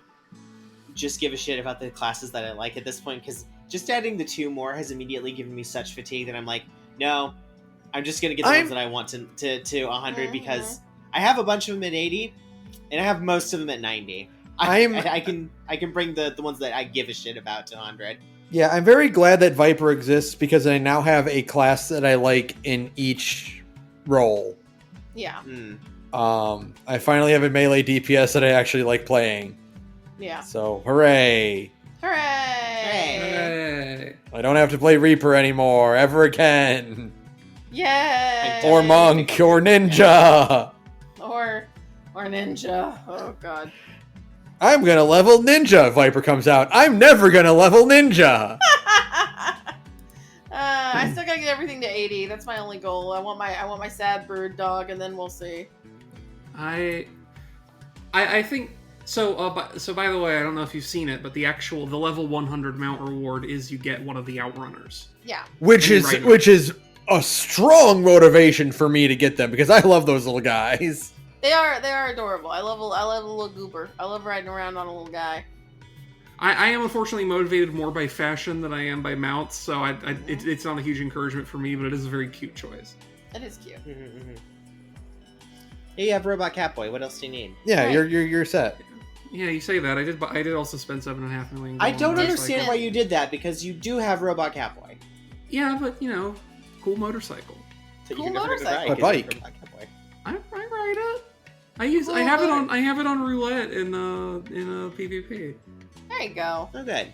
D: just give a shit about the classes that I like at this point, because just adding the 2 more has immediately given me such fatigue that I'm like, no, I'm just going to get the ones that I want to 100 because I have a bunch of them at 80, and I have most of them at 90. I can bring the ones that I give a shit about to 100.
A: Yeah, I'm very glad that Viper exists because I now have a class that I like in each role.
B: Yeah.
A: I finally have a melee DPS that I actually like playing.
B: Yeah.
A: So, hooray!
B: Hooray!
A: I don't have to play Reaper anymore, ever again.
B: Yay!
A: Or Monk, or Ninja!
B: Or Ninja. Oh, God.
A: I'm gonna level Ninja if Viper comes out. I'm never gonna level Ninja!
B: I still gotta get everything to 80. That's my only goal. I want my sad bird dog, and then we'll see.
C: I think so. So by the way, I don't know if you've seen it, but the level 100 mount reward is you get one of the outrunners.
B: Yeah.
A: Which is a strong motivation for me to get them because I love those little guys.
B: They are adorable. I love a little goober. I love riding around on a little guy.
C: I am unfortunately motivated more by fashion than I am by mounts, so it's not a huge encouragement for me, but it is a very cute choice.
B: It is cute.
D: Hey, you have Robot Catboy. What else do you need?
A: Yeah,
B: Right.
A: you're set.
C: Yeah, you say that. I did also spend $7.5 million.
D: I don't
C: on
D: understand why you did that because you do have Robot Catboy.
C: Yeah, but cool motorcycle.
D: So
B: Cool
D: you're never gonna
B: motorcycle.
D: ride, 'cause
A: A bike.
D: Robot Catboy.
C: I ride it. I have it on roulette in PvP.
B: There you go.
D: Oh, good.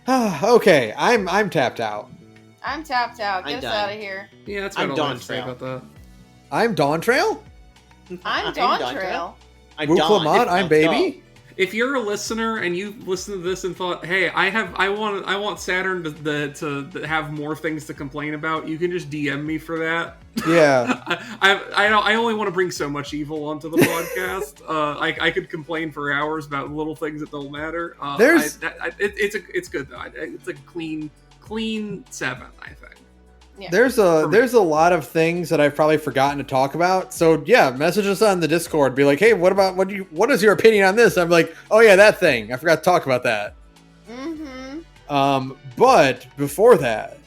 A: Okay, I'm tapped out.
B: I'm tapped out. Get
D: I'm
B: us
D: done.
B: out of here.
C: Yeah, that's
D: I'm
C: about all I have to say
D: Dawntrail.
C: about that.
A: I'm Dawntrail?
B: I'm Dawntrail.
D: I'm
A: Wuklamat, I'm baby?
C: If you're a listener and you listened to this and thought, "Hey, I want Saturn to have more things to complain about," you can just DM me for that.
A: Yeah.
C: I only want to bring so much evil onto the podcast. I could complain for hours about little things that don't matter. It's good though. It's a clean 7, I think.
B: Yeah.
A: There's a lot of things that I've probably forgotten to talk about. So yeah, message us on the Discord. Be like, hey, what is your opinion on this? I'm like, oh yeah, that thing. I forgot to talk about that. But before that,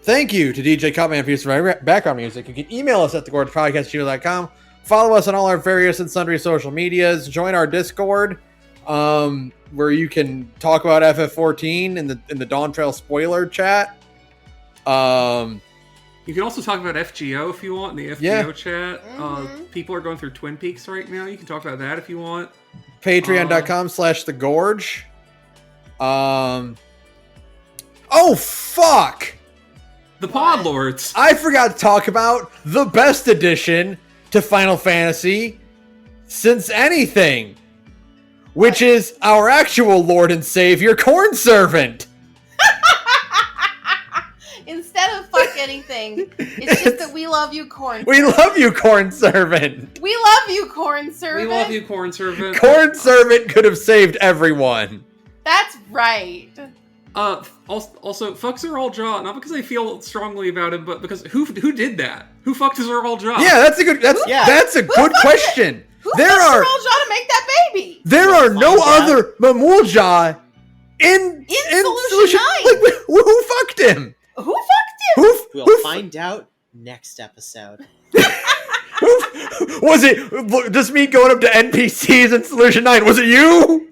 A: thank you to DJ Cutman for using background music. You can email us at thegorgepodcast.bsky.social. Follow us on all our various and sundry social medias. Join our Discord, where you can talk about FF14 in the Dawntrail spoiler chat.
C: You can also talk about FGO if you want in the FGO chat. People are going through Twin Peaks right now. You can talk about that if you want.
A: Patreon.com/thegorge. Oh fuck!
C: The Pod Lords.
A: I forgot to talk about the best addition to Final Fantasy since anything, which is our actual Lord and Savior, Corn Servant.
B: Instead of fuck anything, it's just that we love you, Corn.
A: We love you, Corn Servant.
B: We love you, Corn Servant.
C: We love you, Corn Servant.
A: Corn Servant could have saved everyone.
B: That's right.
C: Also, fuck Zeral Jaw, not because I feel strongly about him, but because who did that? Who fucked Zeral Jaw?
A: Yeah, that's a good question.
B: Who fucked Zeral Jaw to make that baby?
A: There are no other Mamulja in
B: Solution 9.
A: Like, who fucked him?
B: Who fucked him?
D: We'll find out next episode.
A: Was it just me going up to NPCs in Solution 9? Was it you?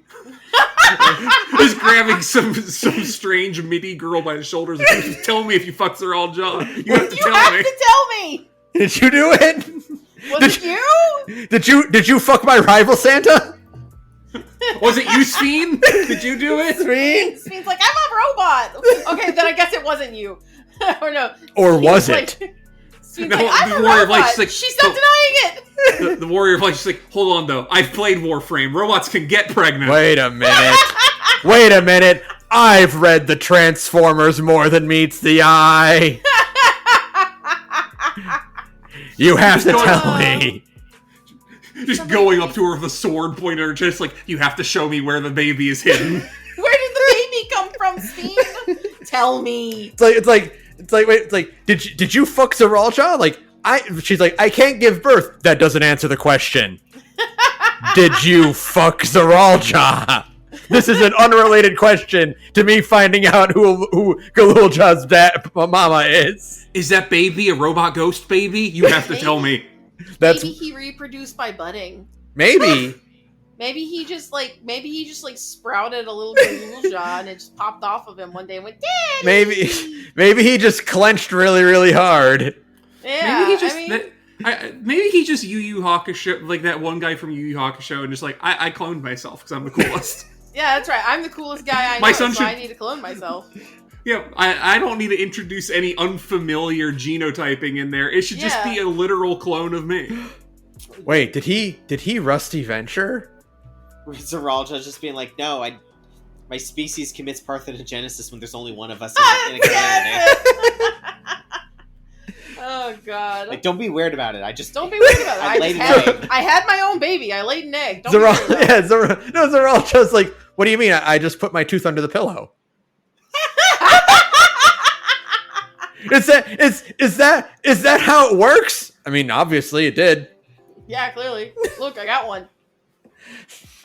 C: He's grabbing some strange MIDI girl by the shoulders. Like, tell me if you fucked Zeral Jaw. You have to tell me.
A: Did you do it?
B: Was it you?
A: Did you fuck my rival Santa?
C: Was it you, Sveen? Did you do it?
B: Sveen's like, I'm a robot. Okay, then I guess it wasn't you. Or no.
A: Or was it?
B: Sveen's like, I'm a robot. She's not denying it.
C: The Warrior of Light is like, hold on though. I've played Warframe. Robots can get pregnant.
A: Wait a minute. I've read the Transformers more than meets the eye. You have to tell me.
C: Just going up to her with a sword pointer, just like, you have to show me where the baby is hidden.
B: Where did the baby come from, Sveen? Tell me.
A: It's like, did you fuck Zeralja? She's like, I can't give birth. That doesn't answer the question. Did you fuck Zeralja? This is an unrelated question to me finding out who Galulja's mama is.
C: Is that baby a robot ghost baby? You have to tell me.
B: Maybe he reproduced by budding.
A: Maybe.
B: Maybe he just sprouted a little Galulja and it just popped off of him one day and went, Daddy!
A: Maybe he just clenched really, really hard.
B: Yeah,
C: maybe he just Yu Yu Hakusho, like that one guy from Yu Yu Hakusho, and just like, I cloned myself because I'm the coolest.
B: Yeah, that's right. I'm the coolest guy I know, I need to clone myself.
C: Yeah, I don't need to introduce any unfamiliar genotyping in there. It should just be a literal clone of me.
A: Wait, did he Rusty Venture?
D: Zeralja just being like, no, my species commits parthenogenesis when there's only one of us in a community.
B: Oh god!
D: Like, don't be weird about it.
B: Don't be weird about it. I had my own baby. I laid an egg.
A: Zeralja's like, what do you mean? I just put my tooth under the pillow. Is that how it works? I mean, obviously it did.
B: Yeah, clearly. Look, I got one.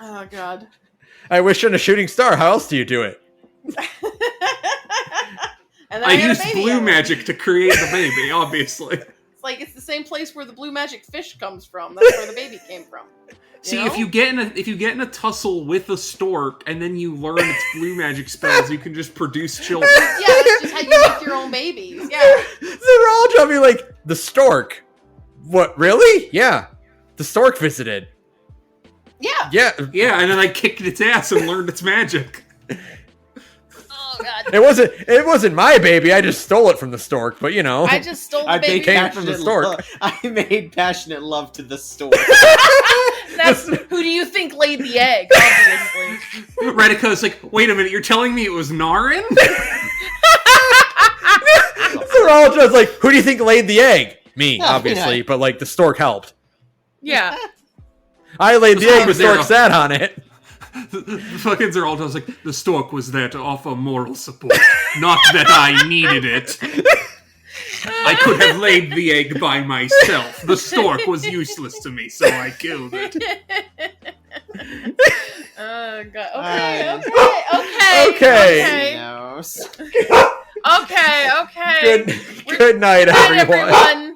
B: Oh god.
A: I wish on a shooting star. How else do you do it?
B: And then
C: I used blue magic to create the baby, obviously.
B: It's the same place where the blue magic fish comes from. That's where the baby came from.
C: See, if you get in a tussle with a stork and then you learn its blue magic spells, you can just produce children.
B: Yeah, that's just how you make your own babies. Yeah.
A: They're all trying to be like, the stork. What, really? Yeah. The stork visited.
B: Yeah.
A: Yeah.
C: Yeah, and then I kicked its ass and learned its magic.
B: Oh god.
A: It wasn't my baby. I just stole it from the stork, but you know.
B: I just stole the baby.
A: Came from the stork.
D: I made passionate love to the stork.
B: That's who do you think laid the egg, obviously.
C: Redico's like, wait a minute, you're telling me it was Narin?
A: They're all just like, who do you think laid the egg? Me, obviously, but like the stork helped.
B: Yeah.
A: I laid the egg, the stork sat on it.
C: The fucking Zeralta's like, the stork was there to offer moral support, not that I needed it. I could have laid the egg by myself. The stork was useless to me, so I killed it.
B: Oh god. Okay.
D: Knows.
B: Okay.
A: Good night, everyone.